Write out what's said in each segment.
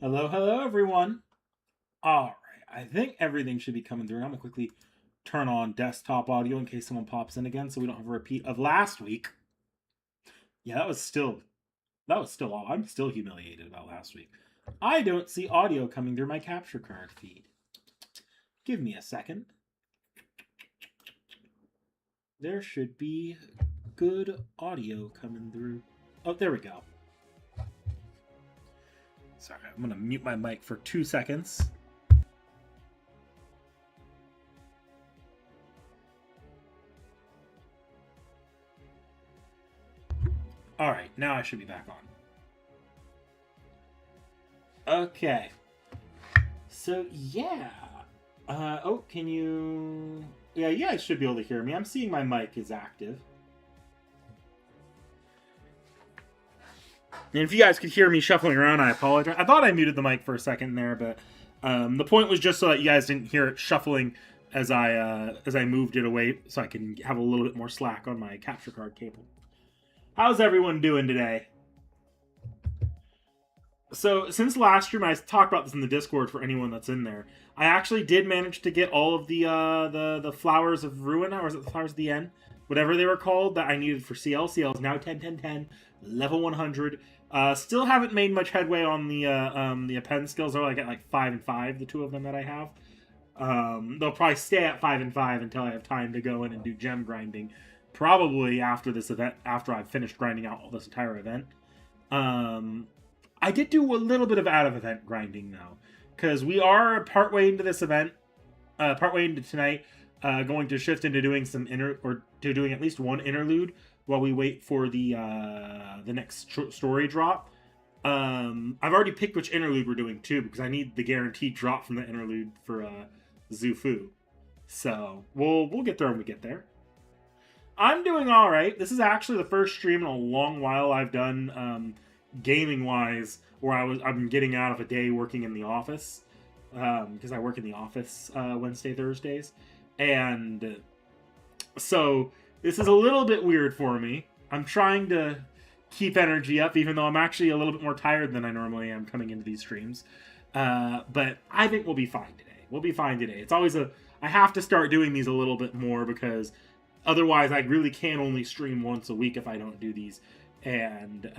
Hello, hello, everyone. All right, I think everything should be coming through. I'm gonna quickly turn on desktop audio in case someone pops in again, so we don't have a repeat of last week. Yeah, that was still all. I'm still humiliated about last week. I don't see audio coming through my capture card feed. Give me a second. There should be good audio coming through. Oh, there we go. Sorry, I'm gonna mute my mic for 2 seconds. All right, now I should be back on. Okay. So, yeah. Oh, can you... Yeah, you guys should be able to hear me. I'm seeing my mic is active. And if you guys could hear me shuffling around, I apologize. I thought I muted the mic for a second there, but the point was just so that you guys didn't hear it shuffling as I moved it away, so I can have a little bit more slack on my capture card cable. How's everyone doing today? So, since last stream, I talked about this in the Discord for anyone that's in there. I actually did manage to get all of the Flowers of Ruin, or was it the Flowers of the End? Whatever they were called, that I needed for C.I.E.L. C.I.E.L. is now 10, 10, 10, level 100. Still haven't made much headway on the append skills. They're like at like 5 and 5, the two of them that I have. They'll probably stay at 5 and 5 until I have time to go in and do gem grinding. Probably after this event, after I've finished grinding out all this entire event. I did do a little bit of out-of-event grinding, though. Because we are partway into this event, partway into tonight, going to shift into doing doing at least one interlude while we wait for the next story drop. I've already picked which interlude we're doing, too, because I need the guaranteed drop from the interlude for Zufu. So, we'll get there when we get there. I'm doing alright. This is actually the first stream in a long while I've done... gaming wise, where I've been getting out of a day working in the office, because I work in the office Wednesday, Thursdays, and so this is a little bit weird for me. I'm trying to keep energy up, even though I'm actually a little bit more tired than I normally am coming into these streams, but I think we'll be fine today. We'll be fine today. It's always I have to start doing these a little bit more, because otherwise I really can only stream once a week if I don't do these, and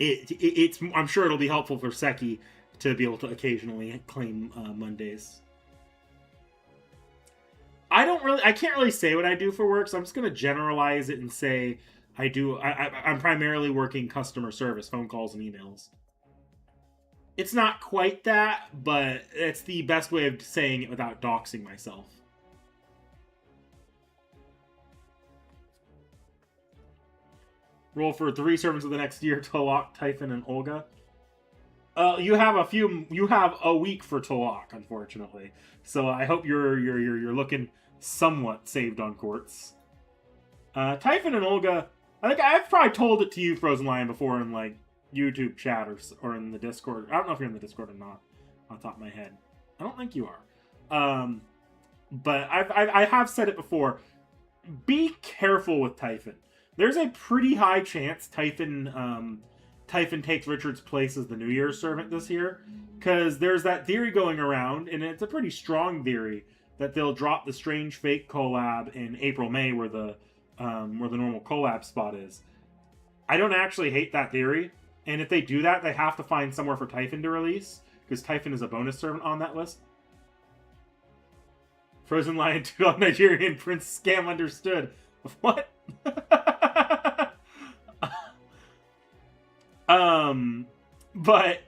it's I'm sure it'll be helpful for C.I.E.L to be able to occasionally claim Mondays. I can't really say what I do for work, so I'm just gonna generalize it and say I'm primarily working customer service, phone calls and emails. It's not quite that, but it's the best way of saying it without doxing myself. Roll for 3 servants of the next year: Tolok, Typhon, and Olga. You have a week for Tolok, unfortunately. So I hope you're looking somewhat saved on courts. Typhon and Olga, I think I've probably told it to you, Frozen Lion, before in like YouTube chat or in the Discord. I don't know if you're in the Discord or not, on the top of my head. I don't think you are. But I have said it before. Be careful with Typhon. There's a pretty high chance Typhon takes Richard's place as the New Year's servant this year, because there's that theory going around, and it's a pretty strong theory, that they'll drop the Strange Fate collab in April-May, where the normal collab spot is. I don't actually hate that theory, and if they do that, they have to find somewhere for Typhon to release, because Typhon is a bonus servant on that list. Frozen Lion 2 on Nigerian Prince scam understood. What? But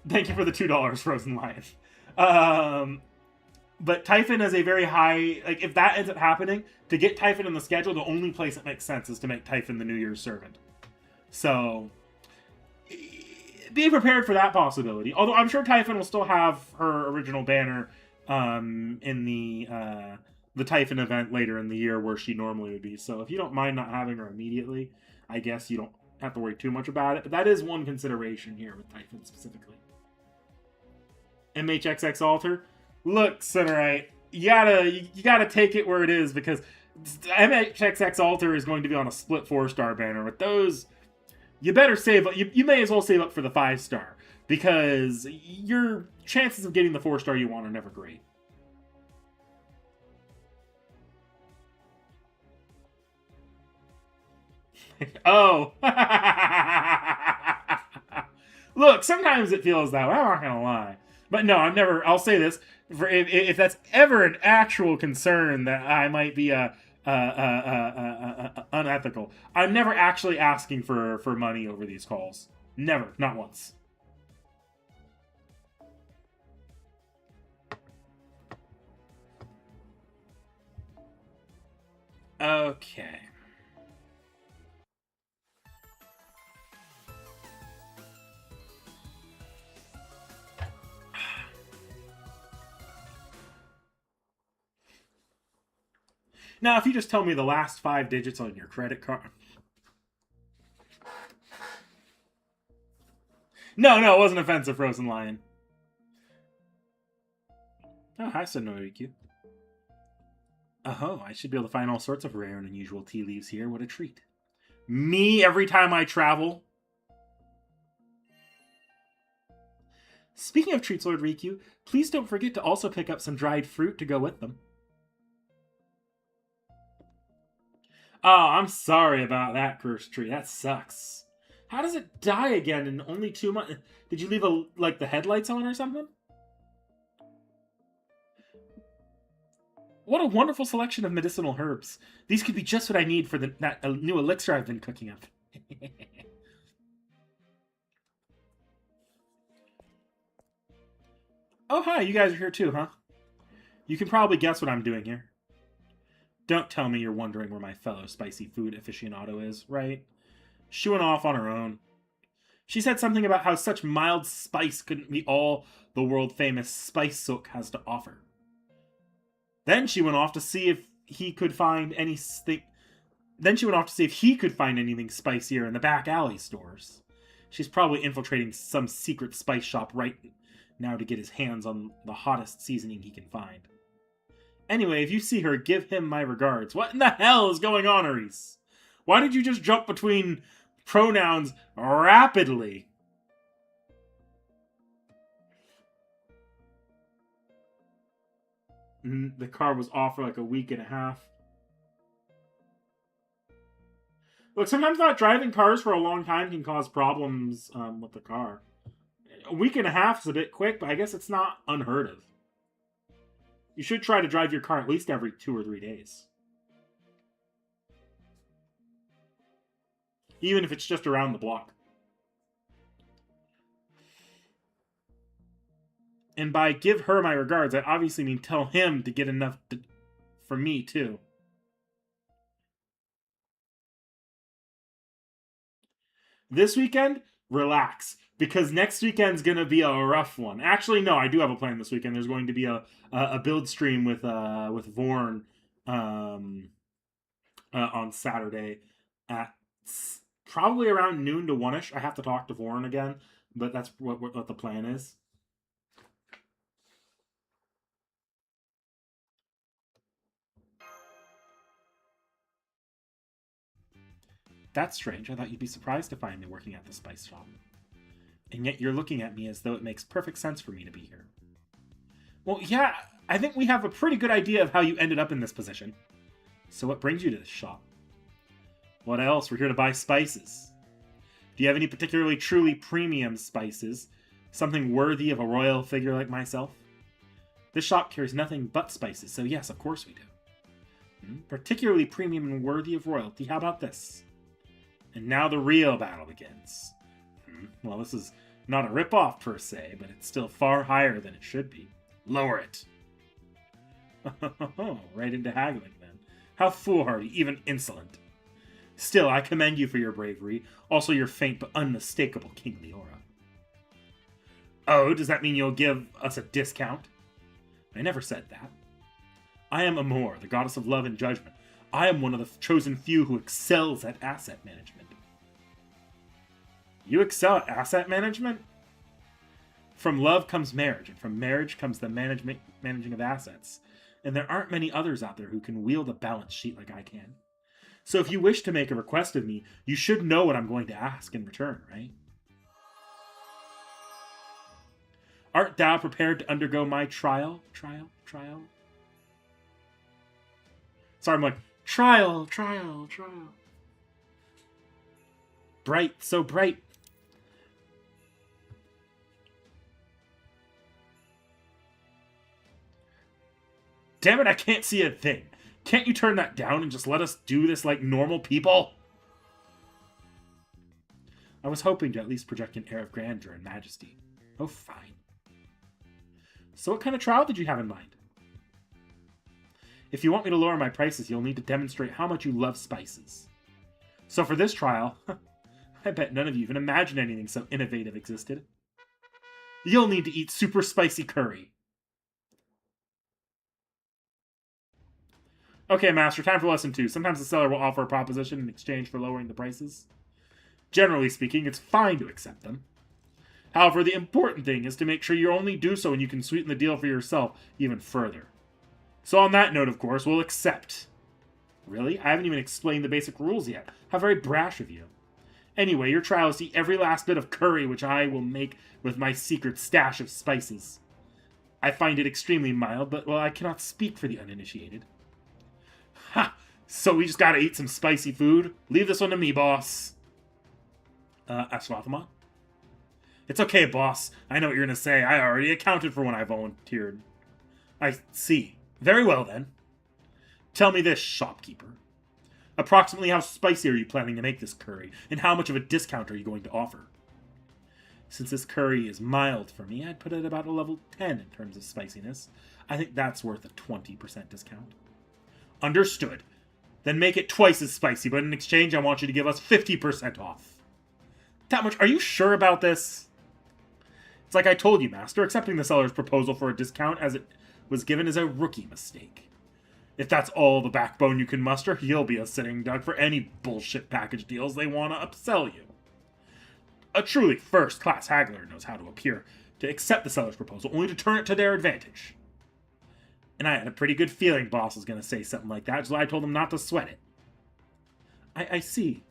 thank you for the $2, Frozen Lion. But Typhon is a very high, like, if that ends up happening, to get Typhon in the schedule, the only place that makes sense is to make Typhon the New Year's servant. So be prepared for that possibility. Although I'm sure Typhon will still have her original banner in the Typhon event later in the year where she normally would be. So if you don't mind not having her immediately, I guess you don't have to worry too much about it. But that is one consideration here with Typhon specifically. MHXX Alter. Look, Sunnerite, you gotta take it where it is, because MHXX Alter is going to be on a split 4-star banner. With those, you better save up. You may as well save up for the 5-star, because your chances of getting the 4-star you want are never great. Oh. Look, sometimes it feels that way. I'm not gonna lie, but no, I'm never. I'll say this: if that's ever an actual concern that I might be unethical, I'm never actually asking for money over these calls. Never, not once. Okay. Now, if you just tell me the last 5 digits on your credit card. No, it wasn't offensive, Frozen Lion. Oh, hi, Sonoriku. Oh, I should be able to find all sorts of rare and unusual tea leaves here. What a treat. Me every time I travel? Speaking of treats, Lord Riku, please don't forget to also pick up some dried fruit to go with them. Oh, I'm sorry about that, cursed tree. That sucks. How does it die again in only 2 months? Did you leave the headlights on or something? What a wonderful selection of medicinal herbs. These could be just what I need for that new elixir I've been cooking up. Oh, hi, you guys are here too, huh? You can probably guess what I'm doing here. Don't tell me you're wondering where my fellow spicy food aficionado is, right? She went off on her own. She said something about how such mild spice couldn't be all the world-famous Spice Sook has to offer. Then she went off to see if he could find anything. Then she went off to see if he could find anything spicier in the back alley stores. She's probably infiltrating some secret spice shop right now to get his hands on the hottest seasoning he can find. Anyway, if you see her, give him my regards. What in the hell is going on, Aris? Why did you just jump between pronouns rapidly? The car was off for like a week and a half. Look, sometimes not driving cars for a long time can cause problems with the car. A week and a half is a bit quick, but I guess it's not unheard of. You should try to drive your car at least every 2 or 3 days. Even if it's just around the block. And by give her my regards, I obviously mean tell him to get enough for me, too. This weekend, relax. Because next weekend's going to be a rough one. Actually, no, I do have a plan this weekend. There's going to be a build stream with Vorn on Saturday at probably around noon to 1-ish. I have to talk to Vorn again, but that's what the plan is. That's strange. I thought you'd be surprised to find me working at the spice shop. And yet you're looking at me as though it makes perfect sense for me to be here. Well, yeah, I think we have a pretty good idea of how you ended up in this position. So what brings you to this shop? What else? We're here to buy spices. Do you have any particularly truly premium spices? Something worthy of a royal figure like myself? This shop carries nothing but spices, so yes, of course we do. Particularly premium and worthy of royalty. How about this? And now the real battle begins. Well, this is not a rip-off per se, but it's still far higher than it should be. Lower it. Right into haggling, then. How foolhardy, even insolent. Still, I commend you for your bravery, also your faint but unmistakable kingly aura. Oh, does that mean you'll give us a discount? I never said that. I am Amor, the goddess of love and judgment. I am one of the chosen few who excels at asset management. You excel at asset management? From love comes marriage, and from marriage comes the managing of assets. and there aren't many others out there who can wield a balance sheet like I can. So if you wish to make a request of me, you should know what I'm going to ask in return, right? Art thou prepared to undergo my trial? Trial? Sorry, I'm like, trial. Bright, so bright. Damn it, I can't see a thing. Can't you turn that down and just let us do this like normal people? I was hoping to at least project an air of grandeur and majesty. Oh, fine. So what kind of trial did you have in mind? If you want me to lower my prices, you'll need to demonstrate how much you love spices. So for this trial, I bet none of you even imagined anything so innovative existed. You'll need to eat super spicy curry. Okay, Master, time for lesson 2. Sometimes the seller will offer a proposition in exchange for lowering the prices. Generally speaking, it's fine to accept them. However, the important thing is to make sure you only do so when you can sweeten the deal for yourself even further. So on that note, of course, we'll accept. Really? I haven't even explained the basic rules yet. How very brash of you. Anyway, your trial is to eat every last bit of curry which I will make with my secret stash of spices. I find it extremely mild, but, well, I cannot speak for the uninitiated. Ha! So we just gotta eat some spicy food? Leave this one to me, boss. Aswathama? It's okay, boss. I know what you're gonna say. I already accounted for when I volunteered. I see. Very well, then. Tell me this, shopkeeper. Approximately how spicy are you planning to make this curry, and how much of a discount are you going to offer? Since this curry is mild for me, I'd put it about a level 10 in terms of spiciness. I think that's worth a 20% discount. Understood. Then make it twice as spicy, but in exchange I want you to give us 50% off. That much? Are you sure about this? It's like I told you, Master, accepting the seller's proposal for a discount as it was given is a rookie mistake. If that's all the backbone you can muster, you'll be a sitting duck for any bullshit package deals they want to upsell you. A truly first-class haggler knows how to appear to accept the seller's proposal, only to turn it to their advantage. And I had a pretty good feeling Boss was going to say something like that, so I told him not to sweat it. I see.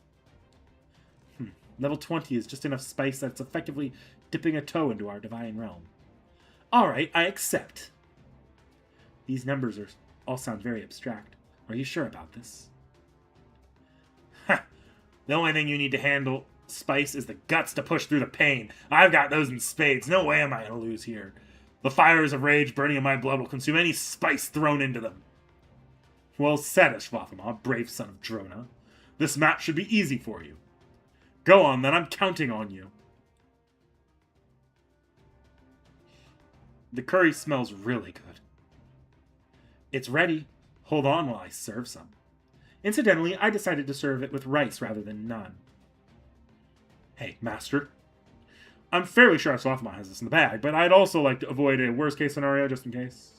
Level 20 is just enough spice that's effectively dipping a toe into our divine realm. Alright, I accept. These numbers all sound very abstract. Are you sure about this? Ha! The only thing you need to handle spice is the guts to push through the pain. I've got those in spades. No way am I going to lose here. The fires of rage burning in my blood will consume any spice thrown into them. Well said, Ashwathama, brave son of Drona. This map should be easy for you. Go on, then. I'm counting on you. The curry smells really good. It's ready. Hold on while I serve some. Incidentally, I decided to serve it with rice rather than naan. Hey, Master. I'm fairly sure Ashwathama has this in the bag, but I'd also like to avoid a worst-case scenario just in case.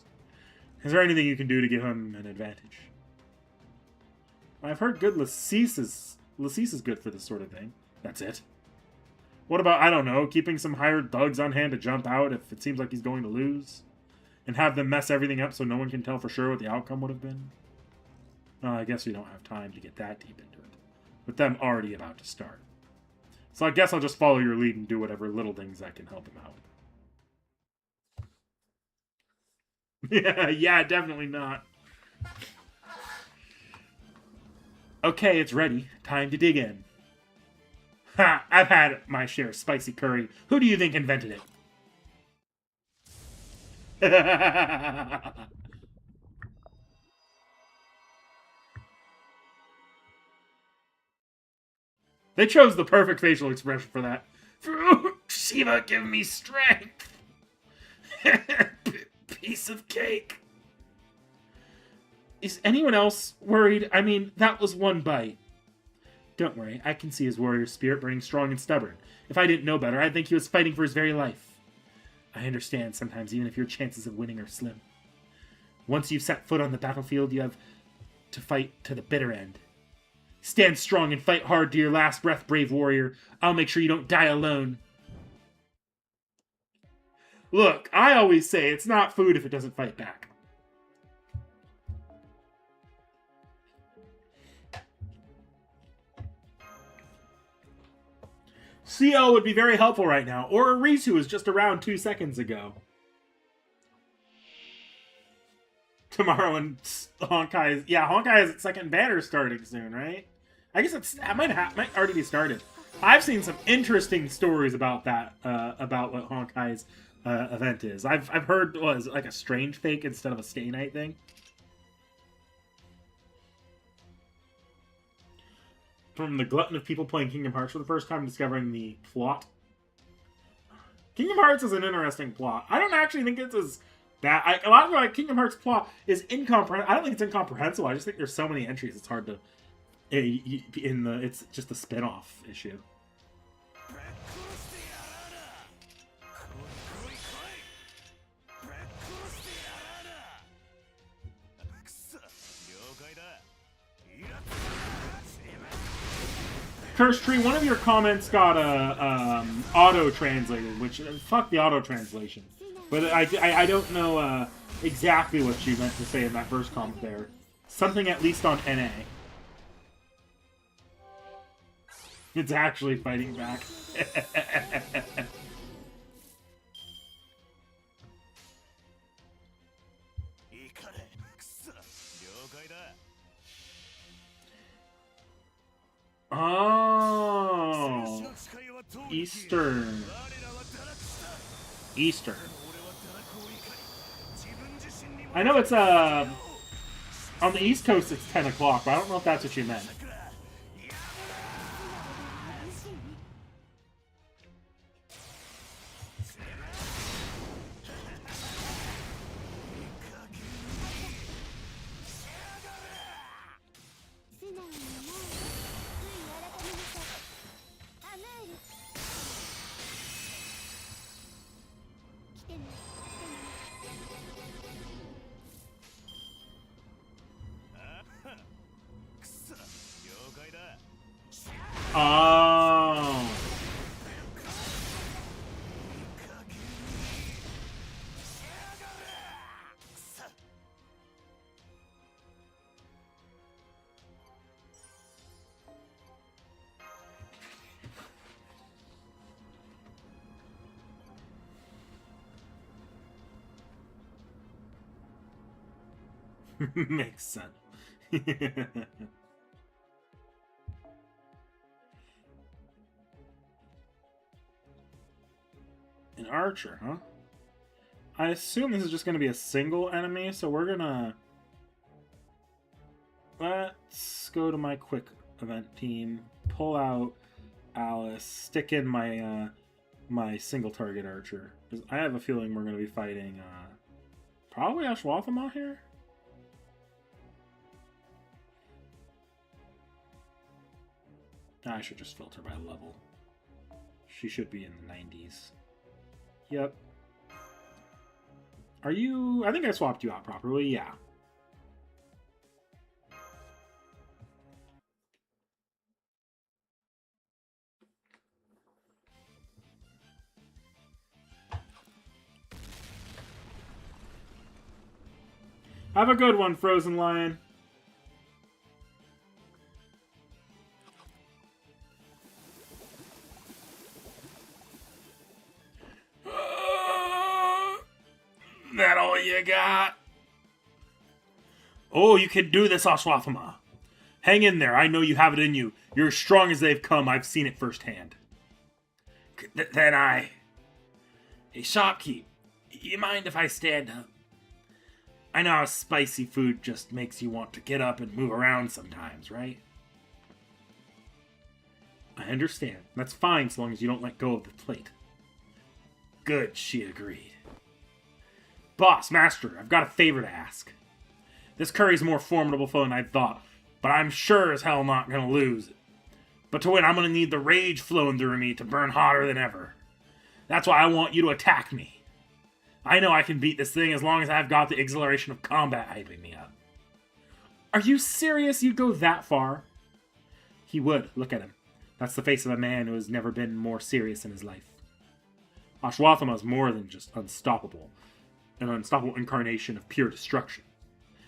Is there anything you can do to give him an advantage? I've heard good Lacis is good for this sort of thing. That's it. What about, I don't know, keeping some hired thugs on hand to jump out if it seems like he's going to lose? And have them mess everything up so no one can tell for sure what the outcome would have been? Well, I guess we don't have time to get that deep into it, with them already about to start. So I guess I'll just follow your lead and do whatever little things I can help him out. Yeah, definitely not. Okay, it's ready. Time to dig in. Ha! I've had my share of spicy curry. Who do you think invented it? They chose the perfect facial expression for that. Shiva, give me strength. Piece of cake. Is anyone else worried? I mean, that was one bite. Don't worry, I can see his warrior spirit burning strong and stubborn. If I didn't know better, I'd think he was fighting for his very life. I understand sometimes even if your chances of winning are slim. Once you've set foot on the battlefield, you have to fight to the bitter end. Stand strong and fight hard to your last breath, brave warrior. I'll make sure you don't die alone. Look, I always say it's not food if it doesn't fight back. C.I.E.L would be very helpful right now. Or Arisu was just around 2 seconds ago. Tomorrow and Honkai is... Yeah, Honkai has its second banner starting soon, right? I guess it might already be started. I've seen some interesting stories about that, about what Honkai's event is. I've heard, what is it, like a strange fake instead of a stay night thing? From the glutton of people playing Kingdom Hearts for the first time, discovering the plot. Kingdom Hearts is an interesting plot. I don't actually think it's as bad. A lot of like Kingdom Hearts plot is incomprehensible. I don't think it's incomprehensible. I just think there's so many entries. It's hard to it's just a spin-off issue. Curse Tree, one of your comments got auto-translated, which, fuck the auto-translation. But I don't know exactly what you meant to say in that first comment there. Something at least on NA. It's actually fighting back. Oh, Eastern. I know it's on the East Coast it's 10 o'clock, but I don't know if that's what you meant. Oh. Makes sense. An archer, huh? I assume this is just going to be a single enemy, so we're gonna... Let's go to my quick event team, pull out Alice, stick in my my single target archer. I have a feeling we're going to be fighting probably Ashwathama here? I should just filter by level. She should be in the 90s. Yep. Are you... I think I swapped you out properly, yeah. Have a good one, Frozen Lion. That all you got? Oh, you can do this, Ashwathama. Hang in there. I know you have it in you. You're as strong as they've come. I've seen it firsthand. Then I... Hey, shopkeep. You mind if I stand up? I know how spicy food just makes you want to get up and move around sometimes, right? I understand. That's fine so long as you don't let go of the plate. Good, she agreed. Boss, master, I've got a favor to ask. This curry's a more formidable foe than I thought, but I'm sure as hell not gonna lose it. But to win, I'm gonna need the rage flowing through me to burn hotter than ever. That's why I want you to attack me. I know I can beat this thing as long as I've got the exhilaration of combat hyping me up. Are you serious you'd go that far? He would. Look at him. That's the face of a man who has never been more serious in his life. Ashwathama is more than just unstoppable. An unstoppable incarnation of pure destruction.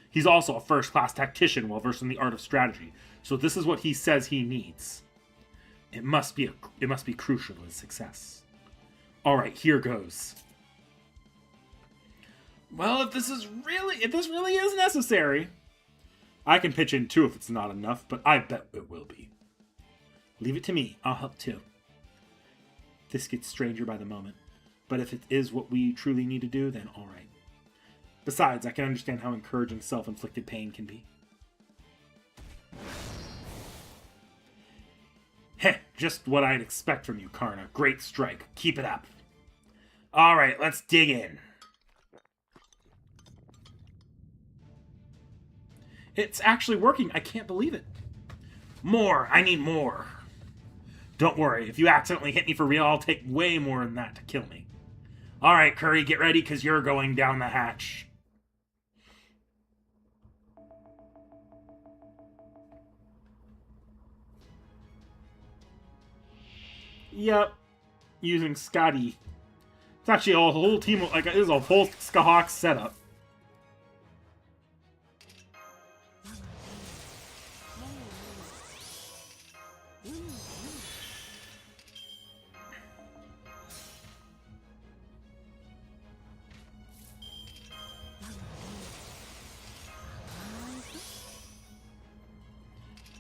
He's also a first-class tactician well versed in the art of strategy, so this is what he says he needs. It must be crucial to his success. All right, here goes. Well, if this really is necessary, I can pitch in too if it's not enough, but I bet it will be. Leave it to me. I'll help too. This gets stranger by the moment, but if it is what we truly need to do, then all right. Besides, I can understand how encouraging self-inflicted pain can be. Heh, just what I'd expect from you, Karna. Great strike. Keep it up. All right, let's dig in. It's actually working. I can't believe it. More. I need more. Don't worry. If you accidentally hit me for real, I'll take way more than that to kill me. All right, Curry, get ready because you're going down the hatch. Yep. Using Scotty. It's actually a whole team. Like, it is a whole Skahawk setup.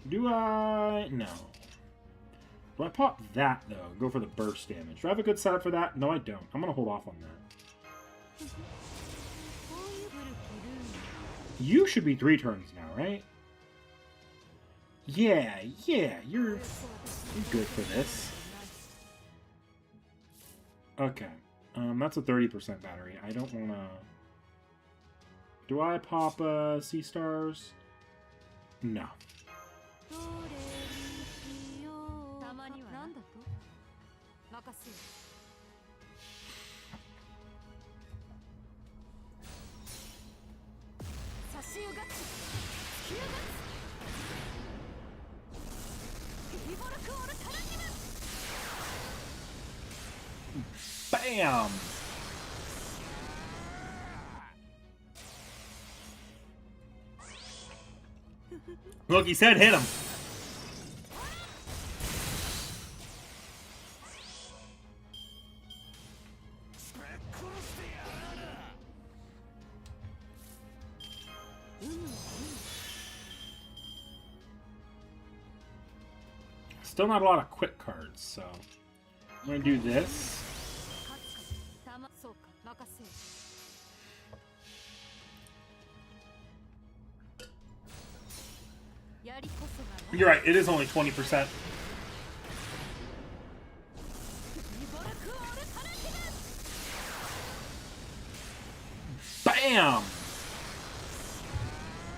Do I? No. Do I pop that, though? Go for the burst damage. Do I have a good setup for that? No, I don't. I'm going to hold off on that. You should be 3 turns now, right? Yeah, you're good for this. Okay. That's a 30% battery. I don't want to... Do I pop C-stars? No. Bam! Look, he said hit him. Still not a lot of quick cards, so I'm going to do this. You're right, it is only 20%. Bam!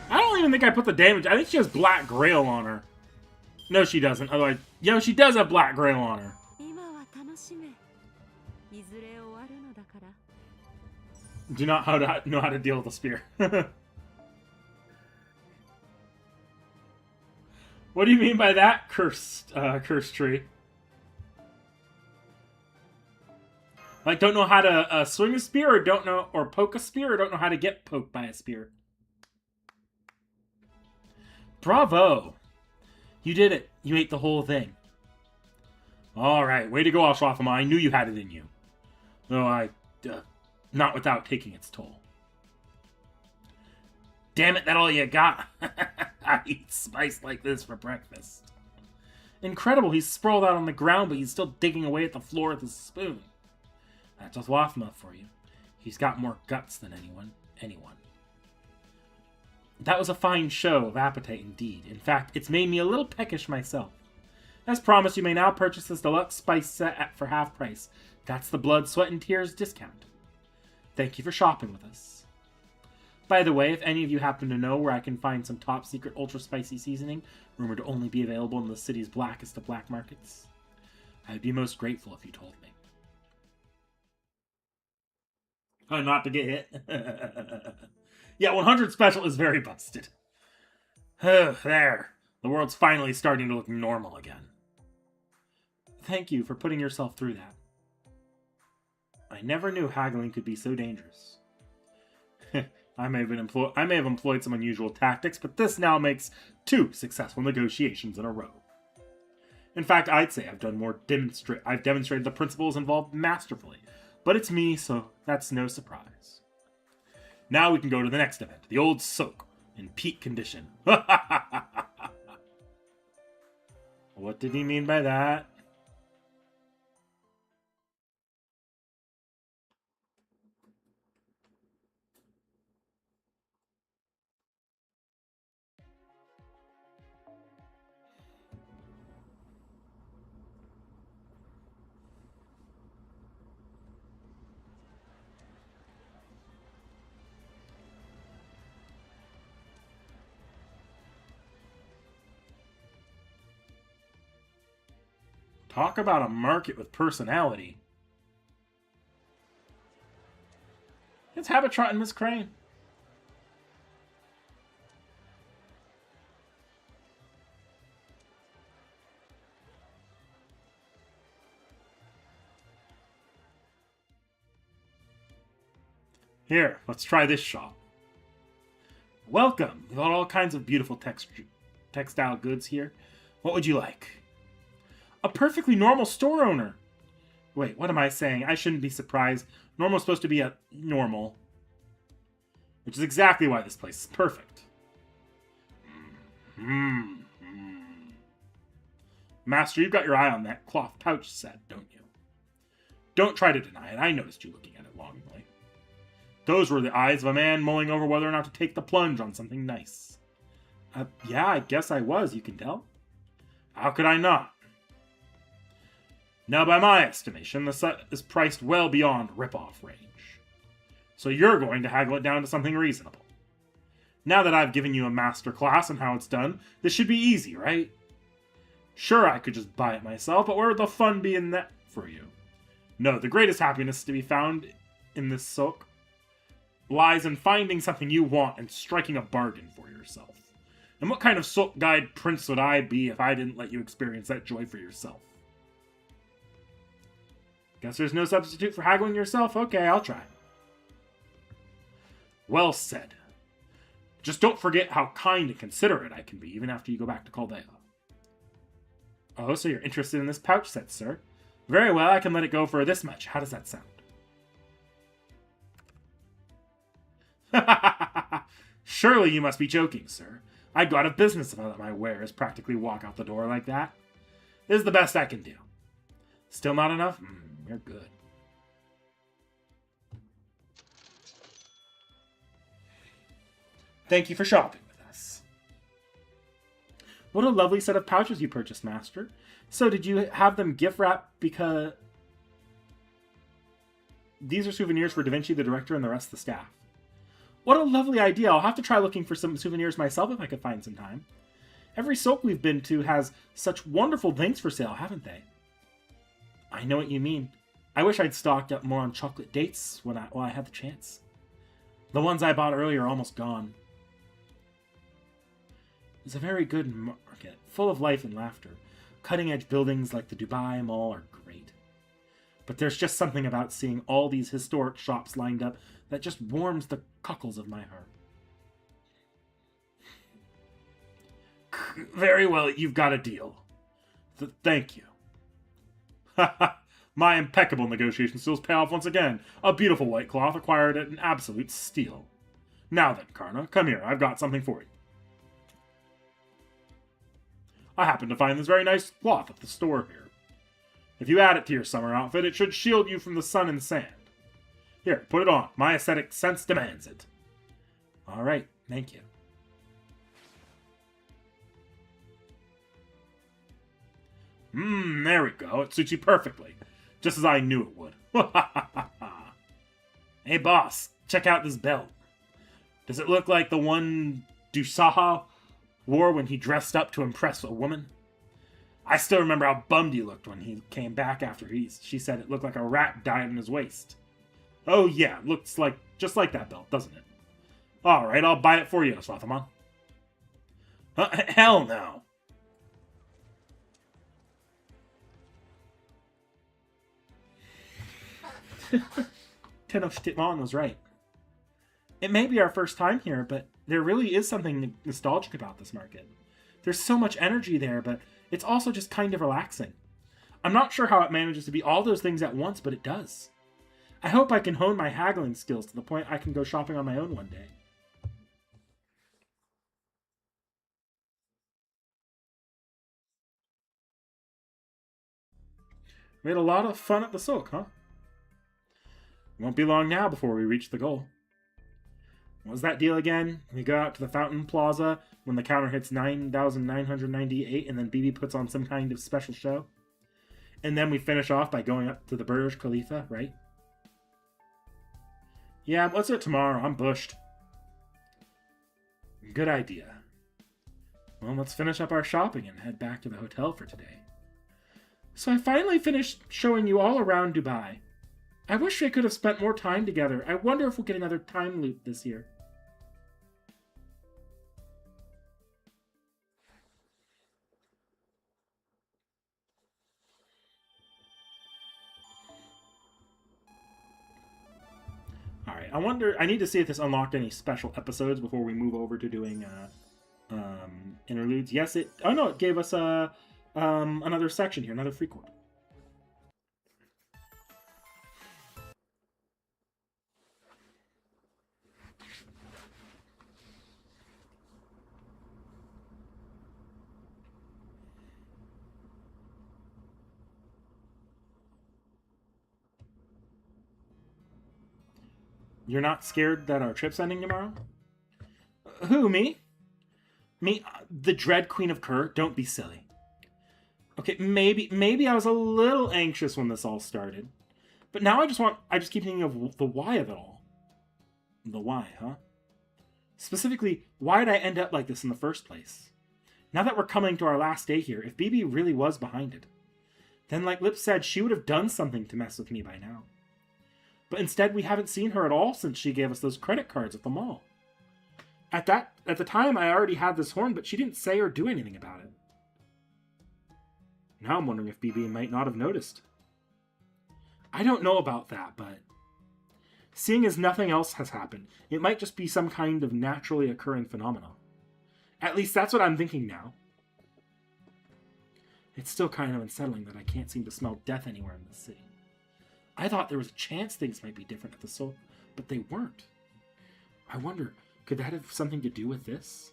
I don't even think I put the damage. I think she has Black Grail on her. No, she doesn't. Otherwise, yo, she does have Black Grail on her. Do not know how to deal with a spear. What do you mean by that, cursed tree? Like, don't know how to swing a spear, or don't know, or poke a spear, or don't know how to get poked by a spear. Bravo! You did it. You ate the whole thing. All right, way to go, Ashwafama. I knew you had it in you. Though not without taking its toll. Damn it, that all you got? I eat spice like this for breakfast. Incredible, he's sprawled out on the ground, but he's still digging away at the floor with his spoon. That's Ashwafama for you. He's got more guts than anyone. That was a fine show of appetite indeed. In fact, it's made me a little peckish myself. As promised, you may now purchase this deluxe spice set for half price. That's the blood, sweat, and tears discount. Thank you for shopping with us. By the way, if any of you happen to know where I can find some top secret ultra spicy seasoning, rumored to only be available in the city's blackest of black markets, I'd be most grateful if you told me. Oh, not to get hit. Yeah, 100 special is very busted. There. The world's finally starting to look normal again. Thank you for putting yourself through that. I never knew haggling could be so dangerous. I may have employed some unusual tactics, but this now makes 2 successful negotiations in a row. In fact, I'd say I've demonstrated the principles involved masterfully. But it's me, so that's no surprise. Now we can go to the next event, the old soak, in peak condition. What did he mean by that? Talk about a market with personality. It's Habitrot and Miss Crane. Here, let's try this shop. Welcome. We've got all kinds of beautiful textile goods here. What would you like? A perfectly normal store owner. Wait, what am I saying? I shouldn't be surprised. Normal's supposed to be a normal. Which is exactly why this place is perfect. Master, you've got your eye on that cloth pouch set, don't you? Don't try to deny it. I noticed you looking at it longingly. Those were the eyes of a man mulling over whether or not to take the plunge on something nice. Yeah, I guess I was, you can tell. How could I not? Now, by my estimation, the set is priced well beyond rip-off range. So you're going to haggle it down to something reasonable. Now that I've given you a master class on how it's done, this should be easy, right? Sure, I could just buy it myself, but where would the fun be in that for you? No, the greatest happiness to be found in this soak lies in finding something you want and striking a bargain for yourself. And what kind of soak guide prince would I be if I didn't let you experience that joy for yourself? Guess there's no substitute for haggling yourself? Okay, I'll try. Well said. Just don't forget how kind and considerate I can be, even after you go back to Chaldea. Oh, so you're interested in this pouch set, sir? Very well, I can let it go for this much. How does that sound? Surely you must be joking, sir. I'd go out of business if I let my wares practically walk out the door like that. This is the best I can do. Still not enough? You're good. Thank you for shopping with us. What a lovely set of pouches you purchased, Master. So did you have them gift wrapped because... These are souvenirs for Da Vinci, the director, and the rest of the staff. What a lovely idea. I'll have to try looking for some souvenirs myself if I could find some time. Every soak we've been to has such wonderful things for sale, haven't they? I know what you mean. I wish I'd stocked up more on chocolate dates while I had the chance. The ones I bought earlier are almost gone. It's a very good market, full of life and laughter. Cutting-edge buildings like the Dubai Mall are great. But there's just something about seeing all these historic shops lined up that just warms the cockles of my heart. Very well, you've got a deal. Thank you. My impeccable negotiation skills pay off once again. A beautiful white cloth acquired at an absolute steal. Now then, Karna, come here. I've got something for you. I happened to find this very nice cloth at the store here. If you add it to your summer outfit, it should shield you from the sun and sand. Here, put it on. My aesthetic sense demands it. All right, thank you. There we go. It suits you perfectly. Just as I knew it would. Hey, boss, check out this belt. Does it look like the one Dusaha wore when he dressed up to impress a woman? I still remember how bummed he looked when he came back after she said it looked like a rat died in his waist. Oh yeah, looks like just like that belt, doesn't it? Alright, I'll buy it for you, Swathamon. Hell no. Tenochtitlan was right. It may be our first time here, but there really is something nostalgic about this market. There's so much energy there, but It's also just kind of relaxing. I'm not sure how it manages to be all those things at once, but it does. I hope I can hone my haggling skills to the point I can go shopping on my own one day. We had a lot of fun at the Soak, huh? Won't be long now before we reach the goal. What was that deal again? We go out to the Fountain Plaza when the counter hits 9,998 and then BB puts on some kind of special show? And then we finish off by going up to the Burj Khalifa, right? Yeah, let's do it tomorrow. I'm bushed. Good idea. Well, let's finish up our shopping and head back to the hotel for today. So I finally finished showing you all around Dubai. I wish we could have spent more time together. I wonder if we'll get another time loop this year. Alright, I need to see if this unlocked any special episodes before we move over to doing interludes. Yes, it gave us another section here, another free chord. You're not scared that our trip's ending tomorrow? Who, me? Me, the dread Queen of Kur? Don't be silly. Okay, maybe I was a little anxious when this all started. But now I just keep thinking of the why of it all. The why, huh? Specifically, why did I end up like this in the first place? Now that we're coming to our last day here, if BB really was behind it, then like Lip said, she would have done something to mess with me by now. But instead, we haven't seen her at all since she gave us those credit cards at the mall. At the time, I already had this horn, but she didn't say or do anything about it. Now I'm wondering if BB might not have noticed. I don't know about that, but seeing as nothing else has happened, it might just be some kind of naturally occurring phenomenon. At least that's what I'm thinking now. It's still kind of unsettling that I can't seem to smell death anywhere in this city. I thought there was a chance things might be different at the Soul, but they weren't. I wonder, could that have something to do with this?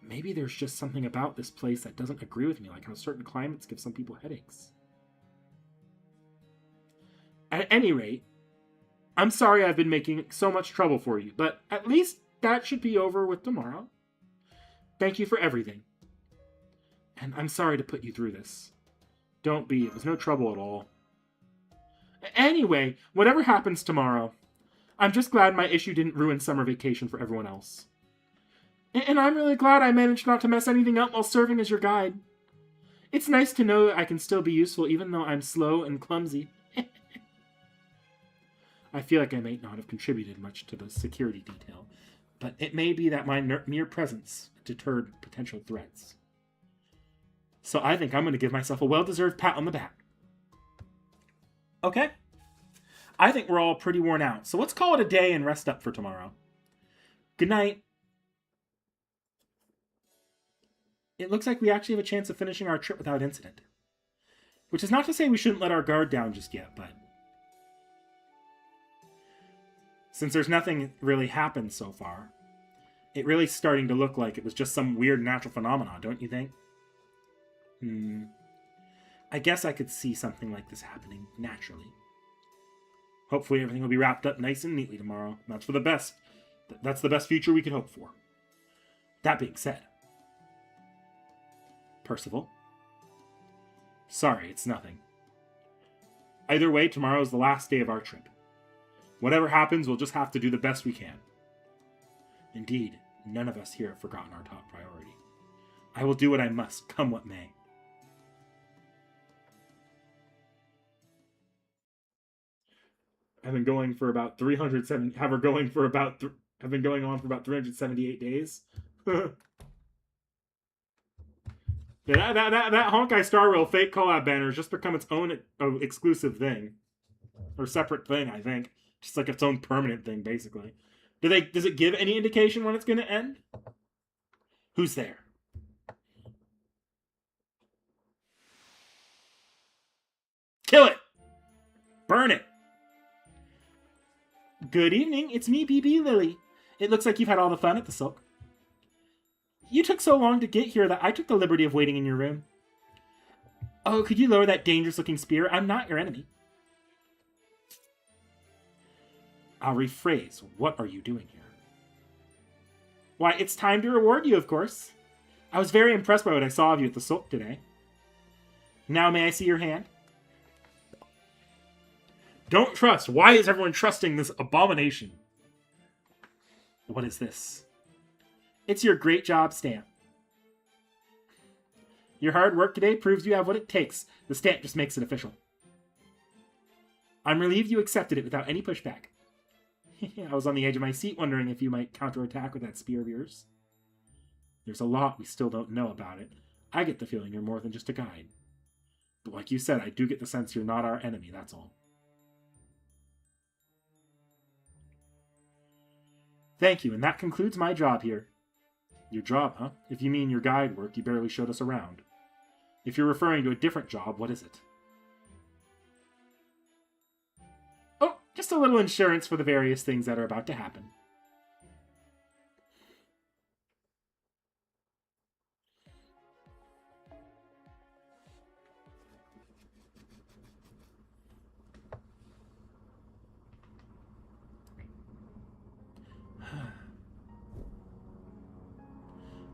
Maybe there's just something about this place that doesn't agree with me, like how certain climates give some people headaches. At any rate, I'm sorry I've been making so much trouble for you, but at least that should be over with tomorrow. Thank you for everything. And I'm sorry to put you through this. Don't be, it was no trouble at all. Anyway, whatever happens tomorrow, I'm just glad my issue didn't ruin summer vacation for everyone else. And I'm really glad I managed not to mess anything up while serving as your guide. It's nice to know I can still be useful even though I'm slow and clumsy. I feel like I may not have contributed much to the security detail, but it may be that my mere presence deterred potential threats. So I think I'm going to give myself a well-deserved pat on the back. Okay. I think we're all pretty worn out, so let's call it a day and rest up for tomorrow. Good night. It looks like we actually have a chance of finishing our trip without incident. Which is not to say we shouldn't let our guard down just yet, but since there's nothing really happened so far, it really is starting to look like it was just some weird natural phenomenon, don't you think? I guess I could see something like this happening naturally. Hopefully everything will be wrapped up nice and neatly tomorrow. That's for the best. That's the best future we could hope for. That being said, Percival, sorry, it's nothing. Either way, tomorrow is the last day of our trip. Whatever happens, we'll just have to do the best we can. Indeed, none of us here have forgotten our top priority. I will do what I must, come what may. I've been going for about 370. Have been going on for about 378 days. Yeah, that Honkai Star Rail fake collab banner has just become its own exclusive thing, or separate thing. I think just like its own permanent thing, basically. Does it give any indication when it's going to end? Who's there? Kill it! Burn it! Good evening, it's me, BB Lily. It looks like you've had all the fun at the Silk. You took so long to get here that I took the liberty of waiting in your room. Oh, could you lower that dangerous-looking spear? I'm not your enemy. I'll rephrase. What are you doing here? Why, it's time to reward you, of course. I was very impressed by what I saw of you at the Silk today. Now may I see your hand? Don't trust. Why is everyone trusting this abomination? What is this? It's your great job stamp. Your hard work today proves you have what it takes. The stamp just makes it official. I'm relieved you accepted it without any pushback. I was on the edge of my seat wondering if you might counterattack with that spear of yours. There's a lot we still don't know about it. I get the feeling you're more than just a guide. But like you said, I do get the sense you're not our enemy, that's all. Thank you, and that concludes my job here. Your job, huh? If you mean your guide work, you barely showed us around. If you're referring to a different job, what is it? Oh, just a little insurance for the various things that are about to happen.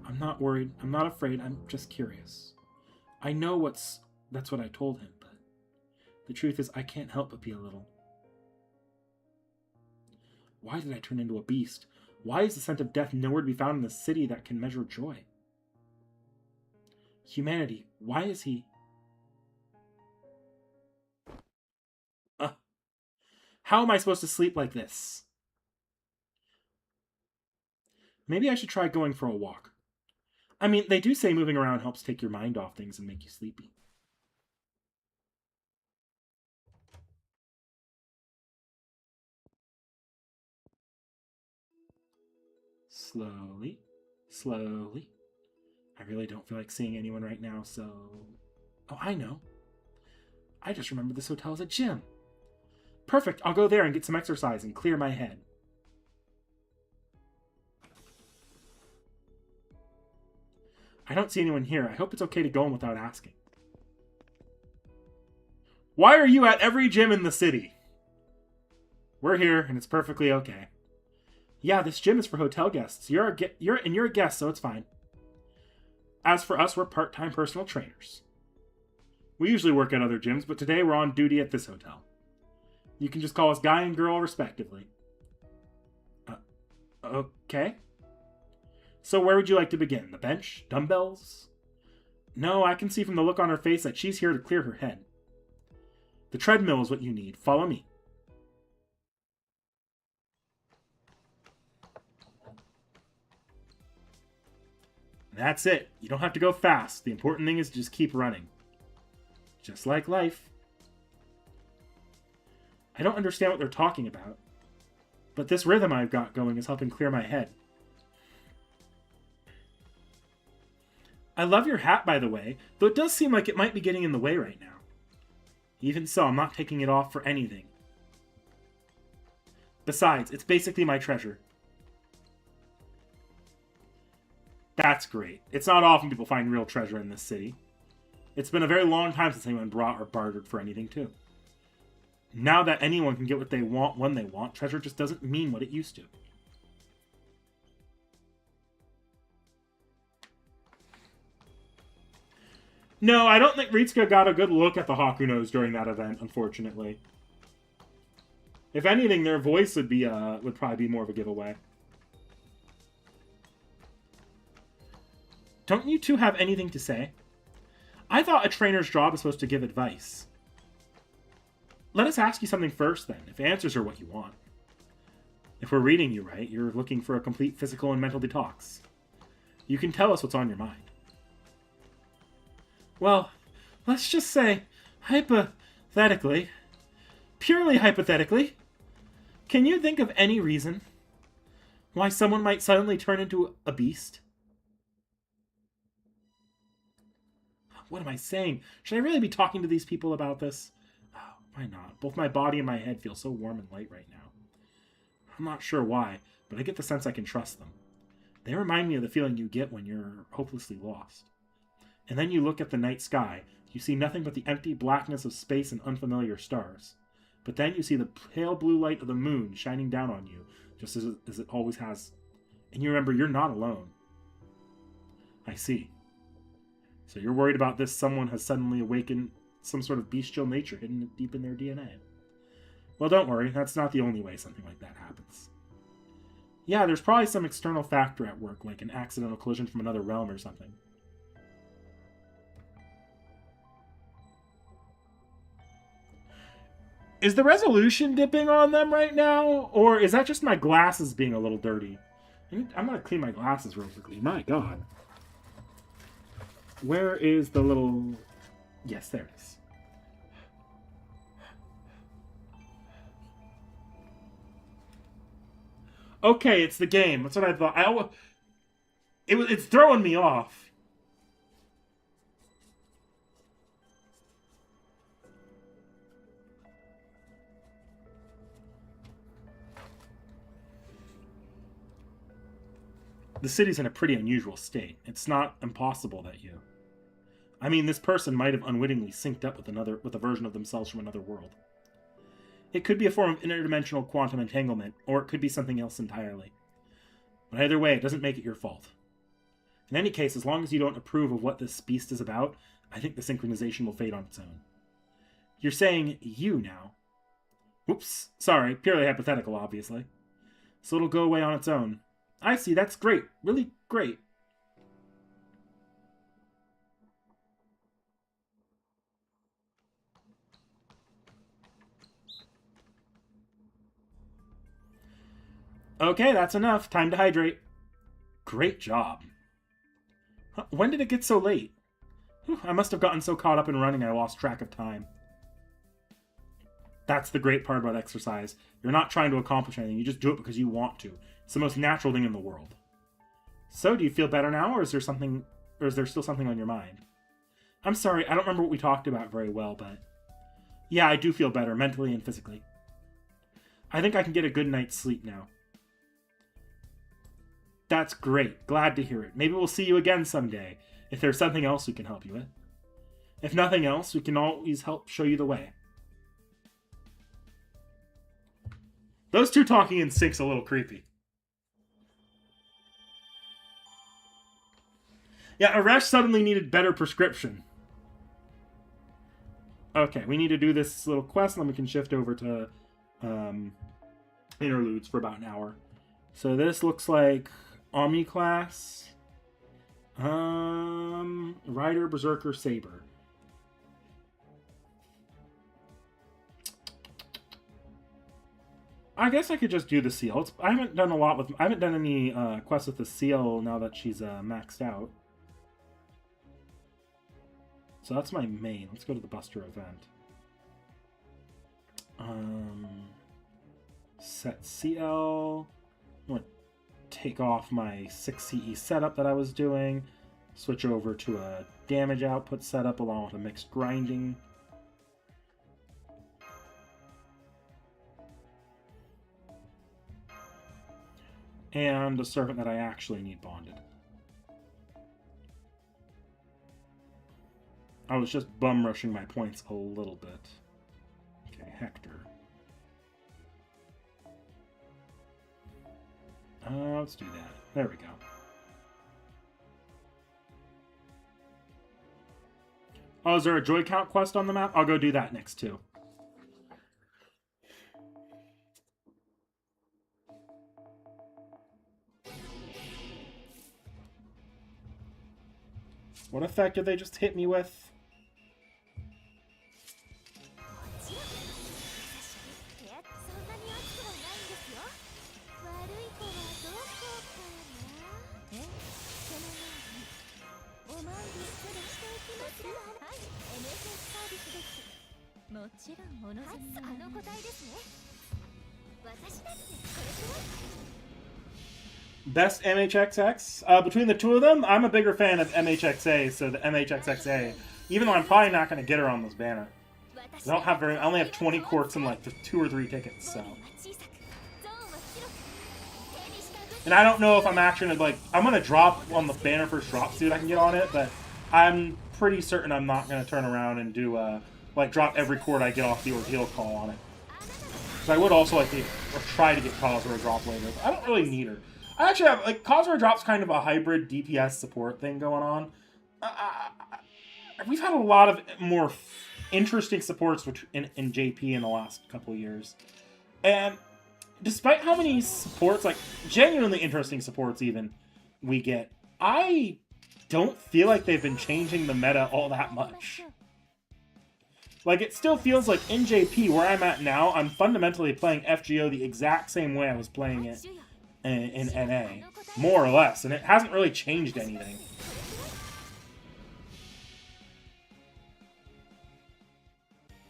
I'm not worried. I'm not afraid. I'm just curious. I know that's what I told him, but the truth is I can't help but be a little. Why did I turn into a beast? Why is the scent of death nowhere to be found in the city that can measure joy? Humanity, why is he... How am I supposed to sleep like this? Maybe I should try going for a walk. I mean, they do say moving around helps take your mind off things and make you sleepy. Slowly. Slowly. I really don't feel like seeing anyone right now, so... Oh, I know. I just remembered this hotel is a gym. Perfect, I'll go there and get some exercise and clear my head. I don't see anyone here. I hope it's okay to go in without asking. Why are you at every gym in the city? We're here, and it's perfectly okay. Yeah, this gym is for hotel guests. You're a guest, so it's fine. As for us, we're part-time personal trainers. We usually work at other gyms, but today we're on duty at this hotel. You can just call us guy and girl, respectively. Okay. So where would you like to begin? The bench? Dumbbells? No, I can see from the look on her face that she's here to clear her head. The treadmill is what you need. Follow me. That's it. You don't have to go fast. The important thing is to just keep running. Just like life. I don't understand what they're talking about, but this rhythm I've got going is helping clear my head. I love your hat, by the way, though it does seem like it might be getting in the way right now. Even so, I'm not taking it off for anything. Besides, it's basically my treasure. That's great. It's not often people find real treasure in this city. It's been a very long time since anyone brought or bartered for anything, too. Now that anyone can get what they want when they want, treasure just doesn't mean what it used to. No, I don't think Ritsuka got a good look at the Hakunos during that event, unfortunately. If anything, their voice would probably be more of a giveaway. Don't you two have anything to say? I thought a trainer's job is supposed to give advice. Let us ask you something first, then, if answers are what you want. If we're reading you right, you're looking for a complete physical and mental detox. You can tell us what's on your mind. Well, let's just say, hypothetically, purely hypothetically, can you think of any reason why someone might suddenly turn into a beast? What am I saying? Should I really be talking to these people about this? Why not? Both my body and my head feel so warm and light right now. I'm not sure why, but I get the sense I can trust them. They remind me of the feeling you get when you're hopelessly lost. And then you look at the night sky. You see nothing but the empty blackness of space and unfamiliar stars. But then you see the pale blue light of the moon shining down on you, just as it always has. And you remember you're not alone. I see. So you're worried about this someone has suddenly awakened some sort of bestial nature hidden deep in their DNA. Well, don't worry. That's not the only way something like that happens. Yeah, there's probably some external factor at work, like an accidental collision from another realm or something. Is the resolution dipping on them right now? Or is that just my glasses being a little dirty? I'm going to clean my glasses real quickly. My God. Where is the little... Yes, there it is. Okay, it's the game. That's what I thought. It's throwing me off. The city's in a pretty unusual state. It's not impossible that you... I mean, this person might have unwittingly synced up with a version of themselves from another world. It could be a form of interdimensional quantum entanglement, or it could be something else entirely. But either way, it doesn't make it your fault. In any case, as long as you don't approve of what this beast is about, I think the synchronization will fade on its own. You're saying you now. Whoops, sorry, purely hypothetical, obviously. So it'll go away on its own. I see, that's great. Really great. Okay, that's enough. Time to hydrate. Great job. When did it get so late? I must have gotten so caught up in running I lost track of time. That's the great part about exercise. You're not trying to accomplish anything. You just do it because you want to. It's the most natural thing in the world. So, do you feel better now, or is there still something on your mind? I'm sorry, I don't remember what we talked about very well, but... Yeah, I do feel better, mentally and physically. I think I can get a good night's sleep now. That's great. Glad to hear it. Maybe we'll see you again someday, if there's something else we can help you with. If nothing else, we can always help show you the way. Those two talking in sync's a little creepy. Yeah, Aresh suddenly needed better prescription. Okay, we need to do this little quest, and then we can shift over to interludes for about an hour. So this looks like Omni class, Rider, Berserker, Saber. I guess I could just do the C.I.E.L. I haven't done any quests with the C.I.E.L. now that she's maxed out. So that's my main. Let's go to the Buster event. Set C.I.E.L. I'm going to take off my 6 CE setup that I was doing. Switch over to a damage output setup along with a mixed grinding. And a servant that I actually need bonded. I was just bum rushing my points a little bit. Okay, Hector. Let's do that. There we go. Oh, is there a joy count quest on the map? I'll go do that next too. What effect did they just hit me with? Best MHXX? Between the two of them, I'm a bigger fan of MHXA, so the MHXXA. Even though I'm probably not going to get her on this banner. I don't have very. I only have 20 quartz and like 2 or 3 tickets. So, and I don't know if I'm actually like I'm gonna drop on the banner first drop, see what I can get on it. But I'm pretty certain I'm not gonna turn around and do like drop every cord I get off the ordeal call on it. So I would also like to or try to get Kazura drop later. But I don't really need her. I actually have like Kazura drop's kind of a hybrid DPS support thing going on. We've had a lot of more interesting supports in JP in the last couple of years, and despite how many supports, like genuinely interesting supports, even we get, I don't feel like they've been changing the meta all that much. Like, it still feels like in JP, where I'm at now, I'm fundamentally playing FGO the exact same way I was playing it in NA, more or less, and it hasn't really changed anything.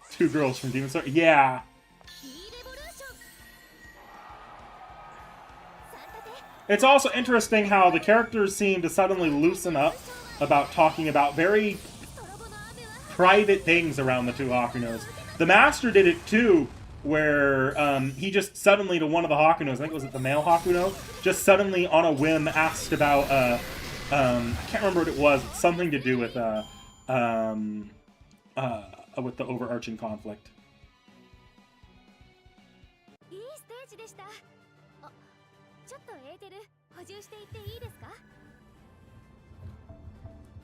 Two girls from Demon Slayer? Yeah. It's also interesting how the characters seem to suddenly loosen up about talking about very private things around the two Hakunos. The Master did it too, where he just suddenly to one of the Hakunos, I think it was the male Hakuno, just suddenly on a whim asked about, I can't remember what it was, it's something to do with the overarching conflict.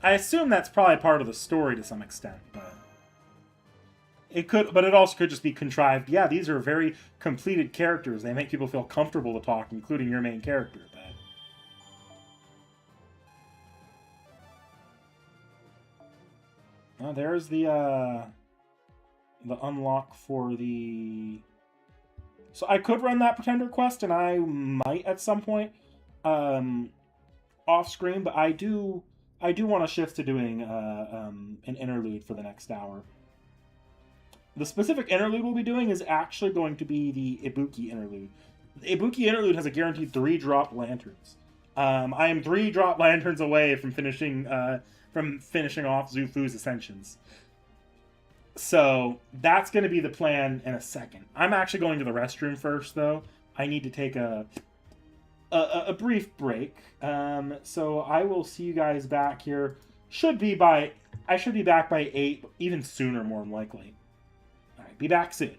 I assume that's probably part of the story to some extent, but it also could just be contrived. Yeah, these are very completed characters. They make people feel comfortable to talk, including your main character. But there's the unlock for the. So I could run that Pretender quest, and I might at some point off screen, but I do want to shift to doing an interlude for the next hour. The specific interlude we'll be doing is actually going to be the Ibuki interlude. The Ibuki interlude has a guaranteed 3 drop lanterns. I am 3 drop lanterns away from finishing off Zufu's Ascensions. So that's going to be the plan in a second. I'm actually going to the restroom first, though. I need to take a brief break. So I will see you guys back here. I should be back by 8, even sooner, more than likely. All right, be back soon.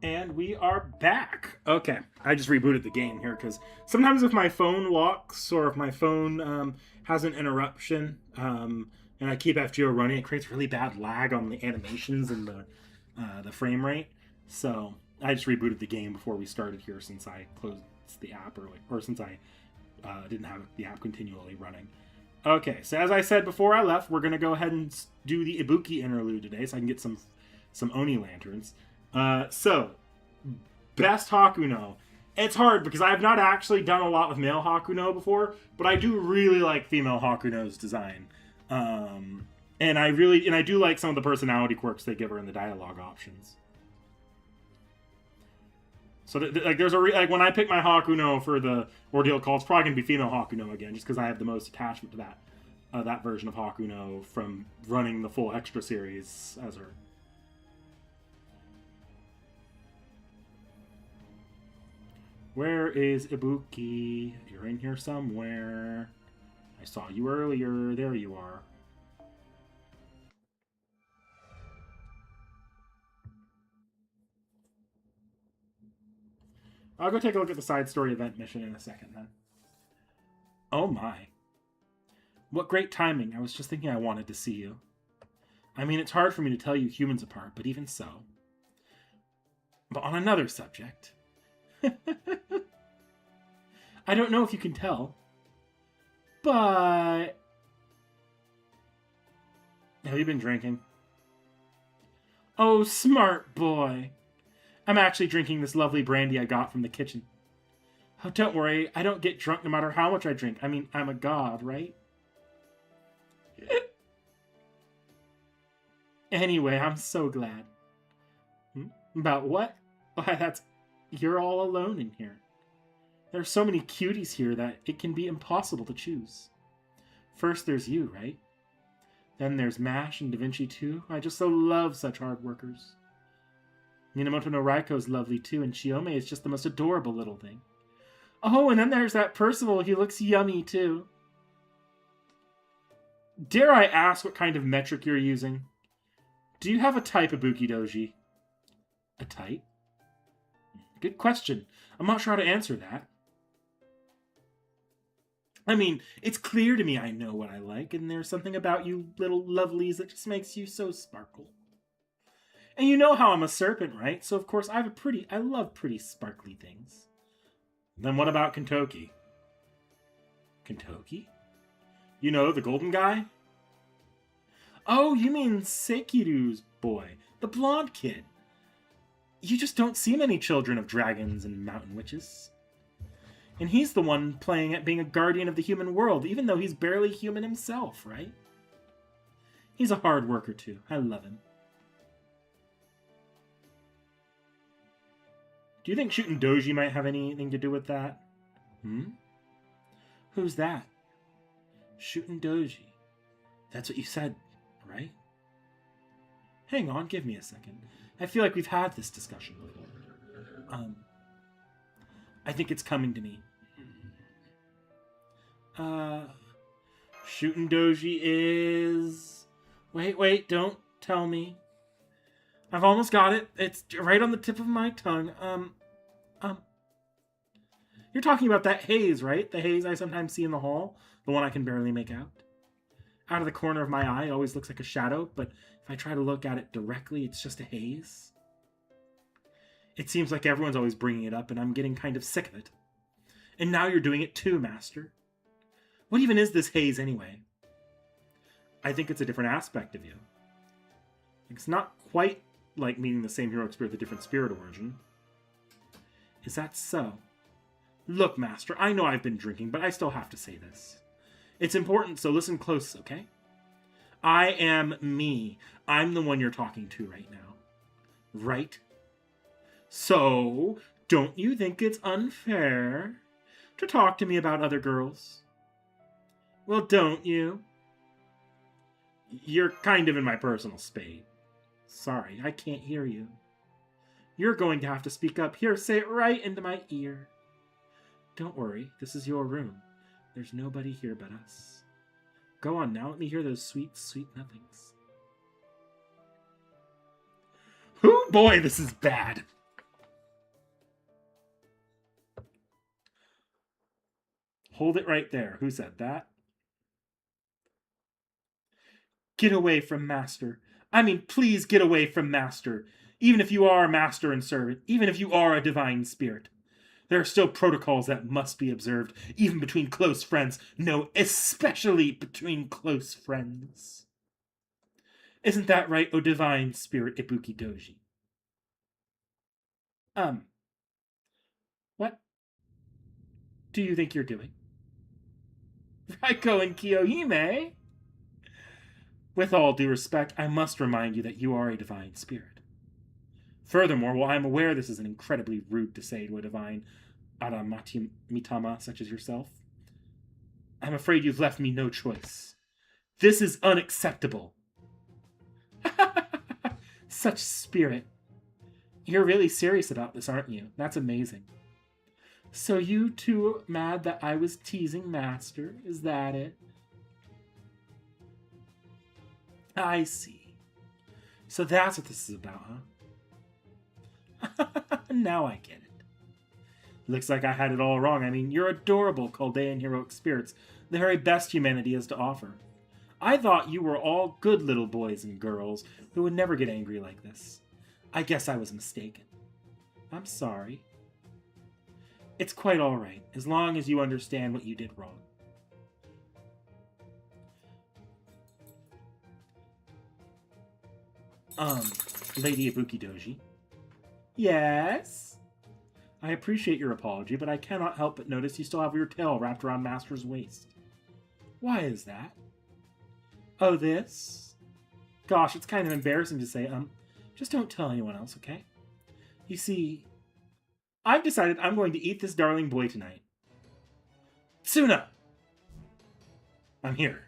And we are back. Okay, I just rebooted the game here because sometimes if my phone locks or if my phone has an interruption and I keep FGO running, it creates really bad lag on the animations and the frame rate. So I just rebooted the game before we started here since I closed the app early, or since I didn't have the app continually running. Okay, so as I said before I left, we're gonna go ahead and do the Ibuki interlude today, so I can get some Oni lanterns. So, best Hakuno. It's hard because I have not actually done a lot with male Hakuno before, but I do really like female Hakuno's design. And I do like some of the personality quirks they give her in the dialogue options. So, there's when I pick my Hakuno for the Ordeal Call, it's probably going to be female Hakuno again, just because I have the most attachment to that version of Hakuno from running the full extra series as her. Where is Ibuki? You're in here somewhere. I saw you earlier. There you are. I'll go take a look at the side story event mission in a second then. Oh my. What great timing. I was just thinking I wanted to see you. I mean, it's hard for me to tell you humans apart, but even so. But on another subject... I don't know if you can tell, but... Have you been drinking? Oh, smart boy. I'm actually drinking this lovely brandy I got from the kitchen. Oh, don't worry, I don't get drunk no matter how much I drink. I mean, I'm a god, right? Anyway, I'm so glad. About what? Why, you're all alone in here. There are so many cuties here that it can be impossible to choose. First there's you, right? Then there's MASH and Da Vinci too. I just so love such hard workers. Minamoto no Raiko's lovely too, and Chiome is just the most adorable little thing. Oh, and then there's that Percival. He looks yummy too. Dare I ask what kind of metric you're using? Do you have a type, Ibuki Doji? A type? Good question. I'm not sure how to answer that. I mean, it's clear to me I know what I like, and there's something about you little lovelies that just makes you so sparkle. And you know how I'm a serpent, right? So of course I love pretty sparkly things. Then what about Kentoki? Kentoki? You know, the golden guy? Oh, you mean Sekiru's boy, the blonde kid. You just don't see many children of dragons and mountain witches. And he's the one playing at being a guardian of the human world, even though he's barely human himself, right? He's a hard worker, too. I love him. Do you think shooting Doji might have anything to do with that? Who's that? Shooting Doji. That's what you said, right? Hang on, give me a second. I feel like we've had this discussion before. I think it's coming to me. Shooting Doji is... Wait, don't tell me. I've almost got it. It's right on the tip of my tongue. You're talking about that haze, right? The haze I sometimes see in the hall? The one I can barely make out? Out of the corner of my eye, it always looks like a shadow, but if I try to look at it directly, it's just a haze. It seems like everyone's always bringing it up, and I'm getting kind of sick of it. And now you're doing it too, Master. What even is this haze, anyway? I think it's a different aspect of you. It's not quite like meeting the same heroic spirit with a different spirit origin. Is that so? Look, Master, I know I've been drinking, but I still have to say this. It's important, so listen close, okay? I am me. I'm the one you're talking to right now. Right? So, don't you think it's unfair to talk to me about other girls? Well, don't you? You're kind of in my personal space. Sorry, I can't hear you. You're going to have to speak up. Here, say it right into my ear. Don't worry, this is your room. There's nobody here but us. Go on now, let me hear those sweet, sweet nothings. Oh boy, this is bad. Hold it right there. Who said that? Get away from Master. I mean, please get away from Master. Even if you are a master and servant, even if you are a divine spirit. There are still protocols that must be observed, even between close friends. No, especially between close friends. Isn't that right, O divine spirit Ibuki Doji? What do you think you're doing? Raiko and Kiyohime? With all due respect, I must remind you that you are a divine spirit. Furthermore, while I am aware this is an incredibly rude to say to a divine Mitama such as yourself, I'm afraid you've left me no choice. This is unacceptable. Such spirit. You're really serious about this, aren't you? That's amazing. So you two mad that I was teasing Master? Is that it? I see. So that's what this is about, huh? Now I get it. Looks like I had it all wrong. I mean, you're adorable, Chaldean heroic spirits, the very best humanity has to offer. I thought you were all good little boys and girls who would never get angry like this. I guess I was mistaken. I'm sorry. It's quite all right, as long as you understand what you did wrong. Lady Ibuki Doji. Yes? I appreciate your apology, but I cannot help but notice you still have your tail wrapped around Master's waist. Why is that? Oh, this? Gosh, it's kind of embarrassing to say, just don't tell anyone else, okay? You see, I've decided I'm going to eat this darling boy tonight. Tsuna! I'm here.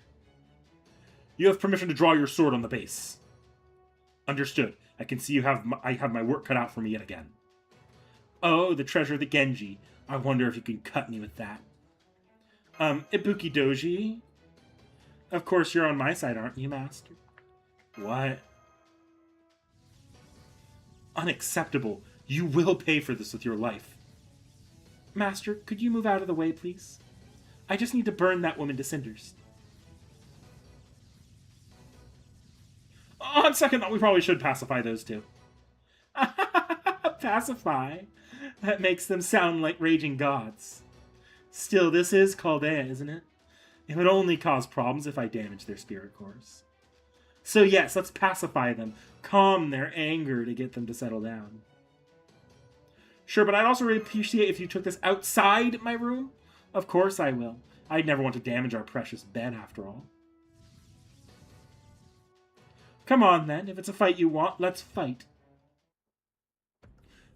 You have permission to draw your sword on the base. Understood. I can see I have my work cut out for me yet again. Oh, the treasure of the Genji. I wonder if you can cut me with that. Ibuki Doji? Of course you're on my side, aren't you, Master? What? Unacceptable. You will pay for this with your life. Master, could you move out of the way, please? I just need to burn that woman to cinders. On second thought, we probably should pacify those two. Pacify? That makes them sound like raging gods. Still, this is Chaldea, isn't it? It would only cause problems if I damage their spirit cores. So yes, let's pacify them, calm their anger to get them to settle down. Sure, but I'd also really appreciate if you took this outside my room. Of course I will. I'd never want to damage our precious bed, after all. Come on, then. If it's a fight you want, let's fight.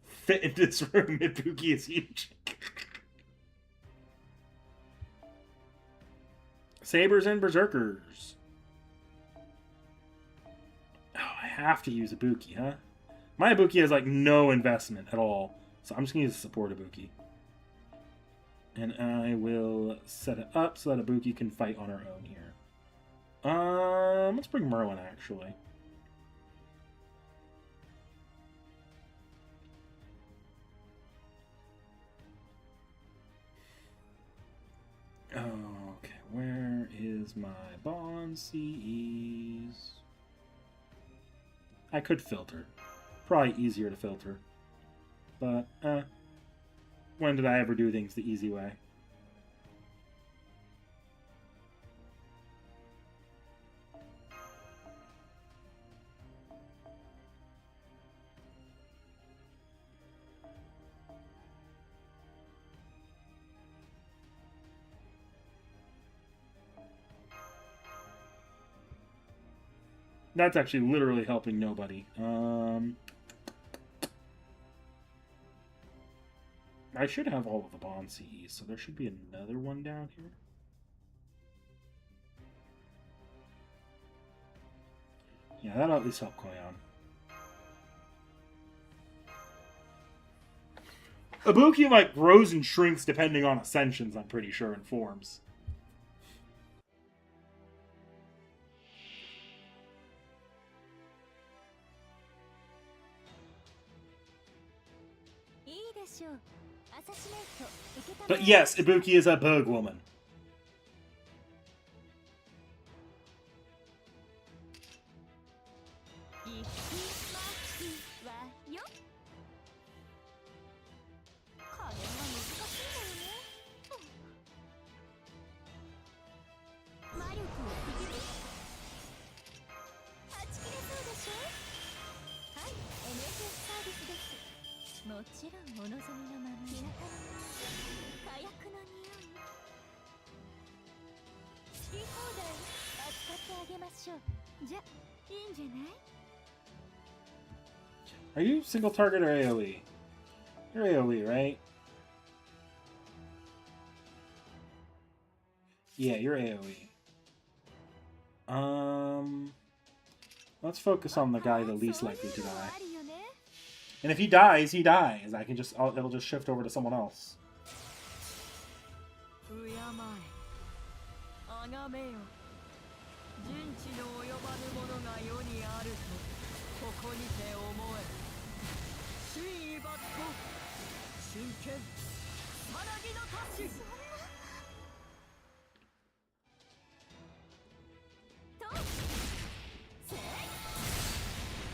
Fit in this room, Ibuki is huge. Sabers and Berserkers. Oh, I have to use Ibuki, huh? My Ibuki has, like, no investment at all. So I'm just going to use support Ibuki. And I will set it up so that Ibuki can fight on her own here. Let's bring Merlin, actually. Okay, where is my bond CEs? I could filter. Probably easier to filter. But, when did I ever do things the easy way? That's actually literally helping nobody. I should have all of the bond CEs, so there should be another one down here. Yeah, that'll at least help Koyan. Ibuki, like, grows and shrinks depending on ascensions, I'm pretty sure, in forms. But yes, Ibuki is a bug woman. Are you single target or AoE? You're AoE, right? Yeah, you're AoE. Let's focus on the guy the least likely to die. And if he dies, he dies. It'll just shift over to someone else.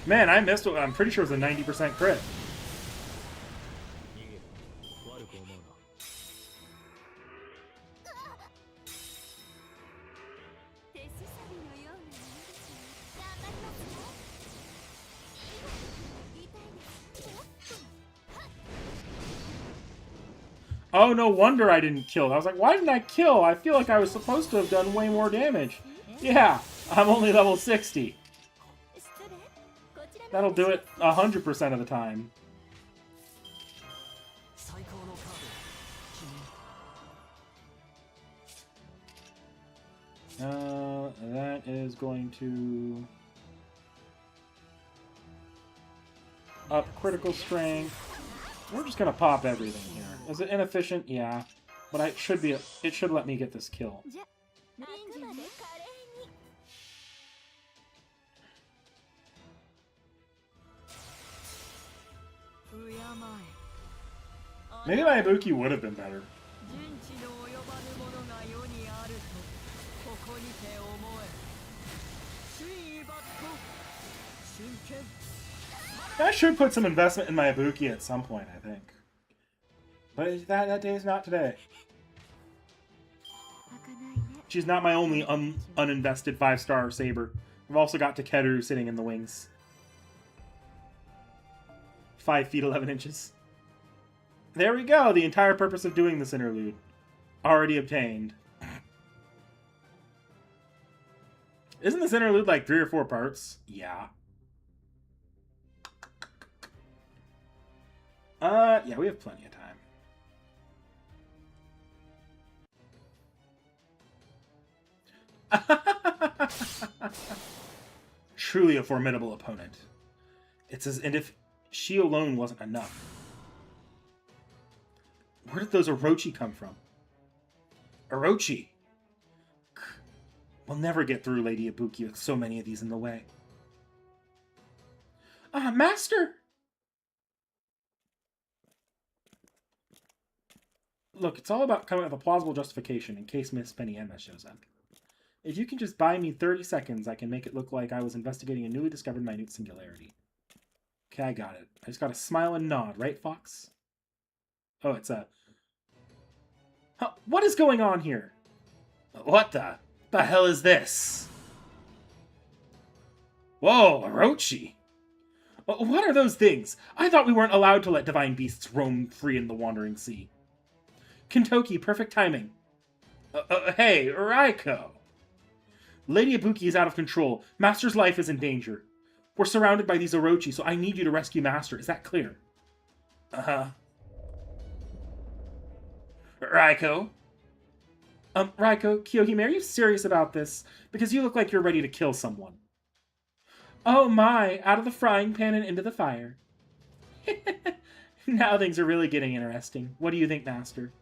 Man, I missed it. I'm pretty sure it was a 90% crit. Oh, no wonder I didn't kill. I was like, why didn't I kill? I feel like I was supposed to have done way more damage. Yeah, I'm only level 60. That'll do it 100% of the time. That is going to up critical strength. We're just gonna pop everything here. Is it inefficient? Yeah, but it should let me get this kill. Maybe my Ibuki would have been better. I should put some investment in my Ibuki at some point, I think. But that day is not today. She's not my only uninvested 5-star saber. I've also got Takeru sitting in the wings. 5 feet 11 inches. There we go. The entire purpose of doing this interlude already obtained. Isn't this interlude like 3 or 4 parts? Yeah. Yeah, we have plenty of time. Truly a formidable opponent. It's as if she alone wasn't enough. Where did those Orochi come from? Orochi! We'll never get through Lady Ibuki with so many of these in the way. Master! Look, it's all about coming up with a plausible justification in case Miss Penny Emma shows up. If you can just buy me 30 seconds, I can make it look like I was investigating a newly discovered minute singularity. Okay, I got it. I just gotta smile and nod, right, Fox? Oh, it's a... Huh, what is going on here? What the hell is this? Whoa, Orochi! What are those things? I thought we weren't allowed to let divine beasts roam free in the wandering sea. Kentoki, perfect timing. Hey, Raiko! Lady Ibuki is out of control. Master's life is in danger. We're surrounded by these Orochi, so I need you to rescue Master. Is that clear? Uh-huh. Raiko? Raiko, Kiyohime, are you serious about this? Because you look like you're ready to kill someone. Oh my, out of the frying pan and into the fire. Now things are really getting interesting. What do you think, Master?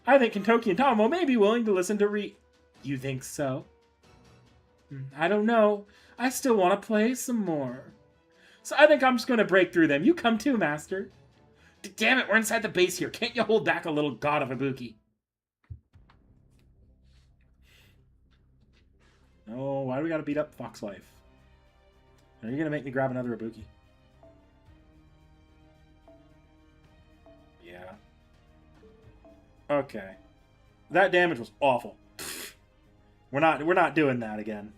I think Kentoki and Tomo may be willing to listen to You think so? I don't know. I still want to play some more. So I think I'm just going to break through them. You come too, Master. Damn it, we're inside the base here. Can't you hold back a little, god of Ibuki? Oh, why do we got to beat up Foxlife? Are you going to make me grab another Ibuki? Yeah. Okay. That damage was awful. We're not doing that again.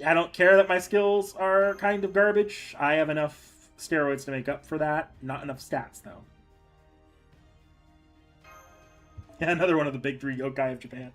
I don't care that my skills are kind of garbage. I have enough steroids to make up for that. Not enough stats, though. Yeah, another one of the big three yokai of Japan.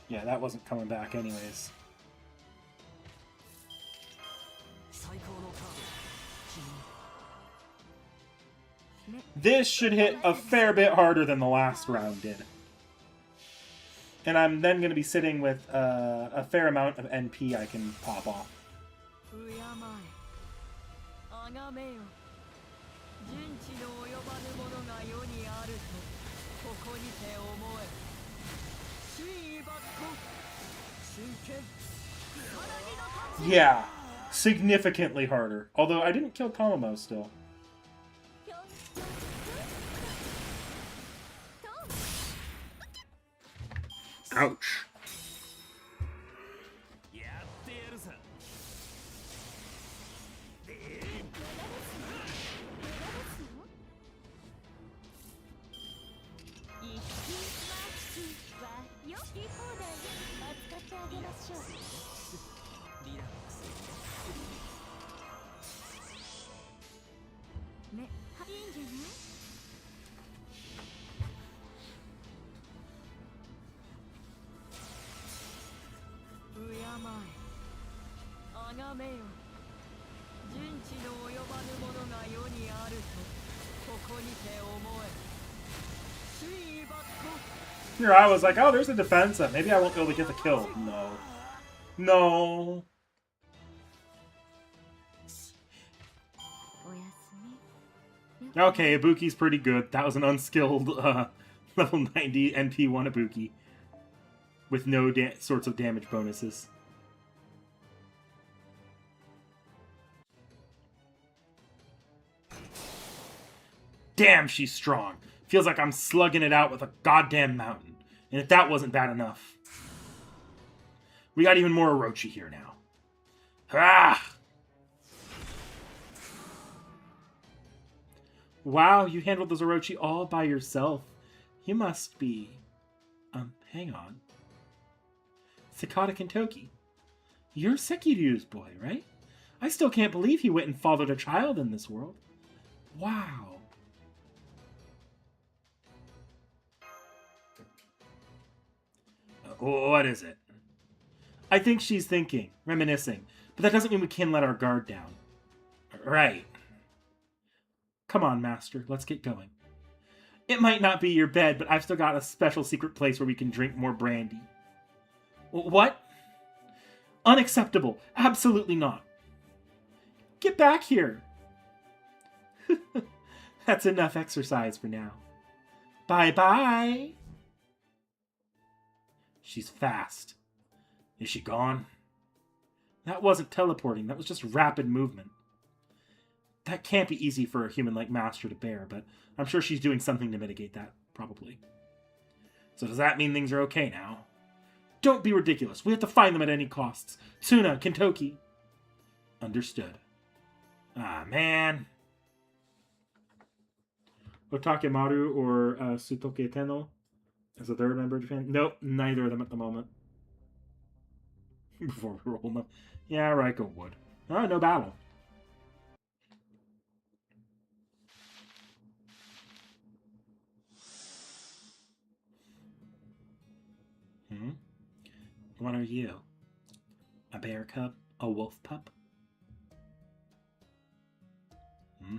Yeah, that wasn't coming back anyways. This should hit a fair bit harder than the last round did. And I'm then going to be sitting with a fair amount of NP I can pop off. Yeah, significantly harder. Although I didn't kill Tomomo still. Ouch. Here I was like, oh, there's a defense. Maybe I won't be able to get the kill. No. No. Okay, Ibuki's pretty good. That was an unskilled level 90 NP1 Ibuki. With no sorts of damage bonuses. Damn, she's strong. Feels like I'm slugging it out with a goddamn mountain. And if that wasn't bad enough. We got even more Orochi here now. Ah! Wow, you handled those Orochi all by yourself. You must be... hang on. Sakata Kintoki. You're Sekiryu's boy, right? I still can't believe he went and fathered a child in this world. Wow. What is it? I think she's thinking, reminiscing, but that doesn't mean we can let our guard down. Right. Come on, Master, let's get going. It might not be your bed, but I've still got a special secret place where we can drink more brandy. What? Unacceptable. Absolutely not. Get back here. That's enough exercise for now. Bye-bye. She's fast. Is she gone? That wasn't teleporting. That was just rapid movement. That can't be easy for a human like Master to bear, but I'm sure she's doing something to mitigate that, probably. So does that mean things are okay now? Don't be ridiculous. We have to find them at any costs. Tsuna, Kintoki. Understood. Ah, man. Otakemaru or Sutoke Tenno as a third member of Japan? Nope, neither of them at the moment. Before we roll them. Yeah, Raiko would. Oh, no battle. Hmm? What are you? A bear cub? A wolf pup? Hmm?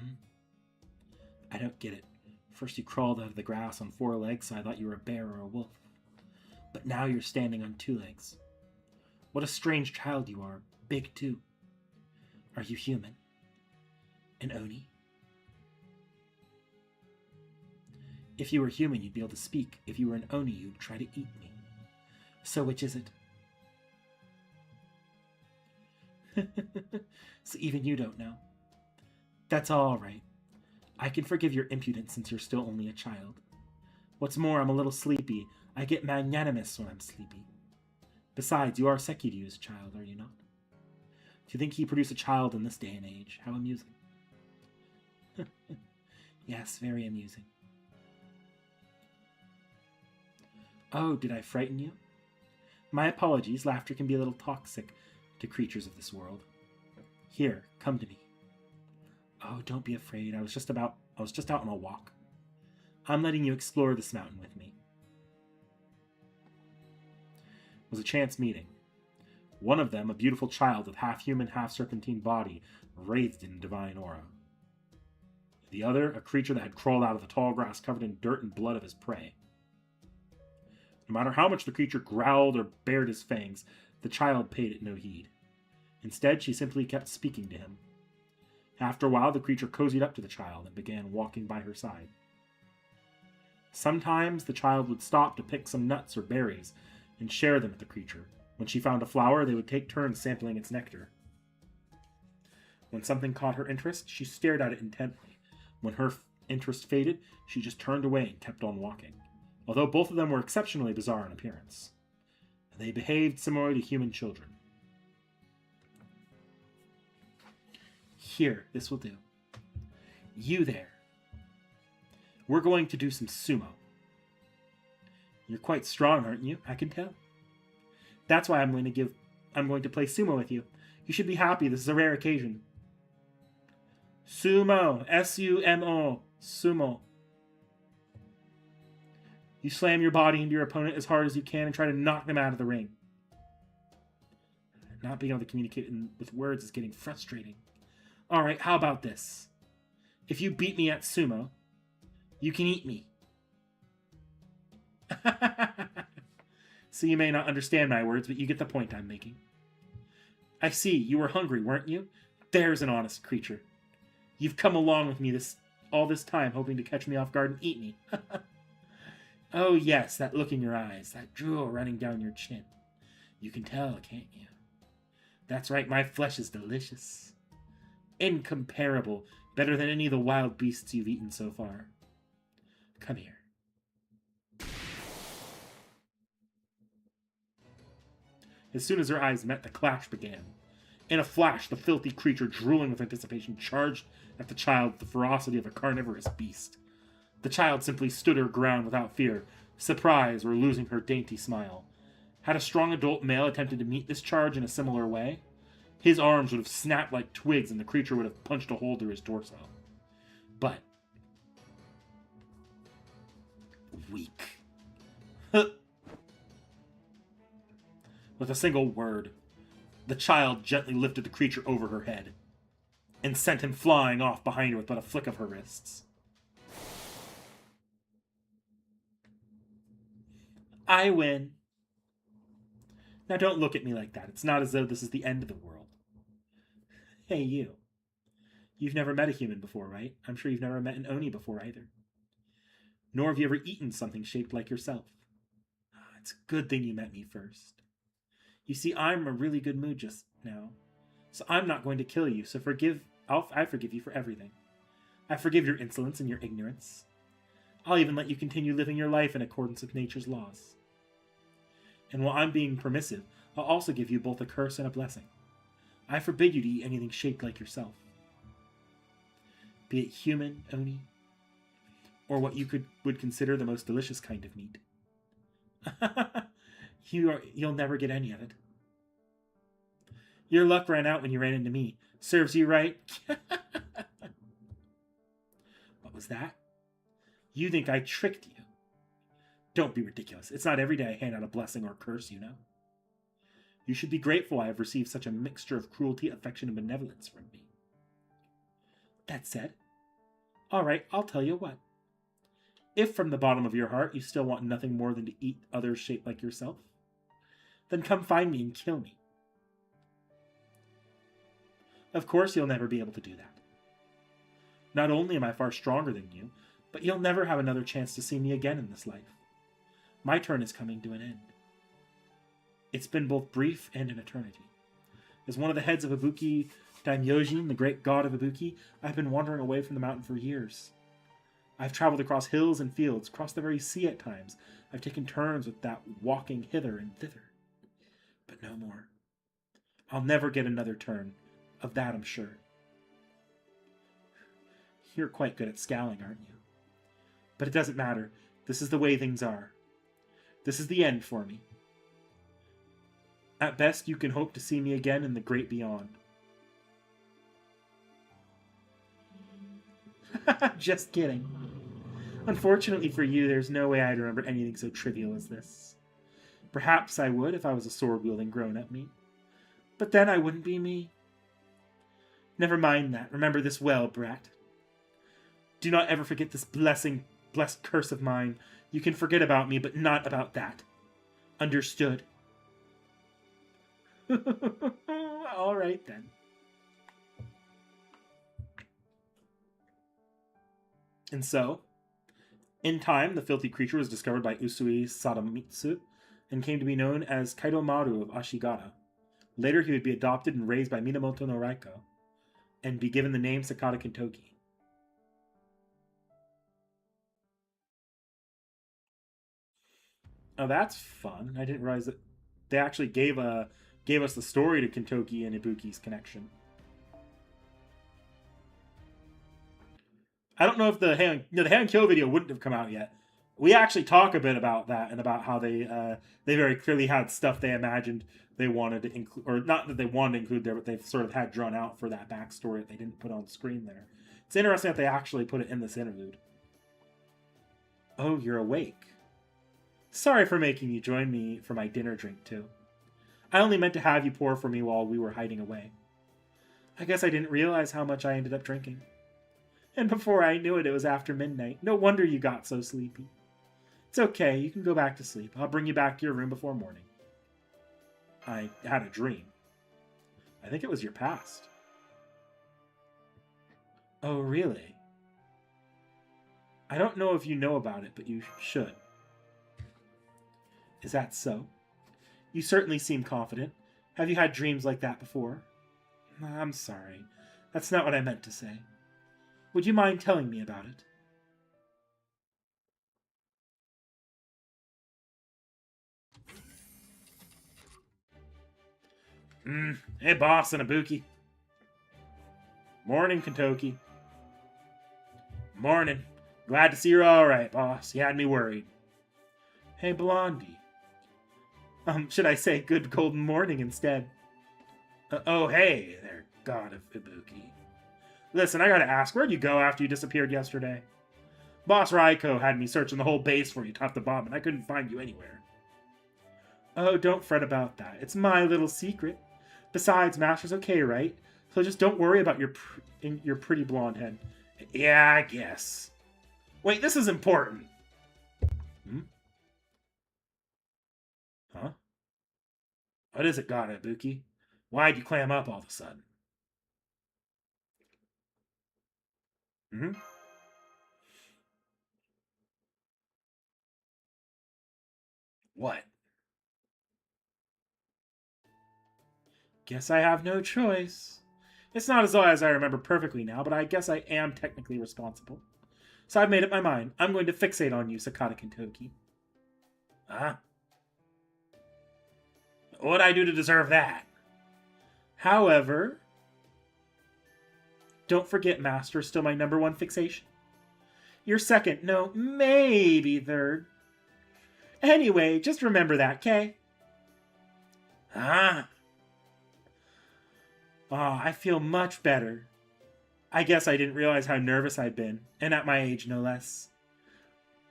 I don't get it. First you crawled out of the grass on 4 legs, so I thought you were a bear or a wolf. But now you're standing on 2 legs. What a strange child you are. Big, too. Are you human? An Oni? If you were human, you'd be able to speak. If you were an Oni, you'd try to eat me. So which is it? So even you don't know. That's all right. I can forgive your impudence since you're still only a child. What's more, I'm a little sleepy. I get magnanimous when I'm sleepy. Besides, you are Sekiryu's child, are you not? Do you think he produced a child in this day and age? How amusing. Yes, very amusing. Oh, did I frighten you? My apologies, laughter can be a little toxic to creatures of this world. Here, come to me. Oh, don't be afraid. I was just out on a walk. I'm letting you explore this mountain with me. It was a chance meeting. One of them, a beautiful child with half-human, half-serpentine body, wrathed in divine aura. The other, a creature that had crawled out of the tall grass covered in dirt and blood of his prey. No matter how much the creature growled or bared his fangs, the child paid it no heed. Instead, she simply kept speaking to him. After a while, the creature cozied up to the child and began walking by her side. Sometimes the child would stop to pick some nuts or berries and share them with the creature. When she found a flower, they would take turns sampling its nectar. When something caught her interest, she stared at it intently. When her interest faded, she just turned away and kept on walking. Although both of them were exceptionally bizarre in appearance. They behaved similarly to human children. Here, this will do. You there. We're going to do some sumo. You're quite strong, aren't you? I can tell. That's why I'm going to play sumo with you. You should be happy. This is a rare occasion. Sumo. S-U-M-O. Sumo. You slam your body into your opponent as hard as you can and try to knock them out of the ring. Not being able to communicate with words is getting frustrating. Alright, how about this? If you beat me at sumo, you can eat me. So you may not understand my words, but you get the point I'm making. I see, you were hungry, weren't you? There's an honest creature. You've come along with me all this time, hoping to catch me off guard and eat me. Oh yes, that look in your eyes, that drool running down your chin. You can tell, can't you? That's right, my flesh is delicious. Incomparable, better than any of the wild beasts you've eaten so far. Come here. As soon as their eyes met, the clash began. In a flash, the filthy creature, drooling with anticipation, charged at the child with the ferocity of a carnivorous beast. The child simply stood her ground without fear, surprise, or losing her dainty smile. Had a strong adult male attempted to meet this charge in a similar way, his arms would have snapped like twigs and the creature would have punched a hole through his torso. But weak. With a single word, the child gently lifted the creature over her head and sent him flying off behind her with but a flick of her wrists. I win. Now don't look at me like that. It's not as though this is the end of the world. Hey, you. You've never met a human before, right? I'm sure you've never met an Oni before either. Nor have you ever eaten something shaped like yourself. It's a good thing you met me first. You see, I'm in a really good mood just now. So I'm not going to kill you, so I forgive you for everything. I forgive your insolence and your ignorance. I'll even let you continue living your life in accordance with nature's laws. And while I'm being permissive, I'll also give you both a curse and a blessing. I forbid you to eat anything shaped like yourself. Be it human, Oni, or what you would consider the most delicious kind of meat. You'll never get any of it. Your luck ran out when you ran into me. Serves you right. What was that? You think I tricked you. Don't be ridiculous. It's not every day I hand out a blessing or curse, you know. You should be grateful I have received such a mixture of cruelty, affection, and benevolence from me. That said, all right, I'll tell you what. If from the bottom of your heart you still want nothing more than to eat others shaped like yourself, then come find me and kill me. Of course, you'll never be able to do that. Not only am I far stronger than you, but you'll never have another chance to see me again in this life. My turn is coming to an end. It's been both brief and an eternity. As one of the heads of Ibuki Daimyojin, the great god of Ibuki, I've been wandering away from the mountain for years. I've traveled across hills and fields, crossed the very sea at times. I've taken turns with that walking hither and thither. But no more. I'll never get another turn. Of that I'm sure. You're quite good at scowling, aren't you? But it doesn't matter. This is the way things are. This is the end for me. At best, you can hope to see me again in the great beyond. Just kidding. Unfortunately for you, there's no way I'd remember anything so trivial as this. Perhaps I would if I was a sword-wielding grown-up me. But then I wouldn't be me. Never mind that. Remember this well, brat. Do not ever forget this blessed curse of mine. You can forget about me, but not about that. Understood? All right, then. And so, in time, the filthy creature was discovered by Usui Sadamitsu and came to be known as Kaidomaru of Ashigara. Later, he would be adopted and raised by Minamoto no Raiko and be given the name Sakata Kintoki. Oh, that's fun. I didn't realize that they actually gave us the story to Kintoki and Ibuki's connection. I don't know if the Hand Kill video wouldn't have come out yet. We actually talk a bit about that and about how they very clearly had stuff they imagined they wanted to include, or not that they wanted to include there, but they've sort of had drawn out for that backstory that they didn't put on screen there. It's interesting that they actually put it in this interlude. Oh, you're awake. Sorry for making you join me for my dinner drink, too. I only meant to have you pour for me while we were hiding away. I guess I didn't realize how much I ended up drinking. And before I knew it, it was after midnight. No wonder you got so sleepy. It's okay, you can go back to sleep. I'll bring you back to your room before morning. I had a dream. I think it was your past. Oh, really? I don't know if you know about it, but you should. Is that so? You certainly seem confident. Have you had dreams like that before? I'm sorry. That's not what I meant to say. Would you mind telling me about it? Hey, boss and Ibuki. Morning, Kintoki. Morning. Glad to see you're all right, boss. You had me worried. Hey, Blondie. Should I say good golden morning instead? Oh, hey there, god of Ibuki. Listen, I gotta ask, where'd you go after you disappeared yesterday? Boss Raiko had me searching the whole base for you top to bottom, and I couldn't find you anywhere. Oh, don't fret about that. It's my little secret. Besides, Master's okay, right? So just don't worry about your pretty blonde head. Yeah, I guess. Wait, this is important. Huh? What is it, God Ibuki? Why'd you clam up all of a sudden? What? Guess I have no choice. It's not as though as I remember perfectly now, but I guess I am technically responsible. So I've made up my mind. I'm going to fixate on you, Sakata Kintoki. Huh? What'd I do to deserve that? However, don't forget, Master is still my number one fixation. Your second, no, maybe third. Anyway, just remember that, Kay? Huh? Oh, I feel much better. I guess I didn't realize how nervous I'd been, and at my age, no less.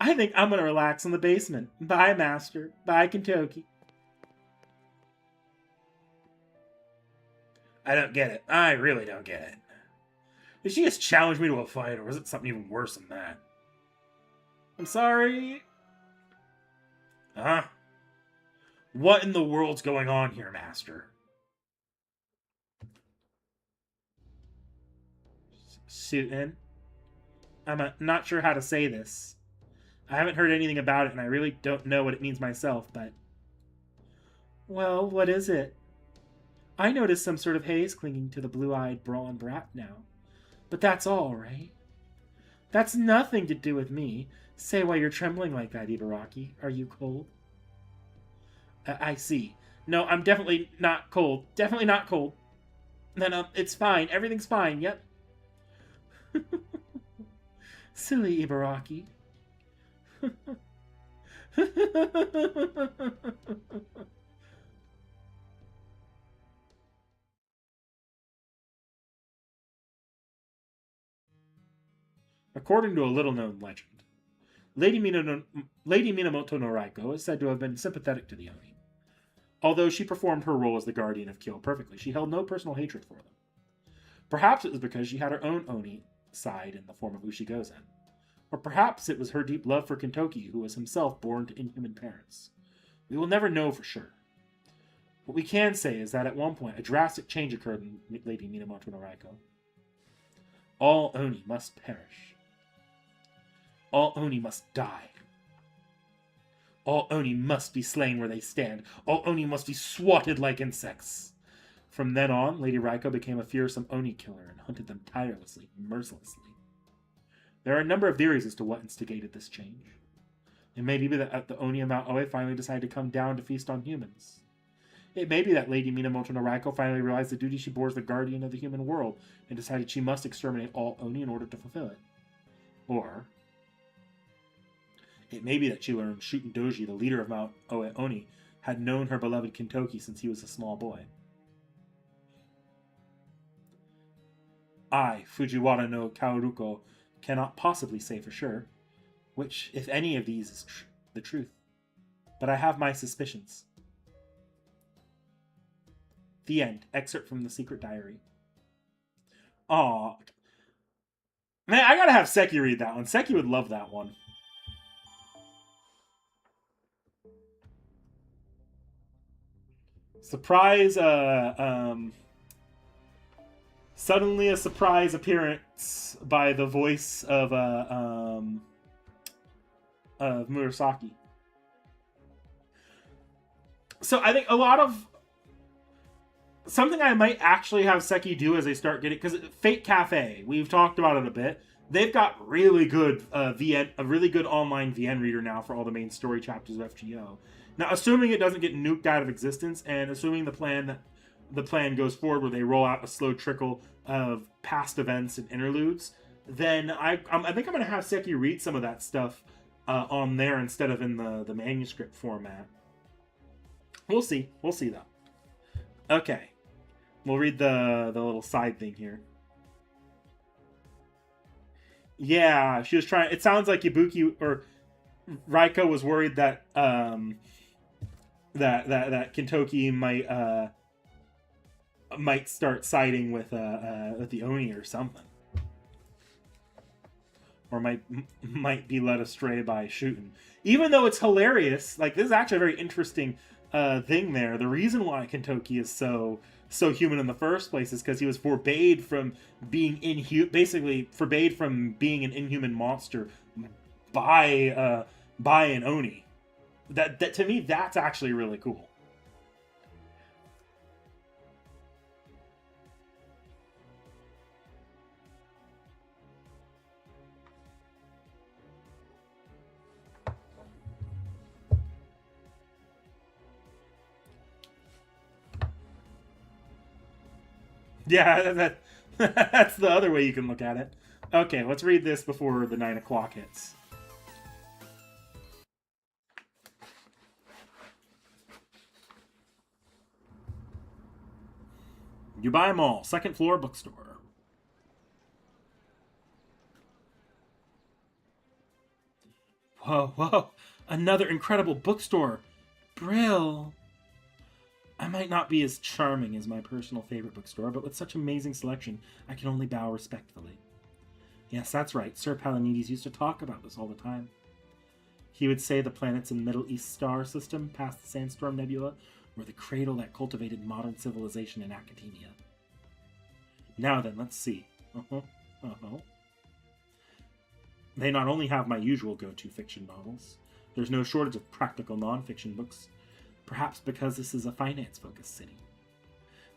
I think I'm gonna relax in the basement. Bye, Master. Bye, Kentucky. I don't get it. I really don't get it. Did she just challenge me to a fight, or was it something even worse than that? I'm sorry. Huh? What in the world's going on here, Master? Suitin? I'm not sure how to say this. I haven't heard anything about it, and I really don't know what it means myself, but... Well, what is it? I noticed some sort of haze clinging to the blue-eyed brawling brat now. But that's all, right? That's nothing to do with me. Say why you're trembling like that, Ibaraki. Are you cold? I see. No, I'm definitely not cold. Definitely not cold. Then, it's fine. Everything's fine. Yep. Silly Ibaraki. According to a little-known legend, Lady Minamoto no Raiko is said to have been sympathetic to the Oni. Although she performed her role as the guardian of C.I.E.L perfectly, she held no personal hatred for them. Perhaps it was because she had her own Oni side in the form of Ushigozen. Or perhaps it was her deep love for Kentoki, who was himself born to inhuman parents. We will never know for sure. What we can say is that at one point, a drastic change occurred in Lady Minamoto no Raiko. All Oni must perish. All Oni must die. All Oni must be slain where they stand. All Oni must be swatted like insects. From then on, Lady Raiko became a fearsome Oni killer and hunted them tirelessly, mercilessly. There are a number of theories as to what instigated this change. It may be that the Oni of Mount Oe finally decided to come down to feast on humans. It may be that Lady Minamoto no Raiko finally realized the duty she bore as the guardian of the human world and decided she must exterminate all Oni in order to fulfill it. Or it may be that she learned Shuten Doji, the leader of Mount Oe Oni, had known her beloved Kentoki since he was a small boy. I, Fujiwara no Kaoruko, cannot possibly say for sure which, if any of these, is the truth. But I have my suspicions. The end. Excerpt from the Secret Diary. Aw. Man, I gotta have Seki read that one. Seki would love that one. Surprise, suddenly a surprise appearance by the voice of Murasaki. So I think a lot of something I might actually have Seki do as they start getting, because Fate Cafe, we've talked about it a bit. They've got really good a really good online VN reader now for all the main story chapters of FGO. Now, assuming it doesn't get nuked out of existence, and assuming the plan goes forward where they roll out a slow trickle of past events and interludes, then I think I'm going to have Seki read some of that stuff on there instead of in the manuscript format. We'll see. We'll see, though. Okay. We'll read the little side thing here. Yeah, she was trying... It sounds like Ibuki or Raiko was worried that that Kentoki might start siding with the Oni or something, or might be led astray by Shuten. Even though it's hilarious, like this is actually a very interesting thing there. The reason why Kentoki is so human in the first place is because he was forbade from being basically forbade from being an inhuman monster by an Oni. That to me, that's actually really cool. Yeah, that's the other way you can look at it. Okay, let's read this before the 9 o'clock hits. Yubai Mall, second floor bookstore. Whoa, whoa. Another incredible bookstore. Brill. I might not be as charming as my personal favorite bookstore, but with such amazing selection, I can only bow respectfully. Yes, that's right. Sir Palanides used to talk about this all the time. He would say the planets in the Middle East star system, past the Sandstorm Nebula, were the cradle that cultivated modern civilization in academia. Now then, let's see. They not only have my usual go-to fiction novels, there's no shortage of practical non-fiction books, perhaps because this is a finance-focused city.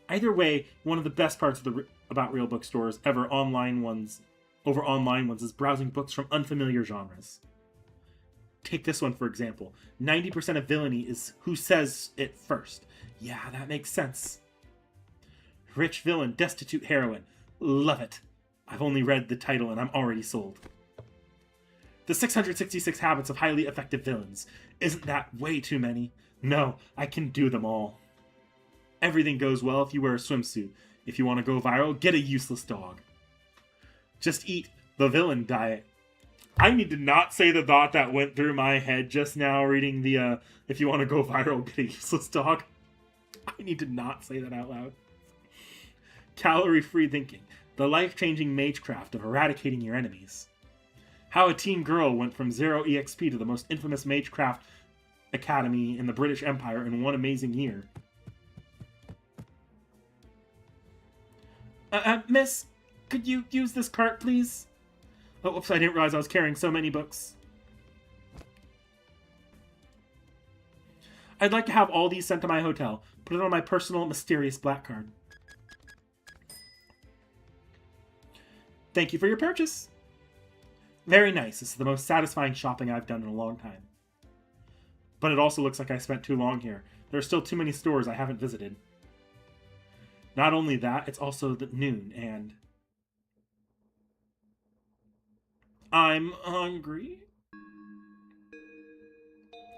Either way, one of the best parts of about real bookstores over online ones is browsing books from unfamiliar genres. Take this one, for example. 90% of villainy is who says it first. Yeah, that makes sense. Rich villain, destitute heroine. Love it. I've only read the title and I'm already sold. The 666 Habits of Highly Effective Villains. Isn't that way too many? No, I can do them all. Everything goes well if you wear a swimsuit. If you want to go viral, get a useless dog. Just eat the villain diet. I need to not say the thought that went through my head just now reading the, if you want to go viral, get a useless dog. I need to not say that out loud. Calorie-free thinking. The life-changing magecraft of eradicating your enemies. How a teen girl went from 0 EXP to the most infamous magecraft academy in the British Empire in one amazing year. Miss, could you use this cart, please? Oh, whoops, I didn't realize I was carrying so many books. I'd like to have all these sent to my hotel. Put it on my personal, mysterious black card. Thank you for your purchase. Very nice. This is the most satisfying shopping I've done in a long time. But it also looks like I spent too long here. There are still too many stores I haven't visited. Not only that, it's also noon, and I'm hungry.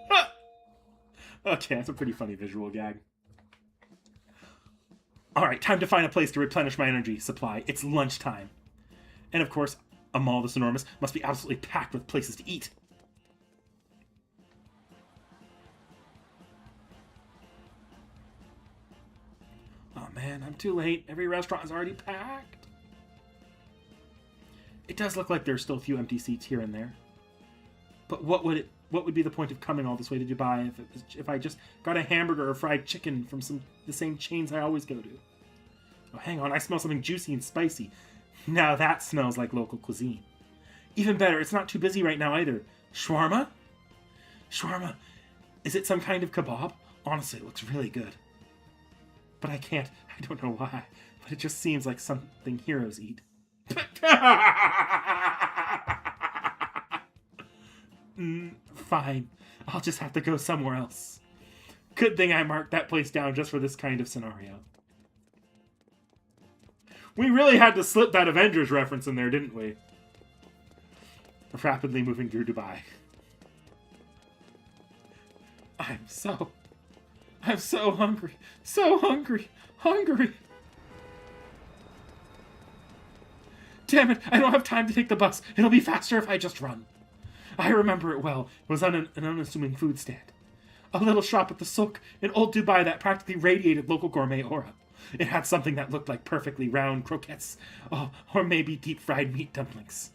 Ah! Okay, that's a pretty funny visual gag. Alright, time to find a place to replenish my energy supply. It's lunchtime. And of course, a mall this enormous must be absolutely packed with places to eat. Oh man, I'm too late. Every restaurant is already packed. It does look like there's still a few empty seats here and there. But what would be the point of coming all this way to Dubai if I just got a hamburger or fried chicken from the same chains I always go to? Oh, hang on, I smell something juicy and spicy. Now that smells like local cuisine. Even better, it's not too busy right now either. Shawarma? Shawarma. Is it some kind of kebab? Honestly, it looks really good. But I can't. I don't know why. But it just seems like something heroes eat. Fine. I'll just have to go somewhere else. Good thing I marked that place down just for this kind of scenario. We really had to slip that Avengers reference in there, didn't we? Rapidly moving through Dubai. I'm so hungry. So hungry. Hungry. Damn it, I don't have time to take the bus. It'll be faster if I just run. I remember it well. It was on an unassuming food stand. A little shop at the souk in old Dubai that practically radiated local gourmet aura. It had something that looked like perfectly round croquettes. Oh, or maybe deep-fried meat dumplings.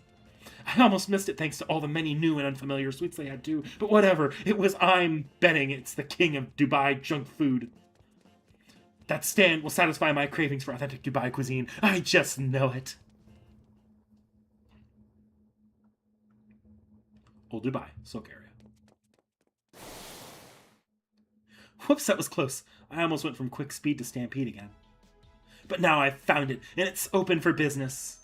I almost missed it thanks to all the many new and unfamiliar sweets they had too. But whatever, I'm betting it's the king of Dubai junk food. That stand will satisfy my cravings for authentic Dubai cuisine. I just know it. Old Dubai, souk area. Whoops, that was close. I almost went from quick speed to stampede again. But now I've found it, and it's open for business.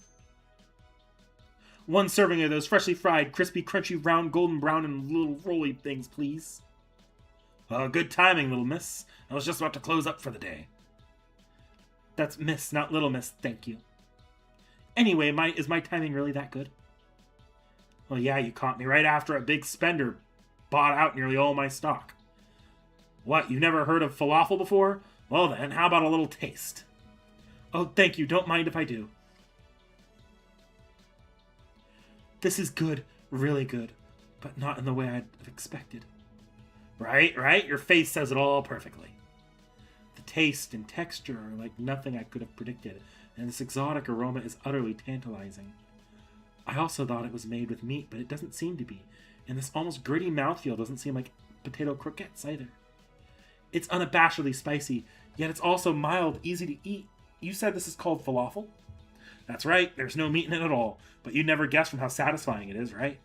One serving of those freshly fried, crispy, crunchy, round, golden brown, and little roly things, please. Good timing, little miss. I was just about to close up for the day. That's miss, not little miss, thank you. Anyway, is my timing really that good? Well, yeah, you caught me right after a big spender bought out nearly all my stock. What, you've never heard of falafel before? Well then, how about a little taste? Oh, thank you, don't mind if I do. This is good, really good. but not in the way I'd have expected. Right? Your face says it all perfectly. The taste and texture are like nothing I could have predicted, and this exotic aroma is utterly tantalizing. I also thought it was made with meat, but it doesn't seem to be, and this almost gritty mouthfeel doesn't seem like potato croquettes either. It's unabashedly spicy, yet it's also mild, easy to eat. You said this is called falafel? That's right, there's no meat in it at all, but you'd never guess from how satisfying it is, right?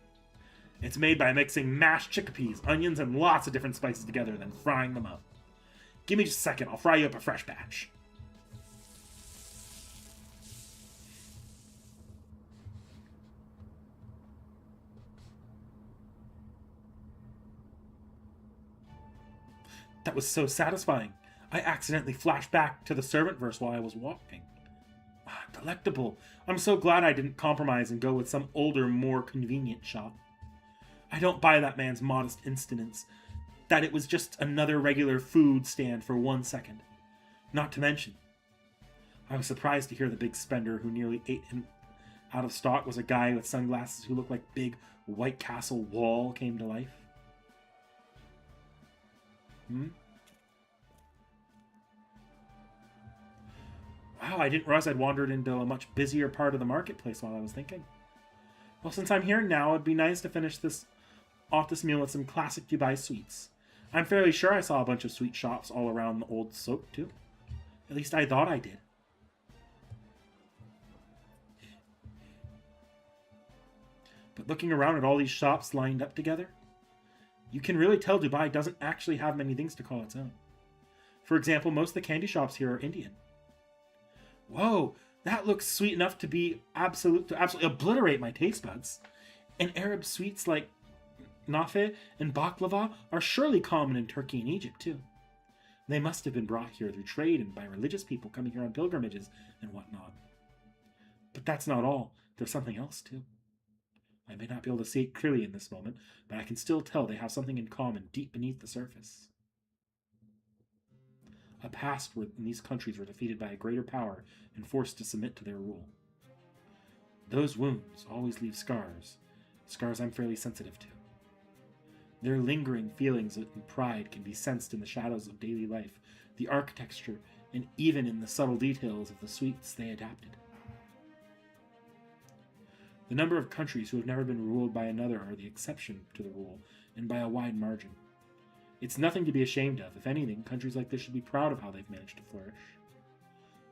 It's made by mixing mashed chickpeas, onions, and lots of different spices together, then frying them up. Give me just a second, I'll fry you up a fresh batch. That was so satisfying. I accidentally flashed back to the servant verse while I was walking. Delectable. I'm so glad I didn't compromise and go with some older, more convenient shop. I don't buy that man's modest instance that it was just another regular food stand for 1 second. Not to mention, I was surprised to hear the big spender who nearly ate him out of stock was a guy with sunglasses who looked like big White Castle wall came to life. Wow, I didn't realize I'd wandered into a much busier part of the marketplace while I was thinking. Well, since I'm here now, it'd be nice to finish off this meal with some classic Dubai sweets. I'm fairly sure I saw a bunch of sweet shops all around the old soak, too. At least I thought I did. But looking around at all these shops lined up together, you can really tell Dubai doesn't actually have many things to call its own. For example, most of the candy shops here are Indian. Whoa, that looks sweet enough to absolutely obliterate my taste buds. And Arab sweets like nafe and baklava are surely common in Turkey and Egypt too. They must have been brought here through trade and by religious people coming here on pilgrimages and whatnot. But that's not all. There's something else too. I may not be able to see it clearly in this moment, but I can still tell they have something in common deep beneath the surface. A past where these countries were defeated by a greater power and forced to submit to their rule. Those wounds always leave scars I'm fairly sensitive to. Their lingering feelings and pride can be sensed in the shadows of daily life, the architecture, and even in the subtle details of the sweets they adapted. The number of countries who have never been ruled by another are the exception to the rule, and by a wide margin. It's nothing to be ashamed of. If anything, countries like this should be proud of how they've managed to flourish.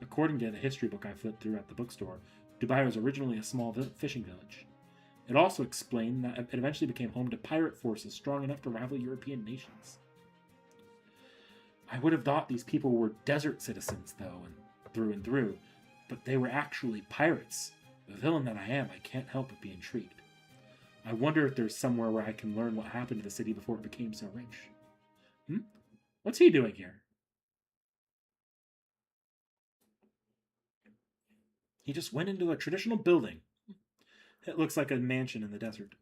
According to the history book I flipped through at the bookstore, Dubai was originally a small fishing village. It also explained that it eventually became home to pirate forces strong enough to rival European nations. I would have thought these people were desert citizens, though, and through, but they were actually pirates. The villain that I am, I can't help but be intrigued. I wonder if there's somewhere where I can learn what happened to the city before it became so rich. What's he doing here? He just went into a traditional building. It looks like a mansion in the desert.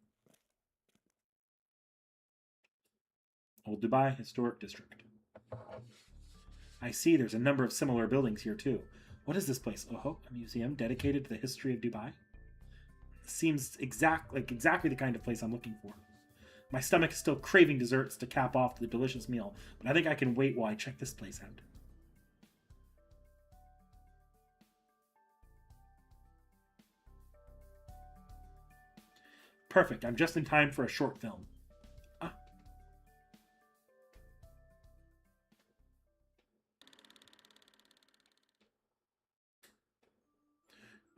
Old Dubai Historic District. I see there's a number of similar buildings here too. What is this place? Oh, a museum dedicated to the history of Dubai? Seems exactly the kind of place I'm looking for. My stomach is still craving desserts to cap off the delicious meal, but I think I can wait while I check this place out. Perfect, I'm just in time for a short film.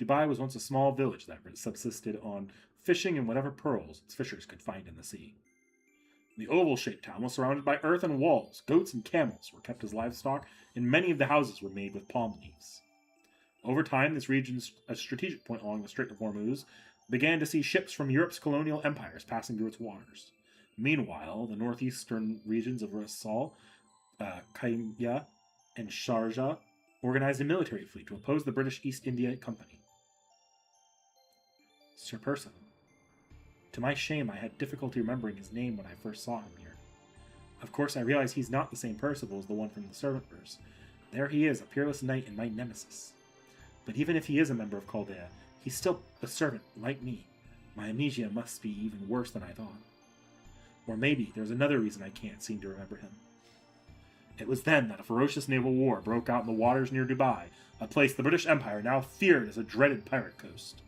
Dubai was once a small village that subsisted on fishing and whatever pearls its fishers could find in the sea. The oval-shaped town was surrounded by earthen walls. Goats and camels were kept as livestock, and many of the houses were made with palm leaves. Over time, this region's a strategic point along the Strait of Hormuz began to see ships from Europe's colonial empires passing through its waters. Meanwhile, the northeastern regions of Ras Al Khaimah, and Sharjah organized a military fleet to oppose the British East India Company. Sir Percival. To my shame, I had difficulty remembering his name when I first saw him here. Of course, I realize he's not the same Percival as the one from the Servant verse. There he is, a peerless knight and my nemesis. But even if he is a member of Chaldea, he's still a servant, like me. My amnesia must be even worse than I thought. Or maybe there's another reason I can't seem to remember him. It was then that a ferocious naval war broke out in the waters near Dubai, a place the British Empire now feared as a dreaded pirate coast.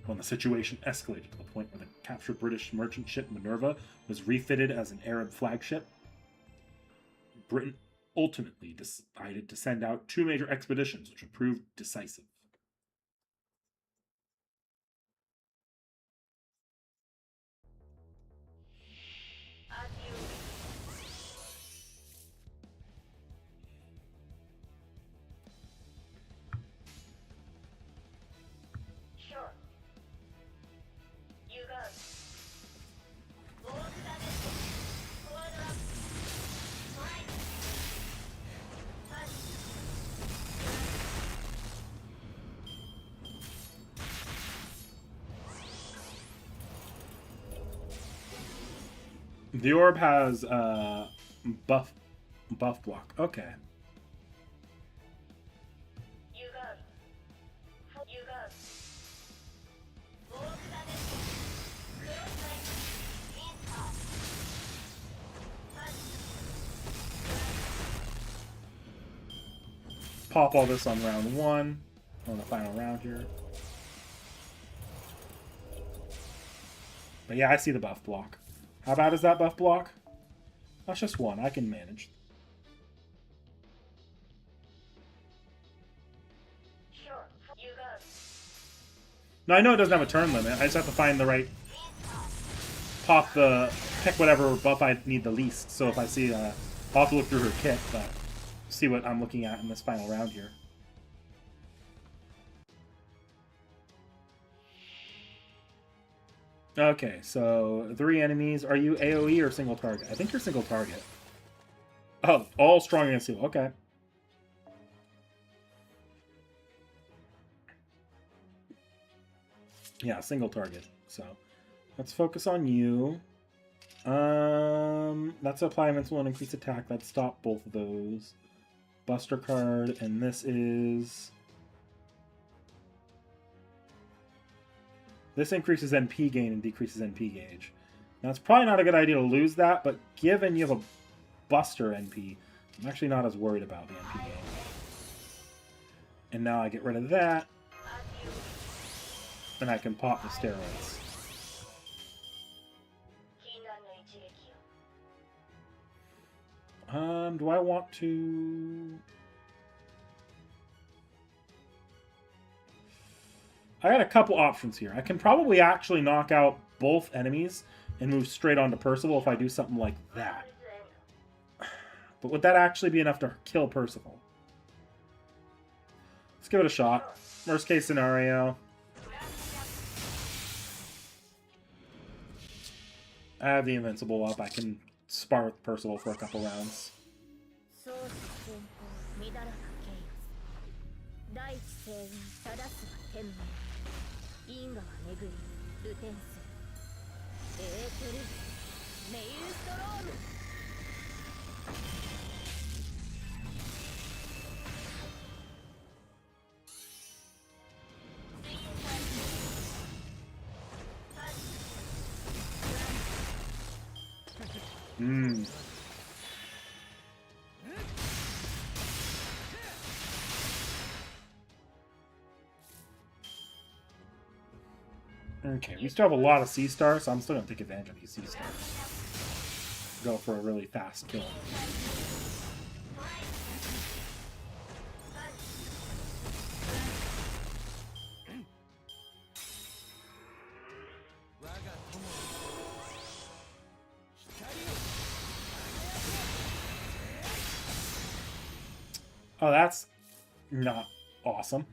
When the situation escalated to the point where the captured British merchant ship Minerva was refitted as an Arab flagship, Britain ultimately decided to send out 2 major expeditions, which would prove decisive. The orb has buff block. Okay. Pop all this on round 1, on the final round here. But yeah, I see the buff block. How bad is that buff block? That's just 1. I can manage. Now, I know it doesn't have a turn limit. I just have to find the right... Pick whatever buff I need the least. So if I see... I'll have to look through her kit, but... See what I'm looking at in this final round here. Okay, so 3 enemies. Are you AoE or single target? I think you're single target. Oh, all strong against you. Okay. Yeah, single target. So let's focus on you. That's apply invincible and increase attack. That stop both of those. Buster card, and this is... This increases NP gain and decreases NP gauge. Now, it's probably not a good idea to lose that, but given you have a Buster NP, I'm actually not as worried about the NP gain. And now I get rid of that, and I can pop the steroids. Do I want to... I got a couple options here. I can probably actually knock out both enemies and move straight on to Percival if I do something like that. But would that actually be enough to kill Percival? Let's give it a shot. Worst case scenario. I have the Invincible up. I can spar with Percival for a couple rounds. Okay, we still have a lot of C-stars, so I'm still going to take advantage of these C-stars. Go for a really fast kill. Oh, that's not awesome.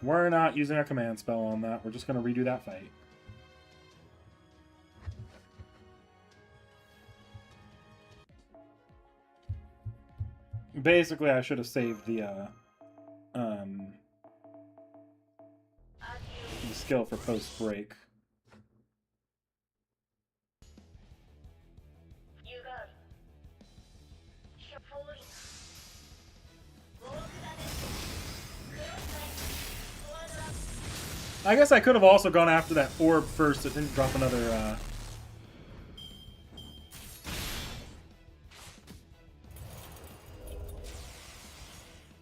We're not using a command spell on that. We're just going to redo that fight. Basically, I should have saved the skill for post-break. I guess I could have also gone after that orb first. It didn't drop another...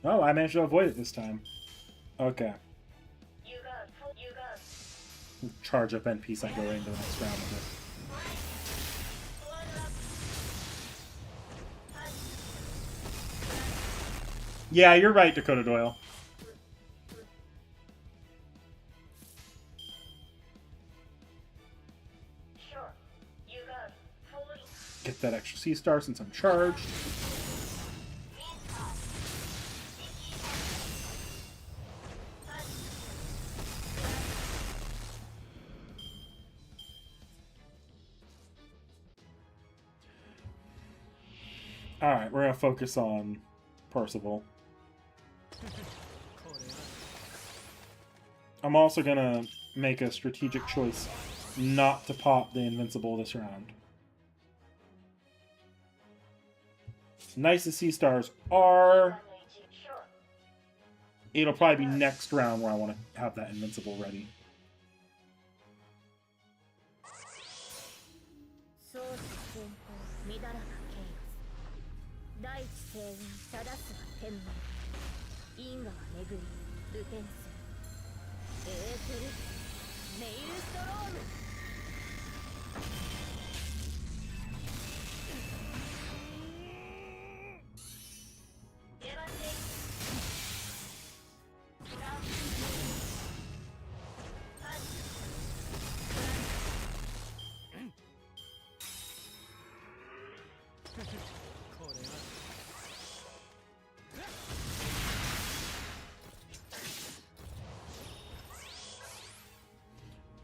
Oh, I managed to avoid it this time. Okay. Charge up NP so I go right into the next round with it. Yeah, you're right, Dakota Doyle. Get that extra C-star since I'm charged. Alright, we're going to focus on Percival. I'm also going to make a strategic choice not to pop the Invincible this round. Nice as C-stars are, it'll probably be next round where I want to have that Invincible ready.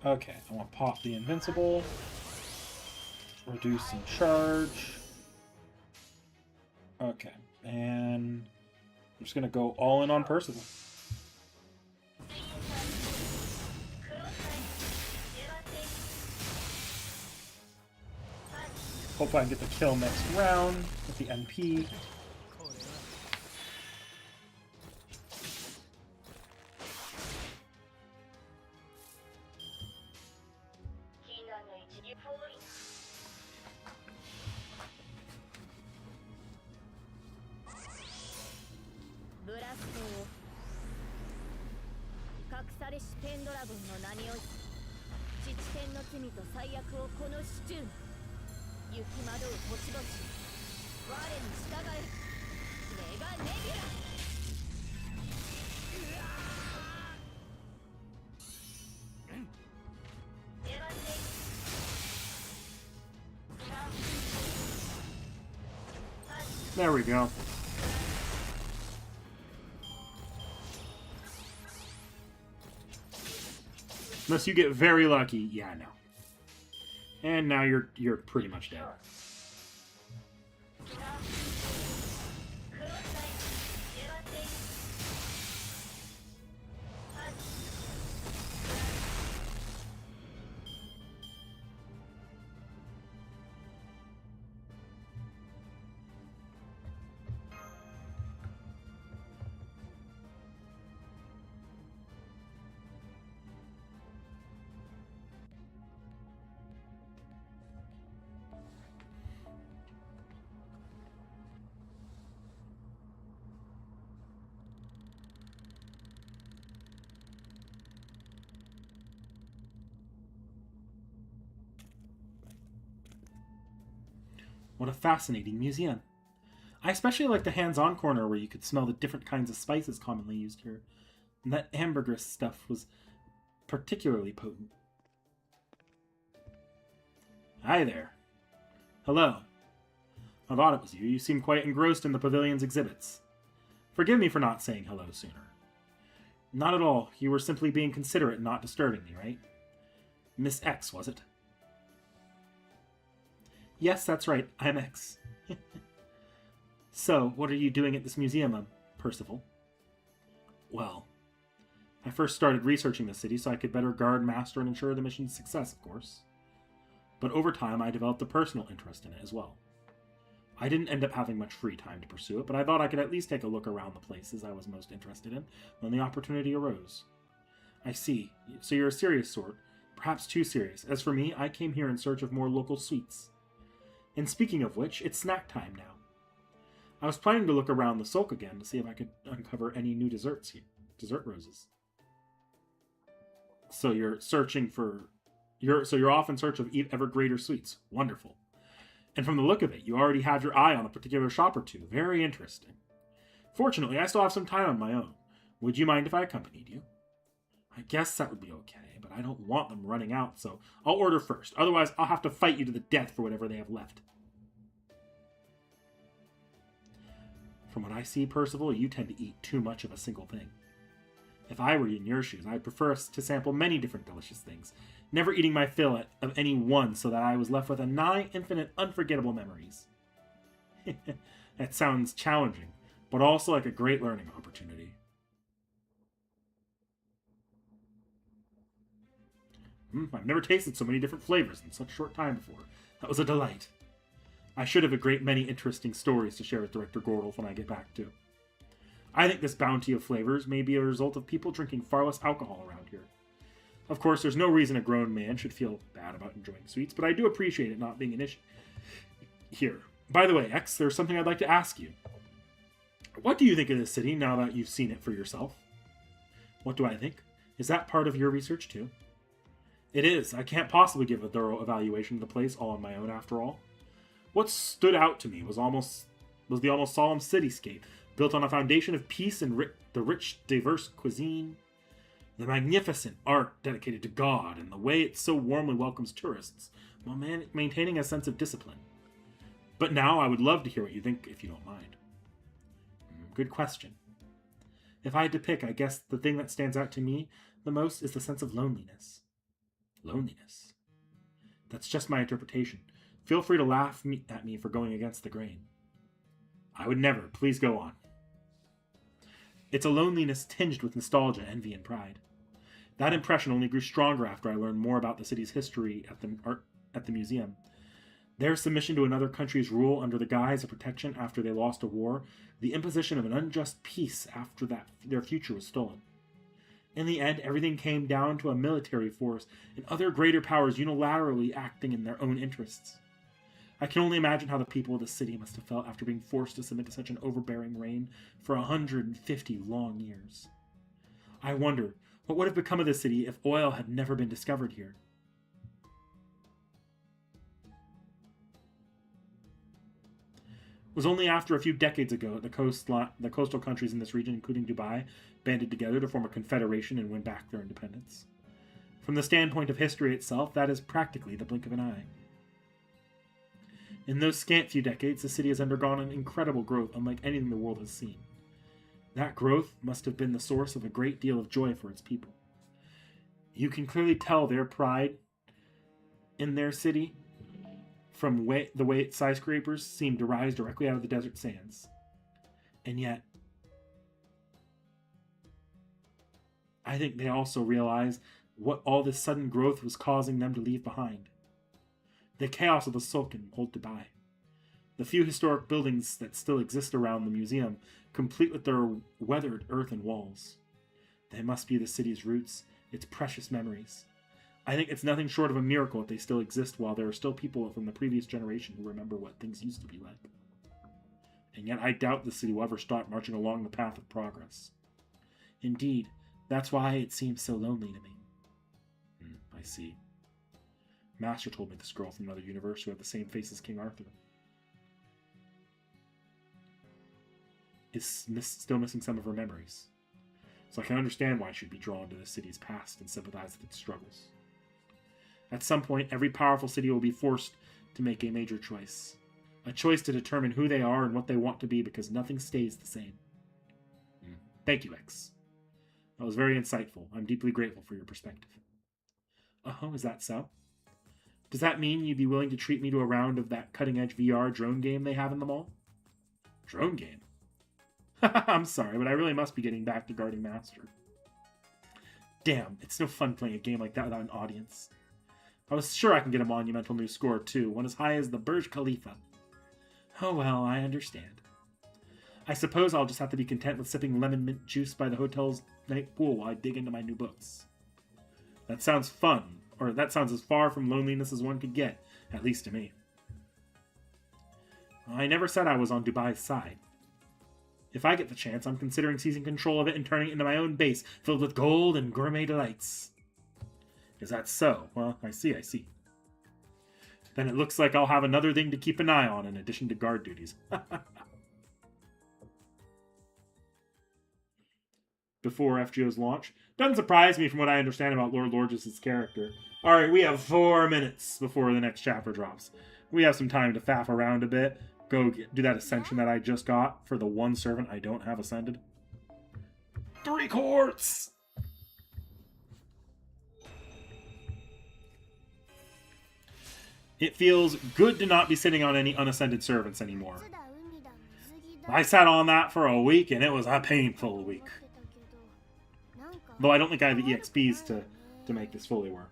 Okay, I want to pop the Invincible, reduce some charge. Okay, and I'm just going to go all in on Percival. Hopefully I can get the kill next round with the NP. There we go. Unless you get very lucky. Yeah, I know. And now you're pretty much dead. What a fascinating museum. I especially like the hands-on corner where you could smell the different kinds of spices commonly used here. And that ambergris stuff was particularly potent. Hi there. Hello. I thought it was you. You seem quite engrossed in the pavilion's exhibits. Forgive me for not saying hello sooner. Not at all. You were simply being considerate and not disturbing me, right? Miss X, was it? Yes, that's right. I'm X. So, what are you doing at this museum, Percival? Well, I first started researching the city so I could better guard Master and ensure the mission's success, of course. But over time, I developed a personal interest in it as well. I didn't end up having much free time to pursue it, but I thought I could at least take a look around the places I was most interested in when the opportunity arose. I see. So you're a serious sort. Perhaps too serious. As for me, I came here in search of more local sweets. And speaking of which, it's snack time now. I was planning to look around the sulk again to see if I could uncover any new desserts here. Dessert roses. So you're off in search of ever greater sweets. Wonderful. And from the look of it, you already have your eye on a particular shop or two. Very interesting. Fortunately, I still have some time on my own. Would you mind if I accompanied you? I guess that would be okay, but I don't want them running out, so I'll order first. Otherwise, I'll have to fight you to the death for whatever they have left. From what I see, Percival, you tend to eat too much of a single thing. If I were in your shoes, I'd prefer us to sample many different delicious things, never eating my fill of any one so that I was left with a nigh infinite unforgettable memories. That sounds challenging, but also like a great learning opportunity. I've never tasted so many different flavors in such a short time before. That was a delight. I should have a great many interesting stories to share with Director Gordolf when I get back, too. I think this bounty of flavors may be a result of people drinking far less alcohol around here. Of course, there's no reason a grown man should feel bad about enjoying sweets, but I do appreciate it not being an issue here. By the way, X, there's something I'd like to ask you. What do you think of this city now that you've seen it for yourself? What do I think? Is that part of your research, too? It is. I can't possibly give a thorough evaluation of the place all on my own, after all. What stood out to me was the almost solemn cityscape, built on a foundation of peace and the rich, diverse cuisine, the magnificent art dedicated to God, and the way it so warmly welcomes tourists, while maintaining a sense of discipline. But now I would love to hear what you think, if you don't mind. Good question. If I had to pick, I guess the thing that stands out to me the most is the sense of loneliness. Loneliness. That's just my interpretation. Feel free to laugh at me for going against the grain. I would never. Please go on. It's a loneliness tinged with nostalgia, envy, and pride. That impression only grew stronger after I learned more about the city's history at the museum. Their submission to another country's rule under the guise of protection after they lost a war, the imposition of an unjust peace after that their future was stolen. In the end, everything came down to a military force and other greater powers unilaterally acting in their own interests. I can only imagine how the people of the city must have felt after being forced to submit to such an overbearing reign for 150 long years. I wonder, what would have become of the city if oil had never been discovered here? It was only after a few decades ago that the coastal countries in this region, including Dubai, banded together to form a confederation and win back their independence. From the standpoint of history itself, that is practically the blink of an eye. In those scant few decades, the city has undergone an incredible growth unlike anything the world has seen. That growth must have been the source of a great deal of joy for its people. You can clearly tell their pride in their city from the way its skyscrapers seem to rise directly out of the desert sands. And yet, I think they also realize what all this sudden growth was causing them to leave behind. The chaos of the Sultan hold Dubai. The few historic buildings that still exist around the museum, complete with their weathered earthen walls. They must be the city's roots, its precious memories. I think it's nothing short of a miracle that they still exist while there are still people from the previous generation who remember what things used to be like. And yet I doubt the city will ever stop marching along the path of progress. Indeed, that's why it seems so lonely to me. I see. Master told me this girl from another universe who had the same face as King Arthur is still missing some of her memories. So I can understand why she'd be drawn to the city's past and sympathize with its struggles. At some point, every powerful city will be forced to make a major choice. A choice to determine who they are and what they want to be, because nothing stays the same. Thank you, X. That was very insightful. I'm deeply grateful for your perspective. Oh, is that so? Does that mean you'd be willing to treat me to a round of that cutting-edge VR drone game they have in the mall? Drone game? I'm sorry, but I really must be getting back to guarding Master. Damn, it's no fun playing a game like that without an audience. I was sure I can get a monumental new score, too, one as high as the Burj Khalifa. Oh well, I understand. I suppose I'll just have to be content with sipping lemon mint juice by the hotel's night pool while I dig into my new books. That sounds fun, or that sounds as far from loneliness as one could get, at least to me. I never said I was on Dubai's side. If I get the chance, I'm considering seizing control of it and turning it into my own base, filled with gold and gourmet delights. Is that so? Well, I see. Then it looks like I'll have another thing to keep an eye on in addition to guard duties. Before FGO's launch. Doesn't surprise me from what I understand about Lord Lorges' character. Alright, we have 4 minutes before the next chapter drops. We have some time to faff around a bit. Go do that ascension that I just got for the one servant I don't have ascended. 3 quarts! It feels good to not be sitting on any unascended servants anymore. I sat on that for a week, and it was a painful week. Though I don't think I have the EXPs to make this fully work.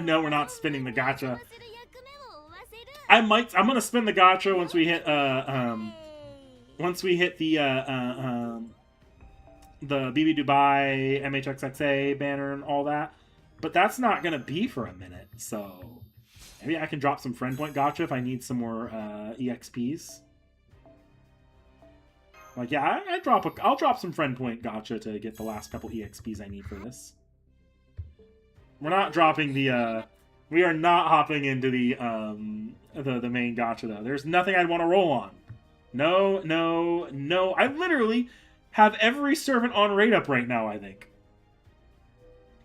No, we're not spinning the gacha. I'm gonna spin the gacha once we hit the BB Dubai MHXXA banner and all that, but that's not gonna be for a minute. So maybe I can drop some friend point gacha if I need some more EXPs. Like, yeah, I'll drop some friend point gacha to get the last couple EXPs I need for this. We're not dropping the we are not hopping into the main gacha though. There's nothing I'd want to roll on. No. I literally have every servant on rate up right now, I think.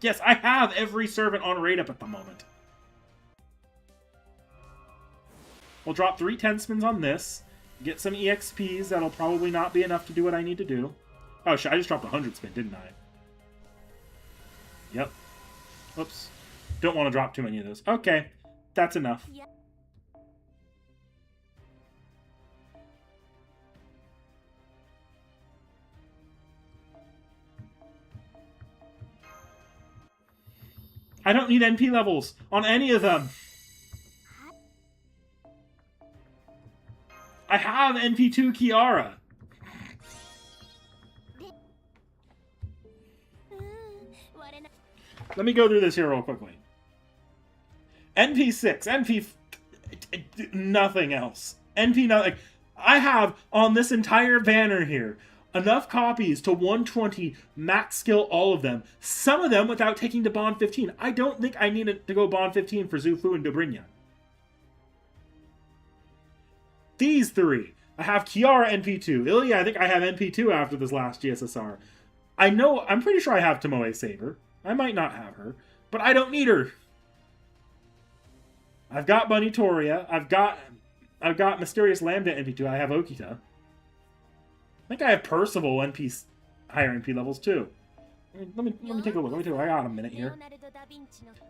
Yes, I have every servant on rate up at the moment. We'll drop 3 10 spins on this. Get some EXPs. That'll probably not be enough to do what I need to do. Oh shit, I just dropped a 100 spin, didn't I? Yep. Oops. Don't want to drop too many of those. Okay. That's enough. I don't need NP levels on any of them. I have NP2 Kiara. Let me go through this here real quickly. NP6, NP... nothing else. NP nothing. I have, on this entire banner here, enough copies to 120 max skill all of them. Some of them without taking to Bond 15. I don't think I need to go Bond 15 for Zufu and Dobrynya. These 3. I have Kiara NP2. Ilya, I think I have NP2 after this last GSSR. I'm pretty sure I have Tomoe Saber. I might not have her, but I don't need her. I've got Bunny Toria. I've got Mysterious Lambda NP2. I have Okita. I think I have Percival NP higher NP levels too. Let me take a look. I got a minute here.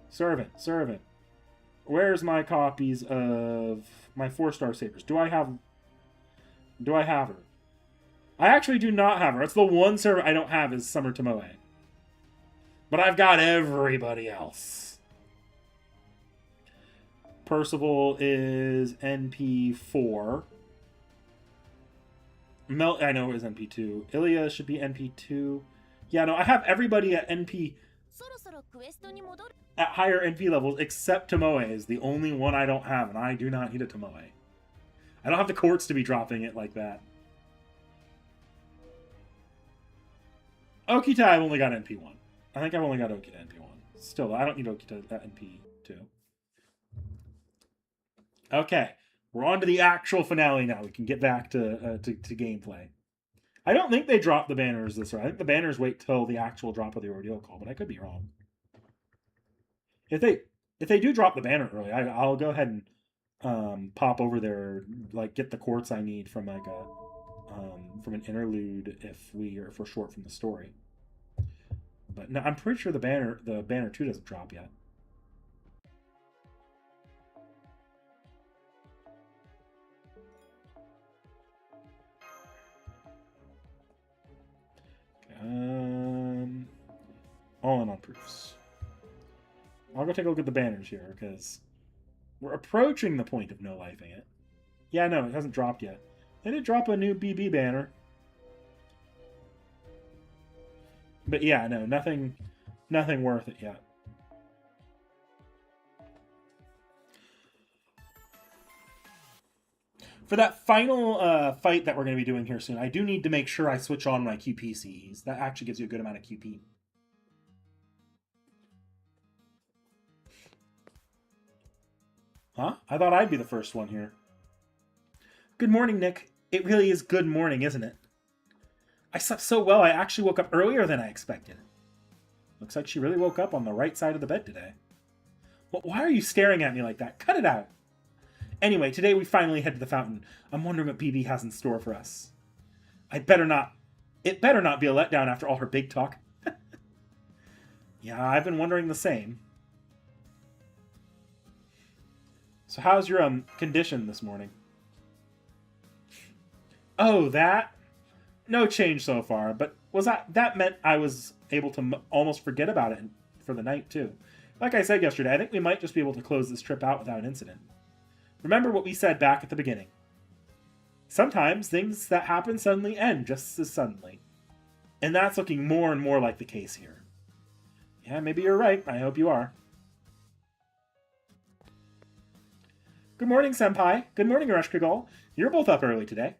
Servant. Where's my copies of my 4-star sabers? Do I have her? I actually do not have her. That's the one servant I don't have is Summer Tomoe. But I've got everybody else. Percival is NP4. I know it is NP2. Ilya should be NP2. Yeah, no, I have everybody at NP... at higher NP levels, except Tomoe is the only one I don't have, and I do not need a Tomoe. I don't have the courts to be dropping it like that. Okita, I've only got NP1. I think I've only got Okita NP1. Still, I don't need Okita at NP2. Okay, we're on to the actual finale now. We can get back to gameplay. I don't think they drop the banners this way. I think the banners wait till the actual drop of the ordeal call, but I could be wrong. If they do drop the banner early, I'll go ahead and pop over there, like get the quartz I need from like a from an interlude if we're short from the story. But But no, I'm pretty sure the banner 2 doesn't drop yet. All in on proofs. I'll go take a look at the banners here, because we're approaching the point of no lifing it. Yeah, no, it hasn't dropped yet. They did drop a new BB banner. But yeah, no, nothing worth it yet. For that final fight that we're going to be doing here soon, I do need to make sure I switch on my QP That actually gives you a good amount of QP. Huh? I thought I'd be the first one here. Good morning, Nick. It really is good morning, isn't it? I slept so well, I actually woke up earlier than I expected. Looks like she really woke up on the right side of the bed today. Well, why are you staring at me like that? Cut it out. Anyway, today we finally head to the fountain. I'm wondering what BB has in store for us. It better not be a letdown after all her big talk. Yeah, I've been wondering the same. So how's your condition this morning? Oh, that? No change so far, but that meant I was able to almost forget about it for the night, too. Like I said yesterday, I think we might just be able to close this trip out without incident. Remember what we said back at the beginning. Sometimes things that happen suddenly end just as suddenly. And that's looking more and more like the case here. Yeah, maybe you're right. I hope you are. Good morning, Senpai. Good morning, Ereshkigal. You're both up early today.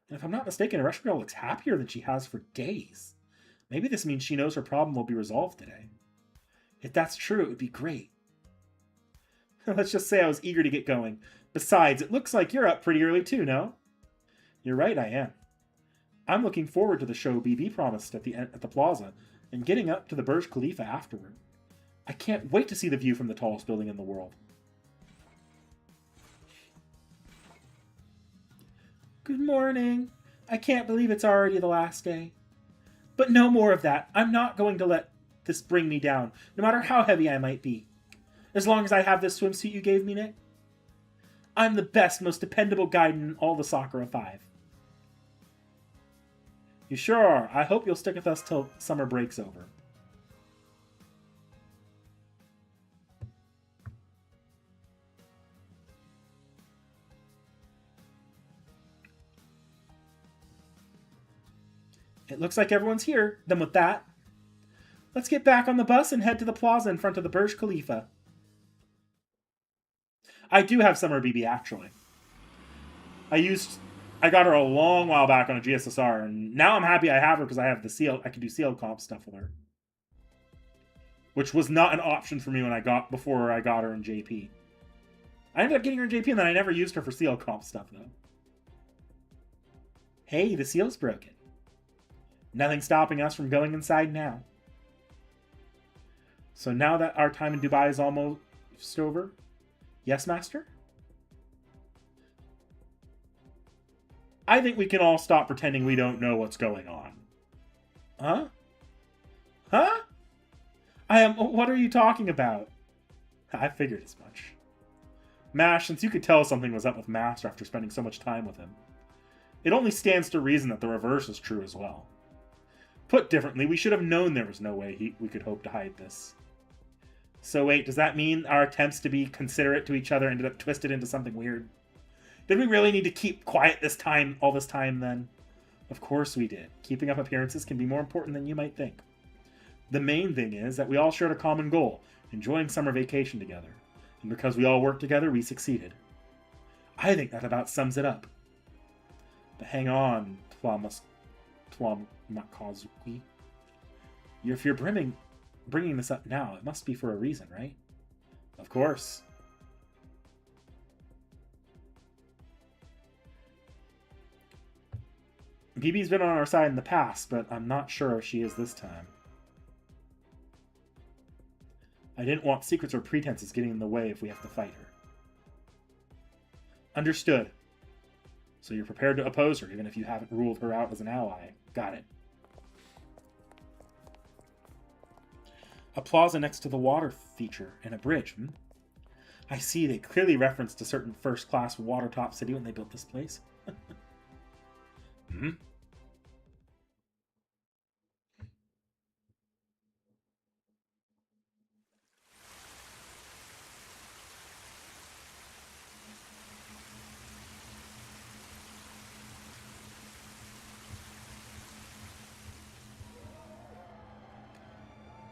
And if I'm not mistaken, Ereshkigal looks happier than she has for days. Maybe this means she knows her problem will be resolved today. If that's true, it would be great. Let's just say I was eager to get going. Besides, it looks like you're up pretty early too, no? You're right, I am. I'm looking forward to the show BB promised at the plaza, and getting up to the Burj Khalifa afterward. I can't wait to see the view from the tallest building in the world. Good morning. I can't believe it's already the last day. But no more of that. I'm not going to let this bring me down, no matter how heavy I might be. As long as I have this swimsuit you gave me, Nick. I'm the best, most dependable guide in all the Sakura 5. You sure are. I hope you'll stick with us till summer break's over. It looks like everyone's here. Then with that, let's get back on the bus and head to the plaza in front of the Burj Khalifa. I do have Summer BB, actually. I got her a long while back on a GSSR, and now I'm happy I have her because I have the C.I.E.L. I can do C.I.E.L. comp stuff with her. Which was not an option for me before I got her in JP. I ended up getting her in JP, and then I never used her for C.I.E.L. comp stuff, though. Hey, the seal's broken. Nothing stopping us from going inside now. So now that our time in Dubai is almost over, yes, Master? I think we can all stop pretending we don't know what's going on. Huh? Huh? What are you talking about? I figured as much. Mash, since you could tell something was up with Master after spending so much time with him, it only stands to reason that the reverse is true as well. Put differently, we should have known there was no way we could hope to hide this. So wait, does that mean our attempts to be considerate to each other ended up twisted into something weird? Did we really need to keep quiet all this time then? Of course we did. Keeping up appearances can be more important than you might think. The main thing is that we all shared a common goal, enjoying summer vacation together. And because we all worked together, we succeeded. I think that about sums it up. But hang on, Plum-Makazuki. If you're bringing this up now, it must be for a reason, right? Of course. BB's been on our side in the past, but I'm not sure if she is this time. I didn't want secrets or pretenses getting in the way if we have to fight her. Understood. So you're prepared to oppose her, even if you haven't ruled her out as an ally. Got it. A plaza next to the water feature and a bridge. I see they clearly referenced a certain first-class water-top city when they built this place.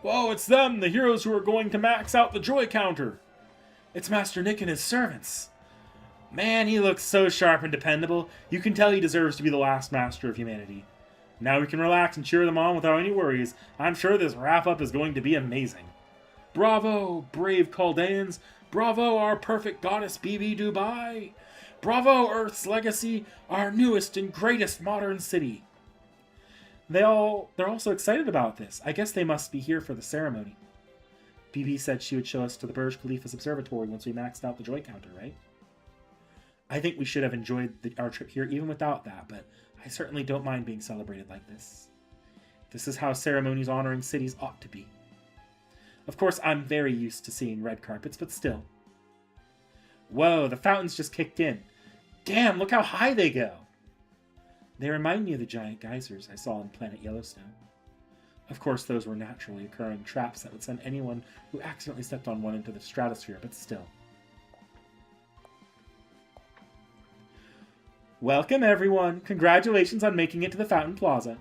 Whoa, it's them, the heroes who are going to max out the joy counter. It's Master Nick and his servants. Man, he looks so sharp and dependable. You can tell he deserves to be the last master of humanity. Now we can relax and cheer them on without any worries. I'm sure this wrap-up is going to be amazing. Bravo, brave Chaldeans. Bravo, our perfect goddess BB Dubai. Bravo, Earth's legacy, our newest and greatest modern city. They're all so excited about this. I guess they must be here for the ceremony. BB said she would show us to the Burj Khalifa's observatory once we maxed out the joy counter, right? I think we should have enjoyed our trip here even without that, but I certainly don't mind being celebrated like this. This is how ceremonies honoring cities ought to be. Of course, I'm very used to seeing red carpets, but still. Whoa, the fountains just kicked in. Damn, look how high they go! They remind me of the giant geysers I saw on planet Yellowstone. Of course, those were naturally occurring traps that would send anyone who accidentally stepped on one into the stratosphere, but still. Welcome, everyone! Congratulations on making it to the Fountain Plaza.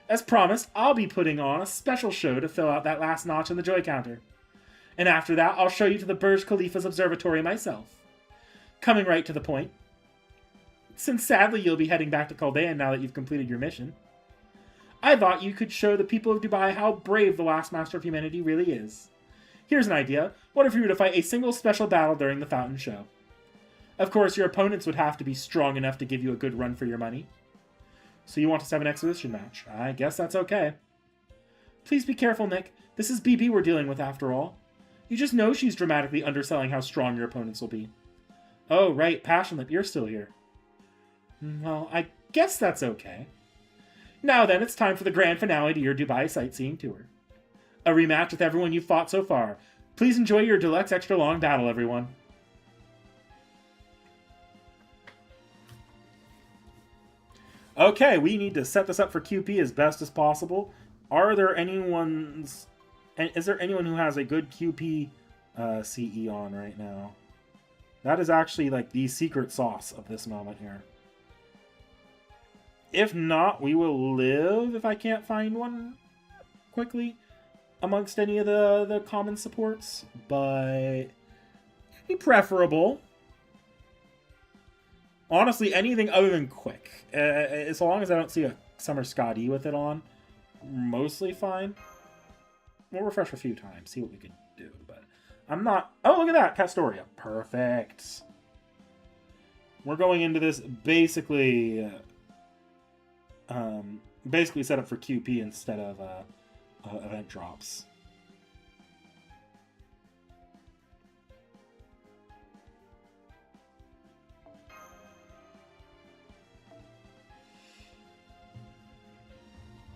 As promised, I'll be putting on a special show to fill out that last notch in the joy counter. And after that, I'll show you to the Burj Khalifa's observatory myself. Coming right to the point. Since sadly you'll be heading back to Chaldean now that you've completed your mission, I thought you could show the people of Dubai how brave the last master of humanity really is. Here's an idea. What if you were to fight a single special battle during the Fountain Show? Of course, your opponents would have to be strong enough to give you a good run for your money. So you want us to have an exhibition match? I guess that's okay. Please be careful, Nick. This is BB we're dealing with, after all. You just know she's dramatically underselling how strong your opponents will be. Oh, right, Passionlip, you're still here. Well, I guess that's okay. Now then, it's time for the grand finale to your Dubai sightseeing tour. A rematch with everyone you've fought so far. Please enjoy your deluxe extra long battle, everyone. Okay, we need to set this up for QP as best as possible. Is there anyone who has a good QP CE on right now? That is actually like the secret sauce of this moment here. If not, we will live if I can't find one quickly amongst any of the common supports, but it'd be preferable. Honestly, anything other than quick. As long as I don't see a Summer Scott E with it on, mostly fine. We'll refresh a few times, see what we can do, but I'm not... Oh, look at that! Castoria. Perfect. We're going into this basically set up for QP instead of event drops.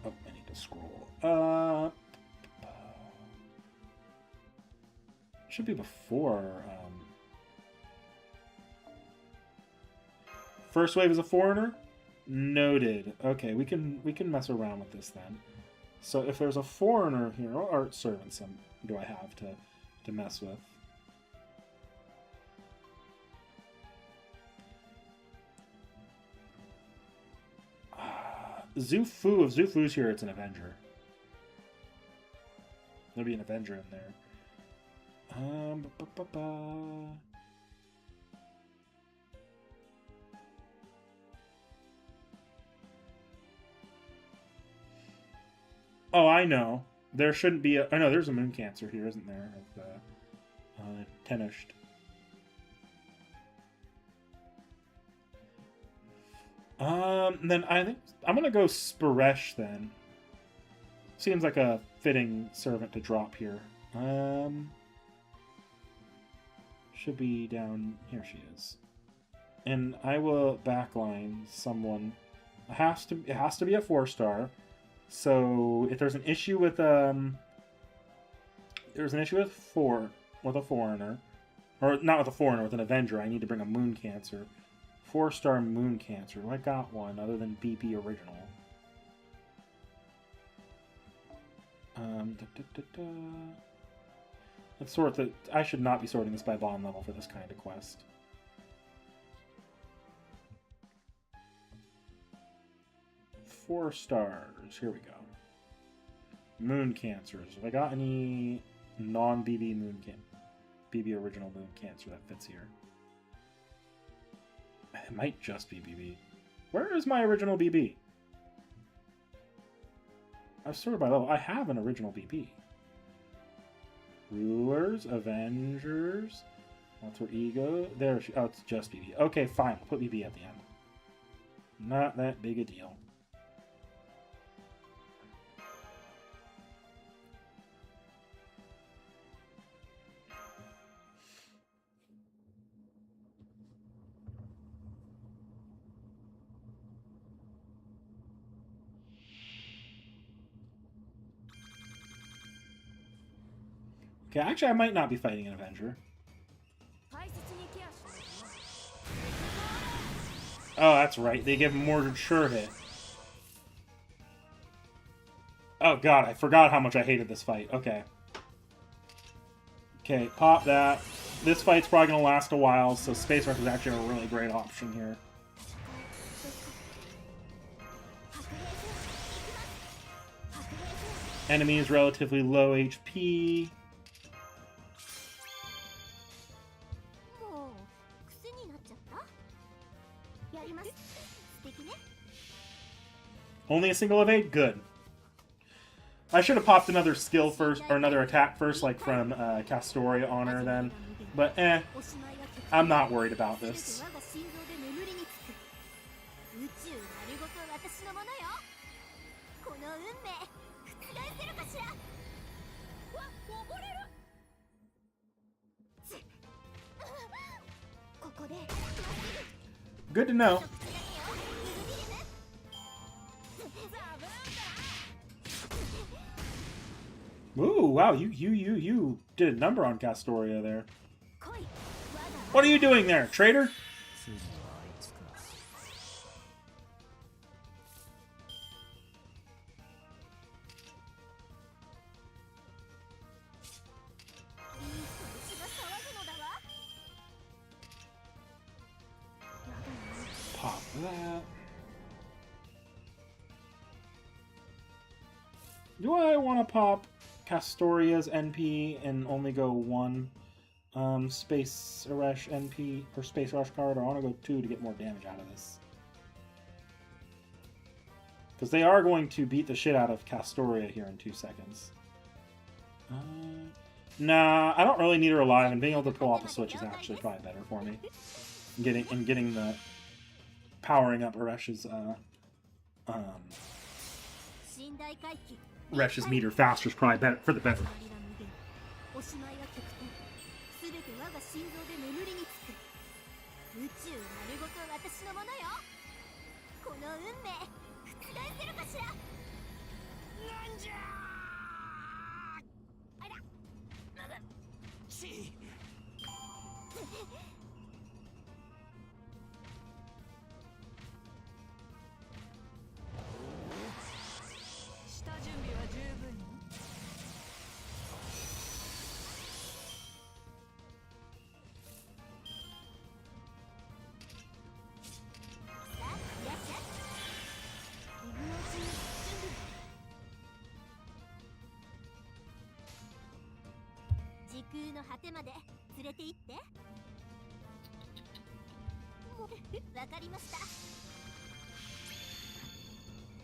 Oh, I need to scroll. Should be before. First wave is a foreigner. Noted. Okay, we can mess around with this then. So if there's a foreigner here, what art servants do I have to mess with? Zufu. If Zufu's here, it's an Avenger. There'll be an Avenger in there. Oh, I know. There shouldn't be a... Oh, no, there's a Moon Cancer here, isn't there? Of T.H.E. Then I think... I'm gonna go Sparesh, then. Seems like a fitting servant to drop here. Should be down... Here she is. And I will backline someone. It has to be a 4-star. So if there's an issue with There's an issue with a foreigner. Or not with a foreigner, with an Avenger. I need to bring a Moon Cancer. 4-star Moon Cancer. I got one other than BP Original. Let's sort the... I should not be sorting this by bond level for this kind of quest. Four stars. Here we go. Moon Cancers. Have I got any non-BB Moon Cancer? BB Original Moon Cancer that fits here. It might just be BB. Where is my original BB? I've sorted by level. I have an original BB. Rulers, Avengers, Alter Ego. There she. Oh, it's just BB. Okay, fine. I'll put BB at the end. Not that big a deal. Okay, actually, I might not be fighting an Avenger. Oh, that's right. They give Mordred Sure Hit. Oh, God, I forgot how much I hated this fight. Okay. Okay, pop that. This fight's probably going to last a while, so Space Rush is actually a really great option here. Enemy is relatively low HP. Only a single evade? Good. I should have popped another skill first, or another attack first, like from Castoria Honor then. But I'm not worried about this. Good to know. Ooh, wow, you did a number on Castoria there. What are you doing there, traitor? Pop that. Do I want to pop Castoria's NP and only go one Space Rush NP or Space Rush card, or I want to go 2 to get more damage out of this? Because they are going to beat the shit out of Castoria here in 2 seconds. Nah, I don't really need her alive, and being able to pull off the switch is actually probably better for me. Getting the powering up Resh's Resh's meter faster is probably better for the better.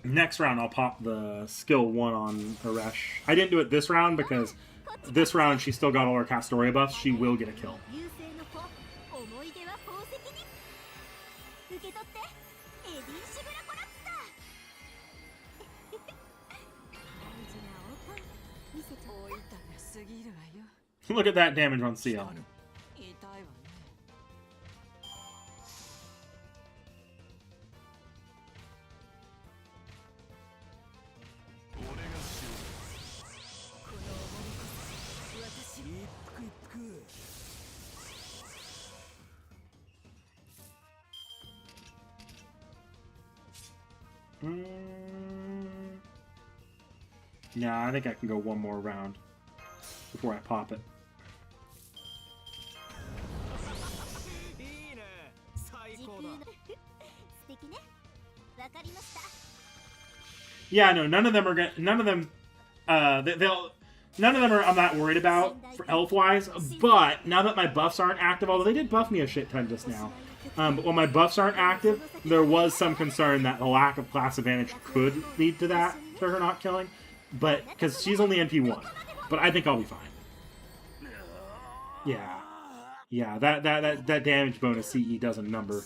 Next round, I'll pop the skill 1 on Aresh. I didn't do it this round because this round she still got all her Castoria buffs. She will get a kill. Look at that damage on C.I.E.L. Nah, I think I can go one more round before I pop it. Yeah, no, none of them are gonna. None of them. None of them are. I'm not worried about for health wise. But now that my buffs aren't active, although they did buff me a shit ton just now. But when my buffs aren't active, there was some concern that the lack of class advantage could lead to that, to her not killing. But because she's only NP1, but I think I'll be fine. Yeah, that damage bonus C.E doesn't number.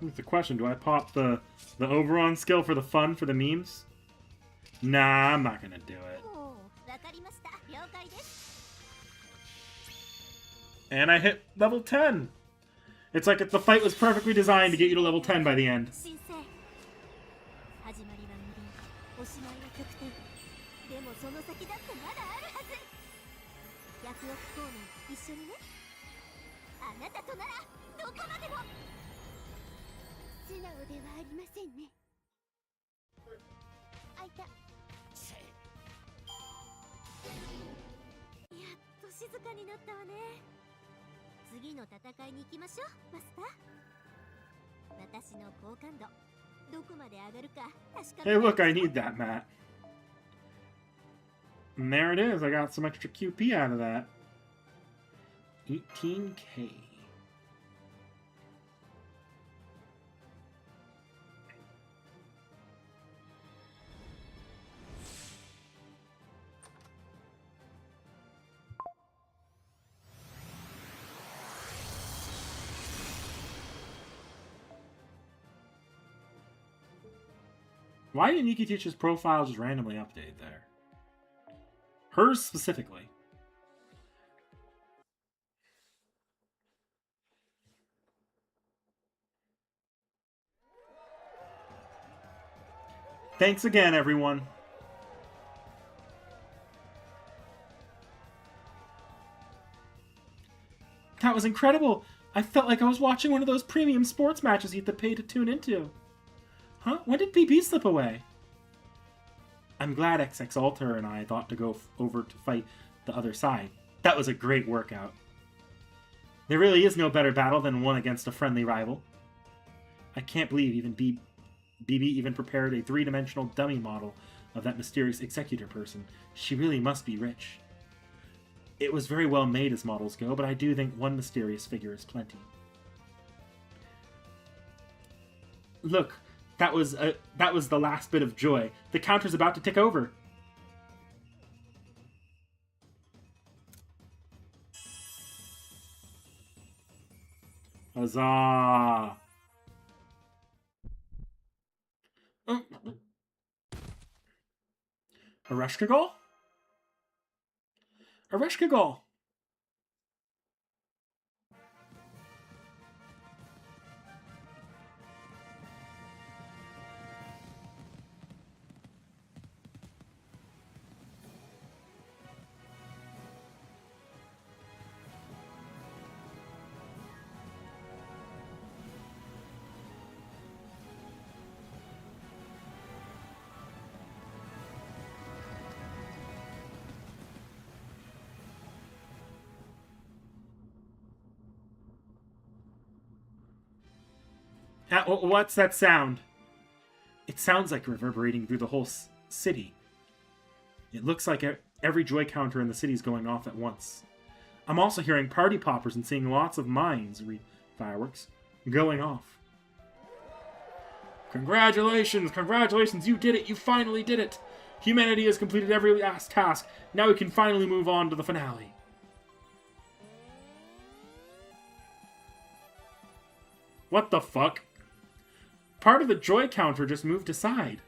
Here's the question, do I pop the Overon skill for the fun, for the memes? Nah, I'm not gonna do it. And I hit level 10! It's like the fight was perfectly designed to get you to level 10 by the end. Hey, look, I need that, Matt. And there it is. I got some extra QP out of that. 18k. Why didn't Yuki Teach's profile just randomly update there? Hers specifically. Thanks again, everyone. That was incredible. I felt like I was watching one of those premium sports matches you have to pay to tune into. Huh? When did PB slip away? I'm glad XX Alter and I thought to go over to fight the other side. That was a great workout. There really is no better battle than one against a friendly rival. I can't believe even BB even prepared a three-dimensional dummy model of that mysterious executor person. She really must be rich. It was very well made as models go, but I do think one mysterious figure is plenty. Look, that was the last bit of joy. The counter's about to tick over. Huzzah! Areshkagol? Areshkagol! What's that sound? It sounds like reverberating through the whole city. It looks like every joy counter in the city is going off at once. I'm also hearing party poppers and seeing lots of mines, fireworks, going off. Congratulations! Congratulations! You did it! You finally did it! Humanity has completed every last task. Now we can finally move on to the finale. What the fuck? Part of the joy counter just moved aside.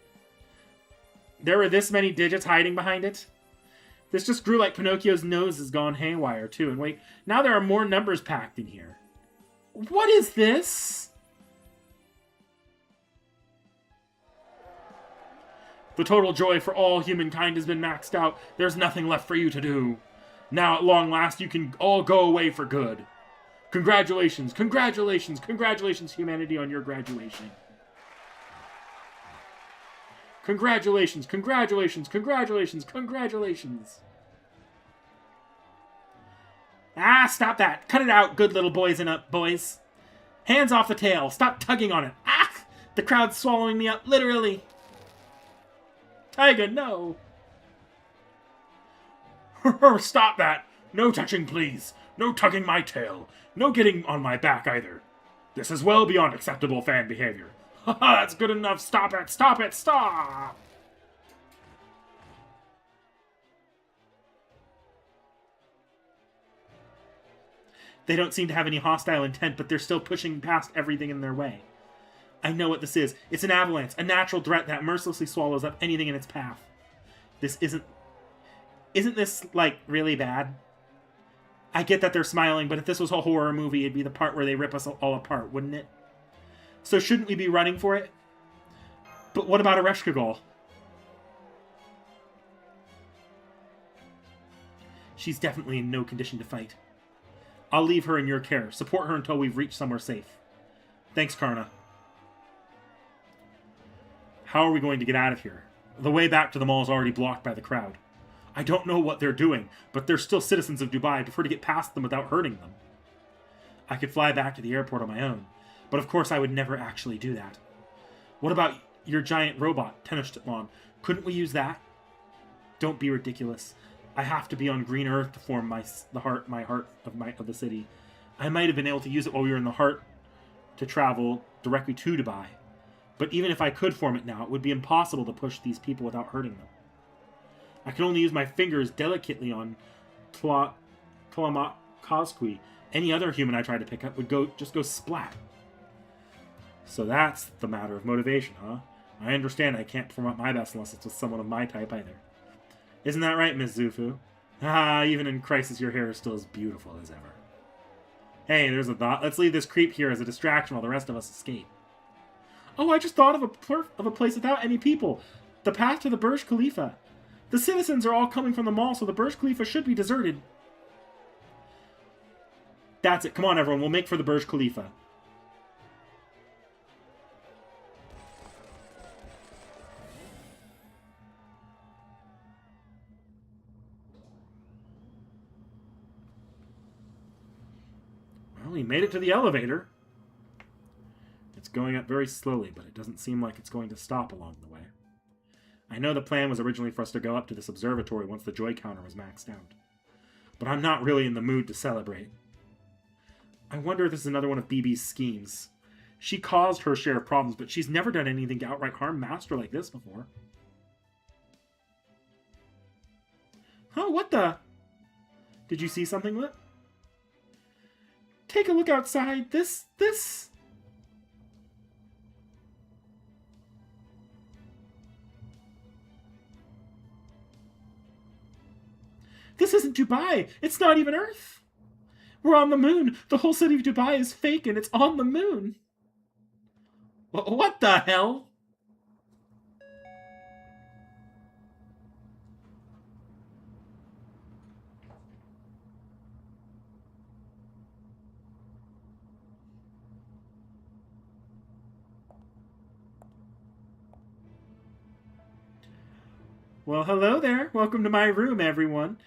There were this many digits hiding behind it. This just grew like Pinocchio's nose has gone haywire, too. And wait, now there are more numbers packed in here. What is this? The total joy for all humankind has been maxed out. There's nothing left for you to do. Now, at long last, you can all go away for good. Congratulations, congratulations, congratulations, humanity, on your graduation. Congratulations, congratulations, congratulations, congratulations. Ah, stop that. Cut it out, good little boys and up, boys. Hands off the tail. Stop tugging on it. Ah! The crowd's swallowing me up, literally. Tiger, no. Stop that. No touching, please. No tugging my tail. No getting on my back, either. This is well beyond acceptable fan behavior. Haha, that's good enough. Stop it, stop it, stop! They don't seem to have any hostile intent, but they're still pushing past everything in their way. I know what this is. It's an avalanche, a natural threat that mercilessly swallows up anything in its path. This isn't... Isn't this, like, really bad? I get that they're smiling, but if this was a horror movie, it'd be the part where they rip us all apart, wouldn't it? So shouldn't we be running for it? But what about Ereshkigal? She's definitely in no condition to fight. I'll leave her in your care. Support her until we've reached somewhere safe. Thanks, Karna. How are we going to get out of here? The way back to the mall is already blocked by the crowd. I don't know what they're doing, but they're still citizens of Dubai. I prefer to get past them without hurting them. I could fly back to the airport on my own, but of course I would never actually do that. What about your giant robot, T.H.E? Couldn't we use that? Don't be ridiculous. I have to be on green Earth to form my heart of the city. I might have been able to use it while we were in the heart to travel directly to Dubai. But even if I could form it now, it would be impossible to push these people without hurting them. I can only use my fingers delicately on Tlamakoskwi. Any other human I tried to pick up would just go splat. So that's the matter of motivation, huh? I understand I can't perform at my best unless it's with someone of my type either. Isn't that right, Miss Zufu? Ah, even in crisis, your hair is still as beautiful as ever. Hey, there's a thought. Let's leave this creep here as a distraction while the rest of us escape. Oh, I just thought of a place without any people. The path to the Burj Khalifa. The citizens are all coming from the mall, so the Burj Khalifa should be deserted. That's it. Come on, everyone. We'll make for the Burj Khalifa. Well, we made it to the elevator. It's going up very slowly, but it doesn't seem like it's going to stop along the way. I know the plan was originally for us to go up to this observatory once the joy counter was maxed out. But I'm not really in the mood to celebrate. I wonder if this is another one of BB's schemes. She caused her share of problems, but she's never done anything to outright harm Master like this before. Oh, what the? Did you see something, Lit? Take a look outside. This... This isn't Dubai. It's not even Earth. We're on the moon. The whole city of Dubai is fake and it's on the moon. What the hell? Well, hello there. Welcome to my room, everyone.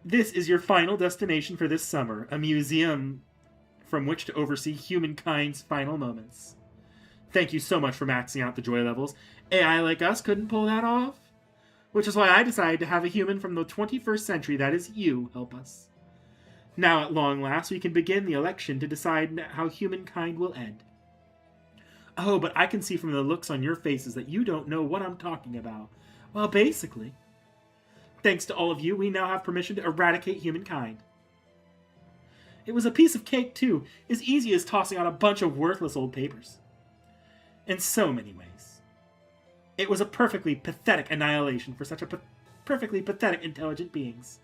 This is your final destination for this summer, a museum from which to oversee humankind's final moments. Thank you so much for maxing out the joy levels. AI like us couldn't pull that off. Which is why I decided to have a human from the 21st century, that is you, help us. Now, at long last, we can begin the election to decide how humankind will end. Oh, but I can see from the looks on your faces that you don't know what I'm talking about. Well, basically, thanks to all of you, we now have permission to eradicate humankind. It was a piece of cake, too, as easy as tossing out a bunch of worthless old papers. in so many ways. It was a perfectly pathetic annihilation for such perfectly pathetic intelligent beings.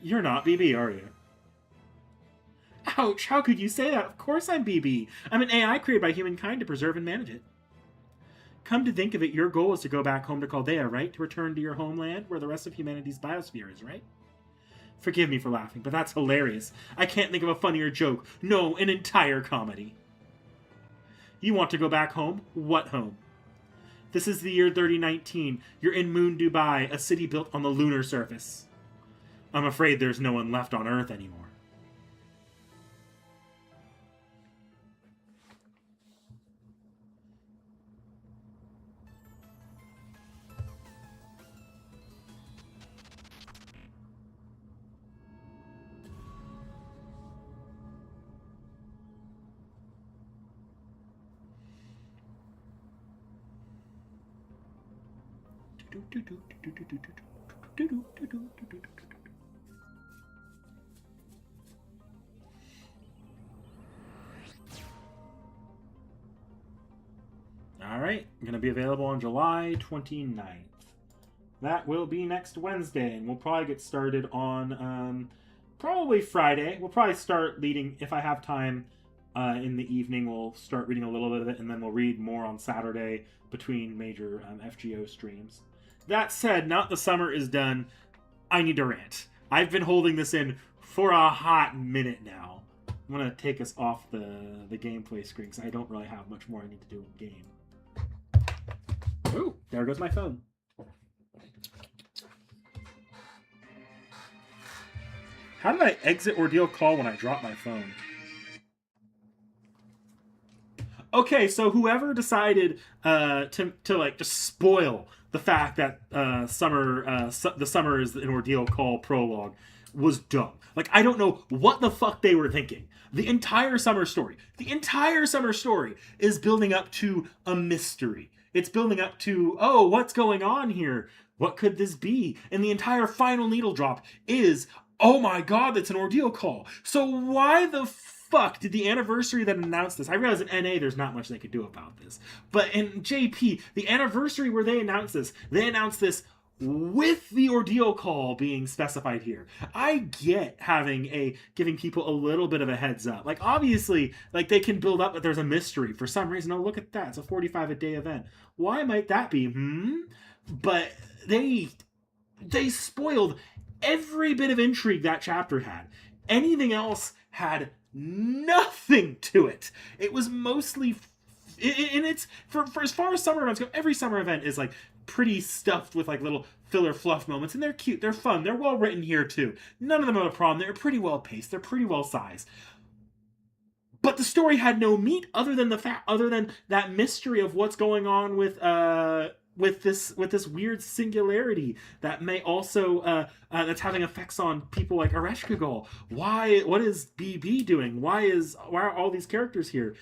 You're not BB, are you? Ouch, how could you say that? Of course I'm BB. I'm an AI created by humankind to preserve and manage it. Come to think of it, your goal is to go back home to Chaldea, right? To return to your homeland where the rest of humanity's biosphere is, right? Forgive me for laughing, but that's hilarious. I can't think of a funnier joke. No, an entire comedy. You want to go back home? What home? This is the year 3019. You're in Moon Dubai, a city built on the lunar surface. I'm afraid there's no one left on Earth anymore. Alright, going to be available on July 29th. That will be next Wednesday, and we'll probably get started on probably Friday. We'll probably start reading, if I have time in the evening, we'll start reading a little bit of it, and then we'll read more on Saturday between major FGO streams. That said, now that the summer is done, I need to rant. I've been holding this in for a hot minute now. I'm going to take us off the gameplay screen because I don't really have much more I need to do in game. Ooh, there goes my phone. How did I exit Ordeal Call when I dropped my phone? Okay, so whoever decided to like just spoil the fact that the summer is an Ordeal Call prologue was dumb. Like, I don't know what the fuck they were thinking. The entire summer story is building up to a mystery. It's building up to, oh, what's going on here? What could this be? And the entire final needle drop is, oh my god, that's an Ordeal Call. So why the fuck did the anniversary that announced this? I realize in NA there's not much they could do about this. But in JP, the anniversary where they announced this with the Ordeal Call being specified here. I get giving people a little bit of a heads up. Like, obviously, like, they can build up that there's a mystery for some reason. Oh, look at that. It's a 45-a-day event. Why might that be? But they spoiled every bit of intrigue that chapter had. Anything else had nothing to it. It was mostly... and it's... For as far as summer events go, every summer event is, like, pretty stuffed with like little filler fluff moments, and they're cute, they're fun, they're well written here too. None of them have a problem. They're pretty well paced, they're pretty well sized. But the story had no meat other than that mystery of what's going on with this weird singularity that may also that's having effects on people like Ereshkigal. What is BB doing? Why are all these characters here?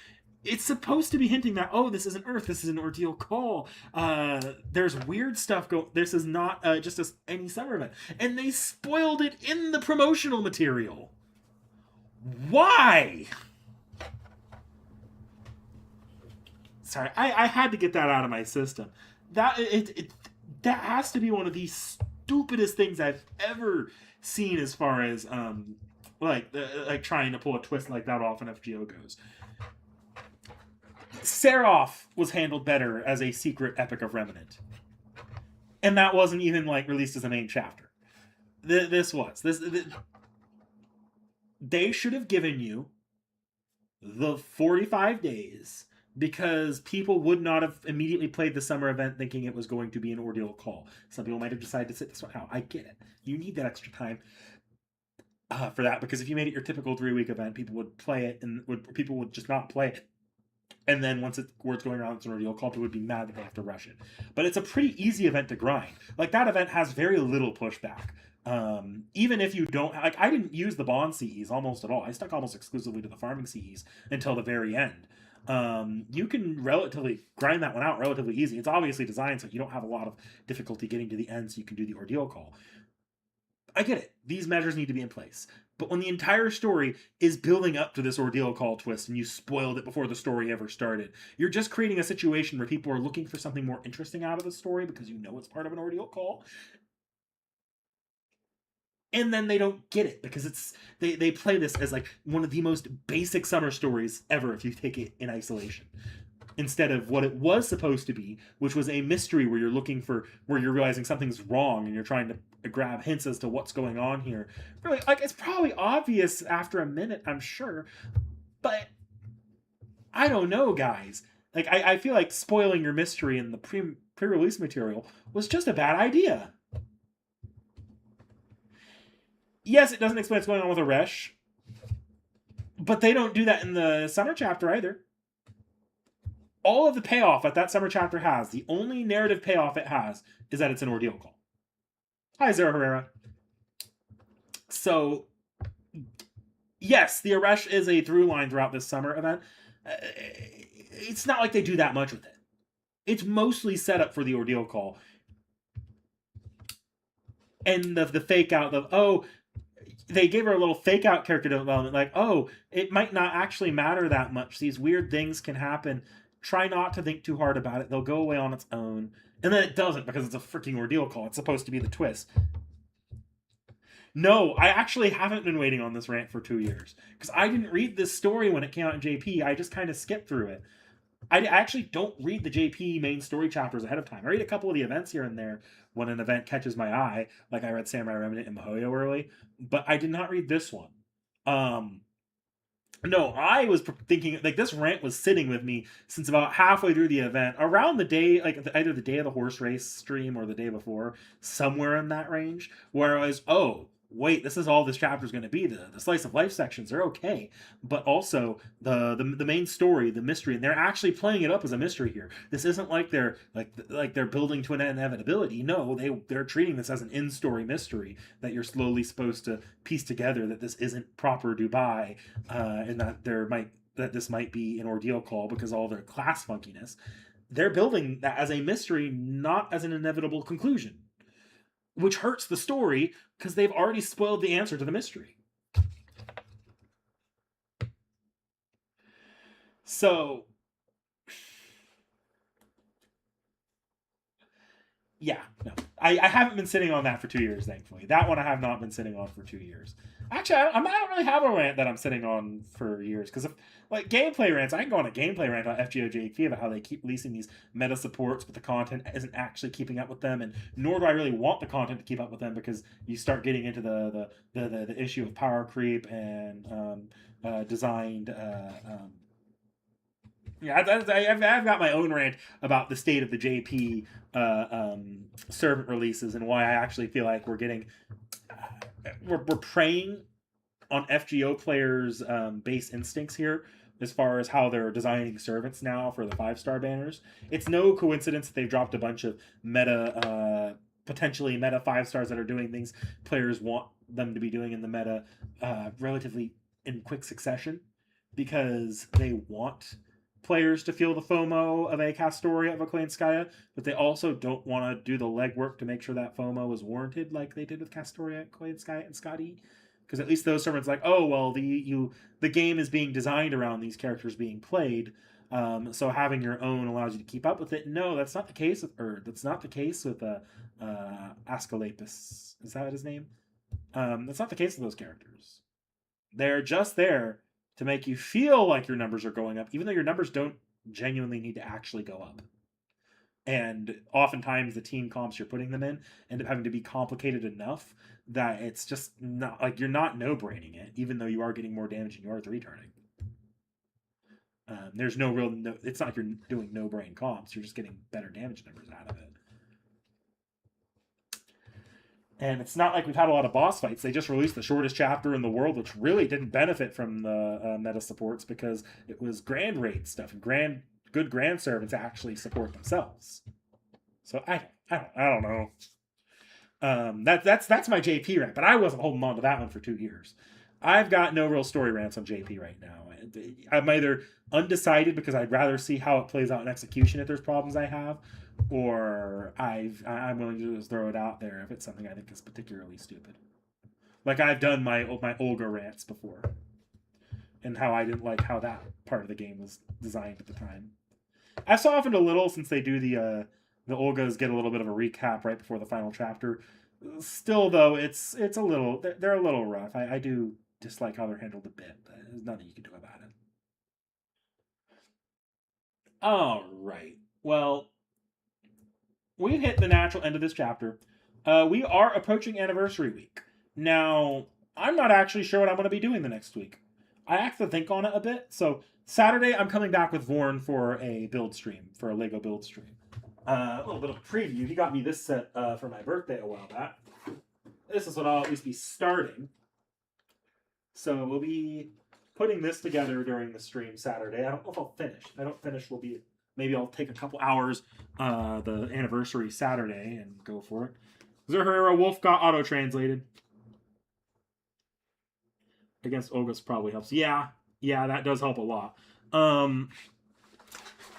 It's supposed to be hinting that, oh, this isn't Earth, this is an Ordeal Call. There's weird stuff this is not just any summer event. And they spoiled it in the promotional material. Why? Sorry, I had to get that out of my system. That has to be one of the stupidest things I've ever seen as far as like trying to pull a twist like that off in FGO goes. Seraph was handled better as a secret epic of Remnant. And that wasn't even like released as a main chapter. This they should have given you the 45 days because people would not have immediately played the summer event thinking it was going to be an Ordeal Call. Some people might have decided to sit this one out. I get it. You need that extra time for that, because if you made it your typical 3-week event, people would play it and people would just not play it. And then once word's going around, it's an Ordeal Call, people would be mad that they have to rush it. But it's a pretty easy event to grind. Like, that event has very little pushback. Even if you don't... Like, I didn't use the Bond CEs almost at all. I stuck almost exclusively to the farming CEs until the very end. You can relatively grind that one out relatively easy. It's obviously designed so you don't have a lot of difficulty getting to the end so you can do the Ordeal Call. I get it. These measures need to be in place. But when the entire story is building up to this ordeal call twist and you spoiled it before the story ever started, you're just creating a situation where people are looking for something more interesting out of the story because you know it's part of an ordeal call. And then they don't get it because they play this as like one of the most basic summer stories ever if you take it in isolation, instead of what it was supposed to be, which was a mystery where you're realizing something's wrong and you're trying to grab hints as to what's going on here. Really, like, it's probably obvious after a minute, I'm sure, but I don't know, guys. Like, I feel like spoiling your mystery in the pre-release material was just a bad idea. Yes, it doesn't explain what's going on with Aresh, but they don't do that in the summer chapter either. All of the payoff that summer chapter has, the only narrative payoff it has, is that it's an ordeal call. Hi, Zara Herrera. So, yes, the Aresh is a through line throughout this summer event. It's not like they do that much with it. It's mostly set up for the ordeal call. And the fake out of, oh, they gave her a little fake out character development, like, oh, it might not actually matter that much. These weird things can happen. Try not to think too hard about it. They'll go away on its own. And then it doesn't because it's a freaking ordeal call. It's supposed to be the twist. No, I actually haven't been waiting on this rant for 2 years. Because I didn't read this story when it came out in JP. I just kind of skipped through it. I actually don't read the JP main story chapters ahead of time. I read a couple of the events here and there when an event catches my eye. Like I read Samurai Remnant and Mihoyo early. But I did not read this one. No, I was thinking, like, this rant was sitting with me since about halfway through the event, around the day, like either the day of the horse race stream or the day before, somewhere in that range, where I was, oh, wait, this is all this chapter is going to be. The slice of life sections are okay, but also the main story, the mystery, and they're actually playing it up as a mystery here. This isn't like they're they're building to an inevitability. No, they're treating this as an in-story mystery that you're slowly supposed to piece together, that this isn't proper Dubai, and that this might be an ordeal call because all their class funkiness. They're building that as a mystery, not as an inevitable conclusion, which hurts the story because they've already spoiled the answer to the mystery. So, yeah, no. I haven't been sitting on that for 2 years, thankfully. That one I have not been sitting on for 2 years. Actually, I don't really have a rant that I'm sitting on for years, because like gameplay rants, I can go on a gameplay rant on FGO about how they keep releasing these meta supports, but the content isn't actually keeping up with them, and nor do I really want the content to keep up with them, because you start getting into the issue of power creep and designed. Yeah, I've got my own rant about the state of the JP servant releases and why I actually feel like we're getting we're preying on FGO players' base instincts here as far as how they're designing servants now for the 5-star banners. It's no coincidence that they've dropped a bunch of meta, potentially meta 5-stars that are doing things players want them to be doing in the meta relatively in quick succession, because they want players to feel the FOMO of a Castoria of a Koyanskaya, but they also don't want to do the legwork to make sure that FOMO is warranted, like they did with Castoria, Koyanskaya, and Scotty. Because at least those servants, like, oh well, the game is being designed around these characters being played, so having your own allows you to keep up with it. No, that's not the case with Erd. That's not the case with Asclepius. Is that his name? That's not the case with those characters. They're just there to make you feel like your numbers are going up, even though your numbers don't genuinely need to actually go up. And oftentimes the team comps you're putting them in end up having to be complicated enough that it's just not, like, you're not no-braining it, even though you are getting more damage than you are 3-turning. There's no real, it's not like you're doing no-brain comps, you're just getting better damage numbers out of it. And it's not like we've had a lot of boss fights. They just released the shortest chapter in the world, which really didn't benefit from the meta supports, because it was grand raid stuff, and good grand servants actually support themselves. So I don't know. That's my JP rant, but I wasn't holding on to that one for 2 years. I've got no real story rants on JP right now. I'm either undecided because I'd rather see how it plays out in execution if there's problems I have, or I'm willing to just throw it out there if it's something I think is particularly stupid. Like I've done my Olga rants before, and how I didn't like how that part of the game was designed at the time. I've softened a little since they do the Olgas get a little bit of a recap right before the final chapter. Still, though, it's a little they're a little rough. I do dislike how they're handled a bit, but there's nothing you can do about it. All right. Well, we've hit the natural end of this chapter. We are approaching anniversary week. Now, I'm not actually sure what I'm going to be doing the next week. I have to think on it a bit. So, Saturday, I'm coming back with Vorn for a build stream, for a Lego build stream. A little bit of a preview. He got me this set for my birthday a while back. This is what I'll at least be starting. So, we'll be putting this together during the stream Saturday. I don't know if I'll finish. If I don't finish, we'll be maybe I'll take a couple hours the anniversary Saturday and go for it. Zahara Wolf got auto translated. Against Olga's probably helps. Yeah, that does help a lot.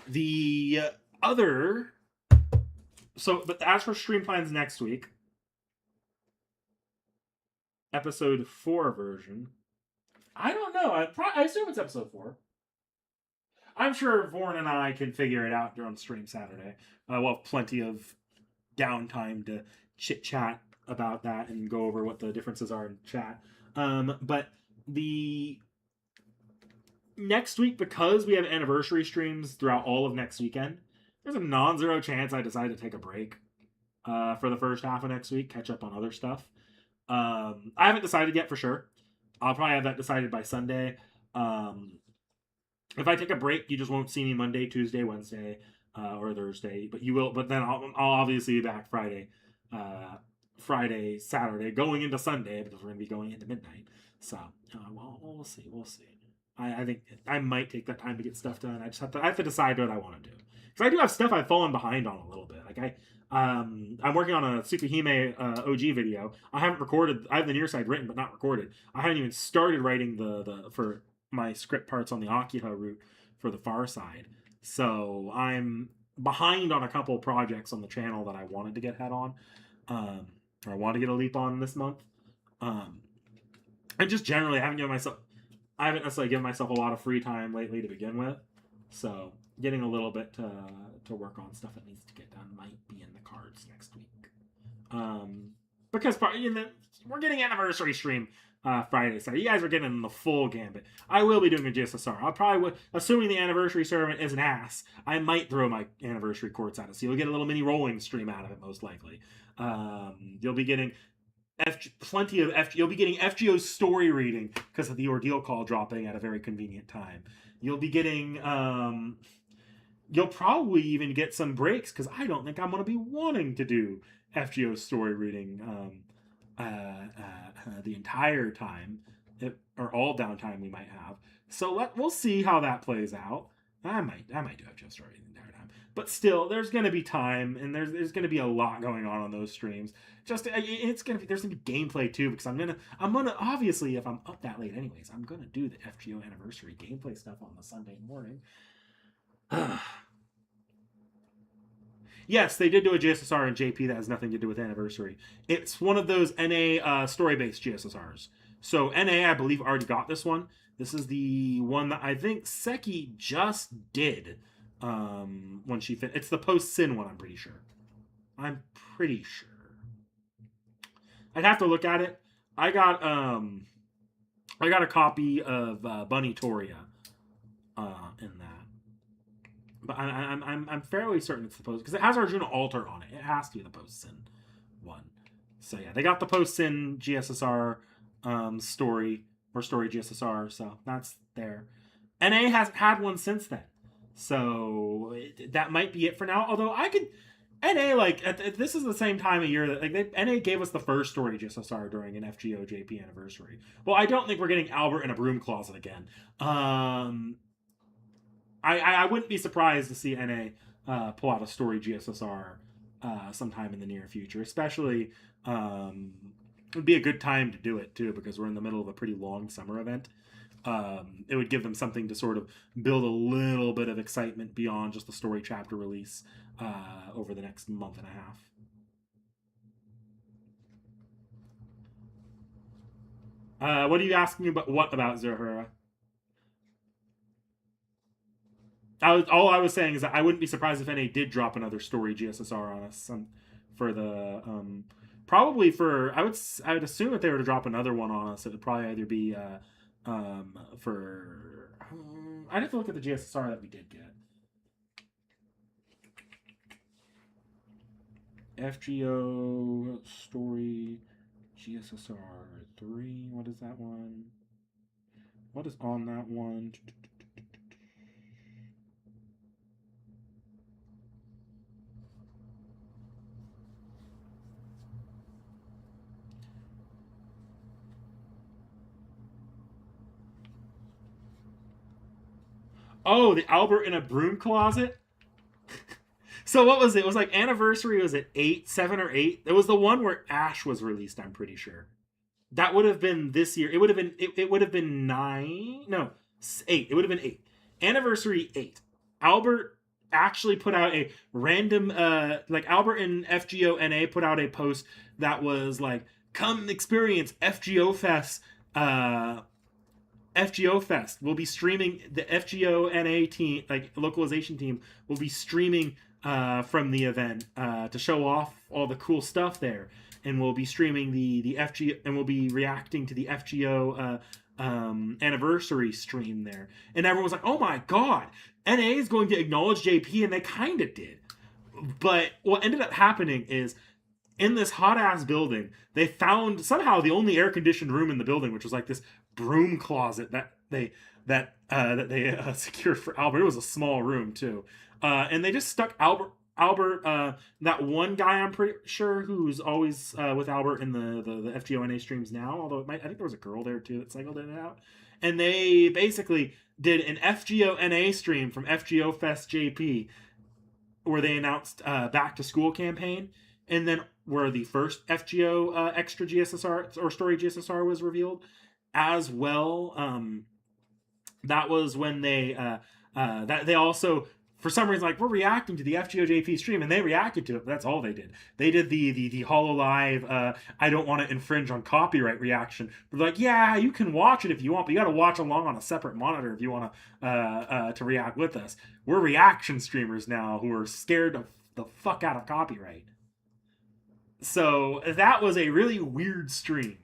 The other but as for stream plans next week, episode 4 version. I don't know. I assume it's episode 4. I'm sure Vorn and I can figure it out during stream Saturday. We'll have plenty of downtime to chit chat about that and go over what the differences are in chat. But the next week, because we have anniversary streams throughout all of next weekend, there's a non-zero chance I decide to take a break for the first half of next week, catch up on other stuff. I haven't decided yet for sure. I'll probably have that decided by Sunday. If I take a break, you just won't see me Monday, Tuesday, Wednesday, or Thursday. But you will. But then I'll obviously be back Friday, Saturday, going into Sunday because we're going to be going into midnight. So we'll see. We'll see. I think I might take that time to get stuff done. I have to decide what I want to do because I do have stuff I've fallen behind on a little bit. Like I'm working on a Tsukihime OG video. I haven't recorded. I have the near side written but not recorded. I haven't even started writing the for my script parts on the Akiha route for the far side. So I'm behind on a couple projects on the channel that I wanted to get head on, or I want to get a leap on this month. And just generally, I haven't necessarily given myself a lot of free time lately to begin with. So getting a little bit to work on stuff that needs to get done might be in the cards next week. Because we're getting anniversary stream Friday, so you guys are getting the full gambit. I will be doing a GSSR. I'll probably, assuming the anniversary servant is an ass, I might throw my anniversary courts at it, so you'll get a little mini rolling stream out of it, most likely. You'll be getting plenty of you'll be getting FGO's story reading because of the ordeal call dropping at a very convenient time. You'll be getting you'll probably even get some breaks because I don't think I'm going to be wanting to do FGO's story reading the entire time, or all downtime we might have. So we'll see how that plays out. I might do FGO story reading the entire time, but still, there's going to be time, and there's going to be a lot going on those streams. Just there's going to be gameplay too because I'm gonna obviously if I'm up that late anyways, I'm gonna do the FGO anniversary gameplay stuff on the Sunday morning. Yes, they did do a GSSR in JP that has nothing to do with anniversary. It's one of those NA story-based GSSRs. So NA, I believe, already got this one. This is the one that I think Seki just did when she fit. It's the post-Sin one, I'm pretty sure. I'd have to look at it. I got a copy of Bunny Toria in that. But I'm fairly certain it's the post because it has Arjuna Altar on it. It has to be the post Sin one. So yeah, they got the post Sin GSSR story GSSR. So that's there. NA hasn't had one since then, so that might be it for now. Although I could NA this is the same time of year that NA gave us the first story GSSR during an FGO JP anniversary. Well, I don't think we're getting Albert in a broom closet again. I wouldn't be surprised to see NA pull out a story GSSR sometime in the near future. Especially, it would be a good time to do it too because we're in the middle of a pretty long summer event. It would give them something to sort of build a little bit of excitement beyond just the story chapter release over the next month and a half. What are you asking about? What about Zahura? All I was saying is that I wouldn't be surprised if NA did drop another story GSSR on us for the probably for I would assume if they were to drop another one on us, it would probably either be for I'd have to look at the GSSR that we did get. FGO story GSSR 3. What is that one? What is on that one? Oh, the Albert in a broom closet. So what was it? It was like anniversary. Was it 8, 7, or 8? It was the one where Ash was released. I'm pretty sure that would have been this year. It would have been. It would have been 9. No, 8. It would have been 8. Anniversary 8. Albert actually put out a random. Like Albert and FGO NA put out a post that was like, "Come experience FGO Fest." FGO Fest will be streaming. The FGO NA team, like localization team, will be streaming from the event to show off all the cool stuff there, and we'll be streaming the FGO, and we'll be reacting to the FGO anniversary stream there. And everyone was like, "Oh my god, NA is going to acknowledge JP," and they kind of did. But what ended up happening is in this hot ass building, they found somehow the only air conditioned room in the building, which was like this broom closet that they secured for Albert. It was a small room too, and they just stuck Albert, that one guy I'm pretty sure who's always with Albert in the FGONA streams now. Although I think there was a girl there too that cycled in and out, and they basically did an FGONA stream from FGO Fest JP where they announced back to school campaign, and then where the first FGO extra GSSR or story GSSR was revealed as well. That was when that they also for some reason like we're reacting to the FGO JP stream, and they reacted to it. But that's all they did. They did the Hololive I don't want to infringe on copyright reaction. They're like, yeah, you can watch it if you want, but you got to watch along on a separate monitor if you want to react with us. We're reaction streamers now who are scared of the fuck out of copyright. So that was a really weird stream.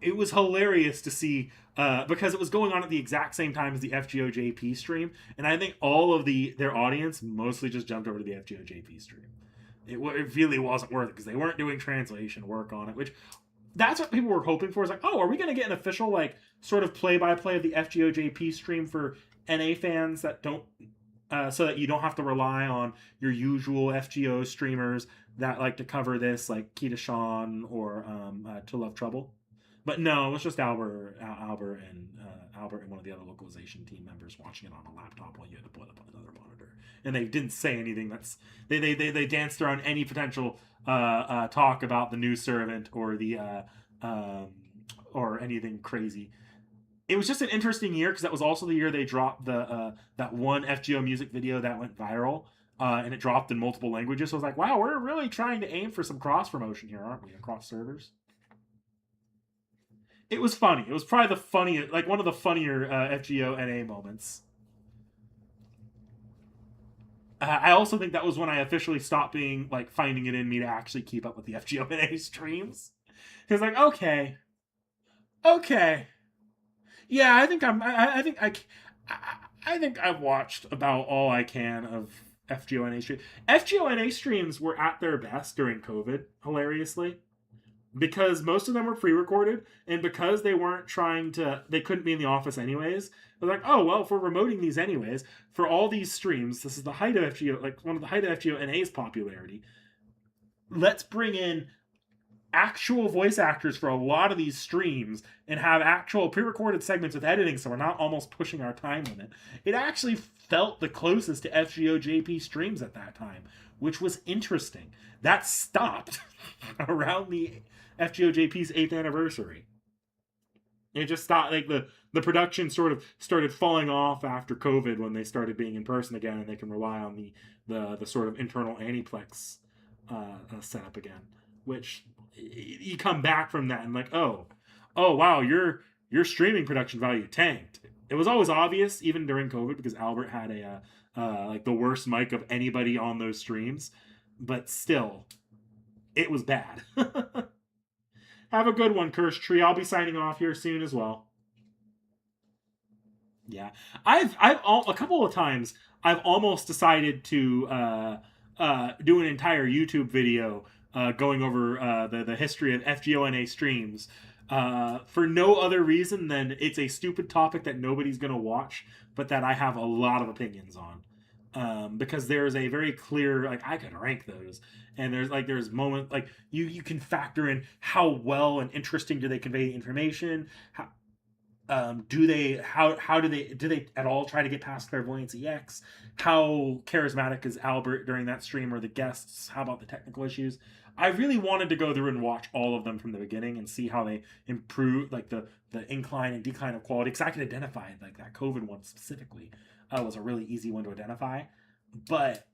It was hilarious to see because it was going on at the exact same time as the FGO JP stream, and I think all of their audience mostly just jumped over to the FGO JP stream. It really wasn't worth it because they weren't doing translation work on it, which that's what people were hoping for. Is like, oh, are we going to get an official like sort of play-by-play of the FGO JP stream for NA fans that don't, so that you don't have to rely on your usual FGO streamers that like to cover this, like Keita Sean or To Love Trouble. But no, it was just Albert and one of the other localization team members watching it on a laptop while you had to put it up on another monitor. And they didn't say anything. They danced around any potential talk about the new servant or the or anything crazy. It was just an interesting year because that was also the year they dropped the that one FGO music video that went viral. And it dropped in multiple languages. So I was like, wow, we're really trying to aim for some cross promotion here, aren't we? Across servers. It was funny. It was probably the funniest, like one of the funnier FGO NA moments. I also think that was when I officially stopped being like finding it in me to actually keep up with the FGO NA streams. Because like, okay, yeah, I think I've watched about all I can of FGONA streams. FGONA streams were at their best during COVID, hilariously, because most of them were pre-recorded, and because they couldn't be in the office anyways. They're like, oh well, if we're remoting these anyways for all these streams, this is the height of FGO, like one of the height of FGONA's popularity. Let's bring in actual voice actors for a lot of these streams and have actual pre-recorded segments with editing, so we're not almost pushing our time limit. It actually felt the closest to FGO JP streams at that time, which was interesting. That stopped around the FGO JP's 8th anniversary. It just stopped. Like the production sort of started falling off after COVID when they started being in person again, and they can rely on the sort of internal Aniplex setup again, which you come back from that and like, oh, oh wow, your streaming production value tanked. It was always obvious, even during COVID, because Albert had a like the worst mic of anybody on those streams. But still, it was bad. Have a good one, Cursed Tree. I'll be signing off here soon as well. Yeah, a couple of times I've almost decided to do an entire YouTube video going over the history of FGONA streams for no other reason than it's a stupid topic that nobody's gonna watch, but that I have a lot of opinions on. Because there's a very clear like I can rank those, and there's moment like you can factor in how well and interesting do they convey information, do they how do they at all try to get past clairvoyance EX? How charismatic is Albert during that stream, or the guests? How about the technical issues? I really wanted to go through and watch all of them from the beginning and see how they improve, like the incline and decline of quality, because I could identify like that COVID one specifically was a really easy one to identify, but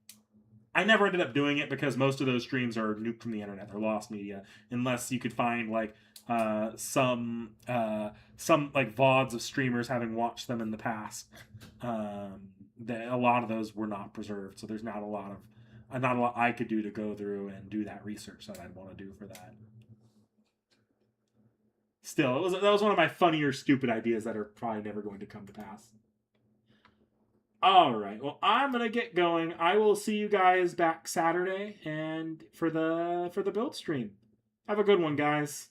I never ended up doing it because most of those streams are nuked from the internet. They're lost media unless you could find like some like VODs of streamers having watched them in the past. A lot of those were not preserved, so there's not a lot I could do to go through and do that research that I'd want to do for that. Still, that was one of my funnier stupid ideas that are probably never going to come to pass. All right. Well, I'm gonna get going. I will see you guys back Saturday and for the build stream. Have a good one, guys.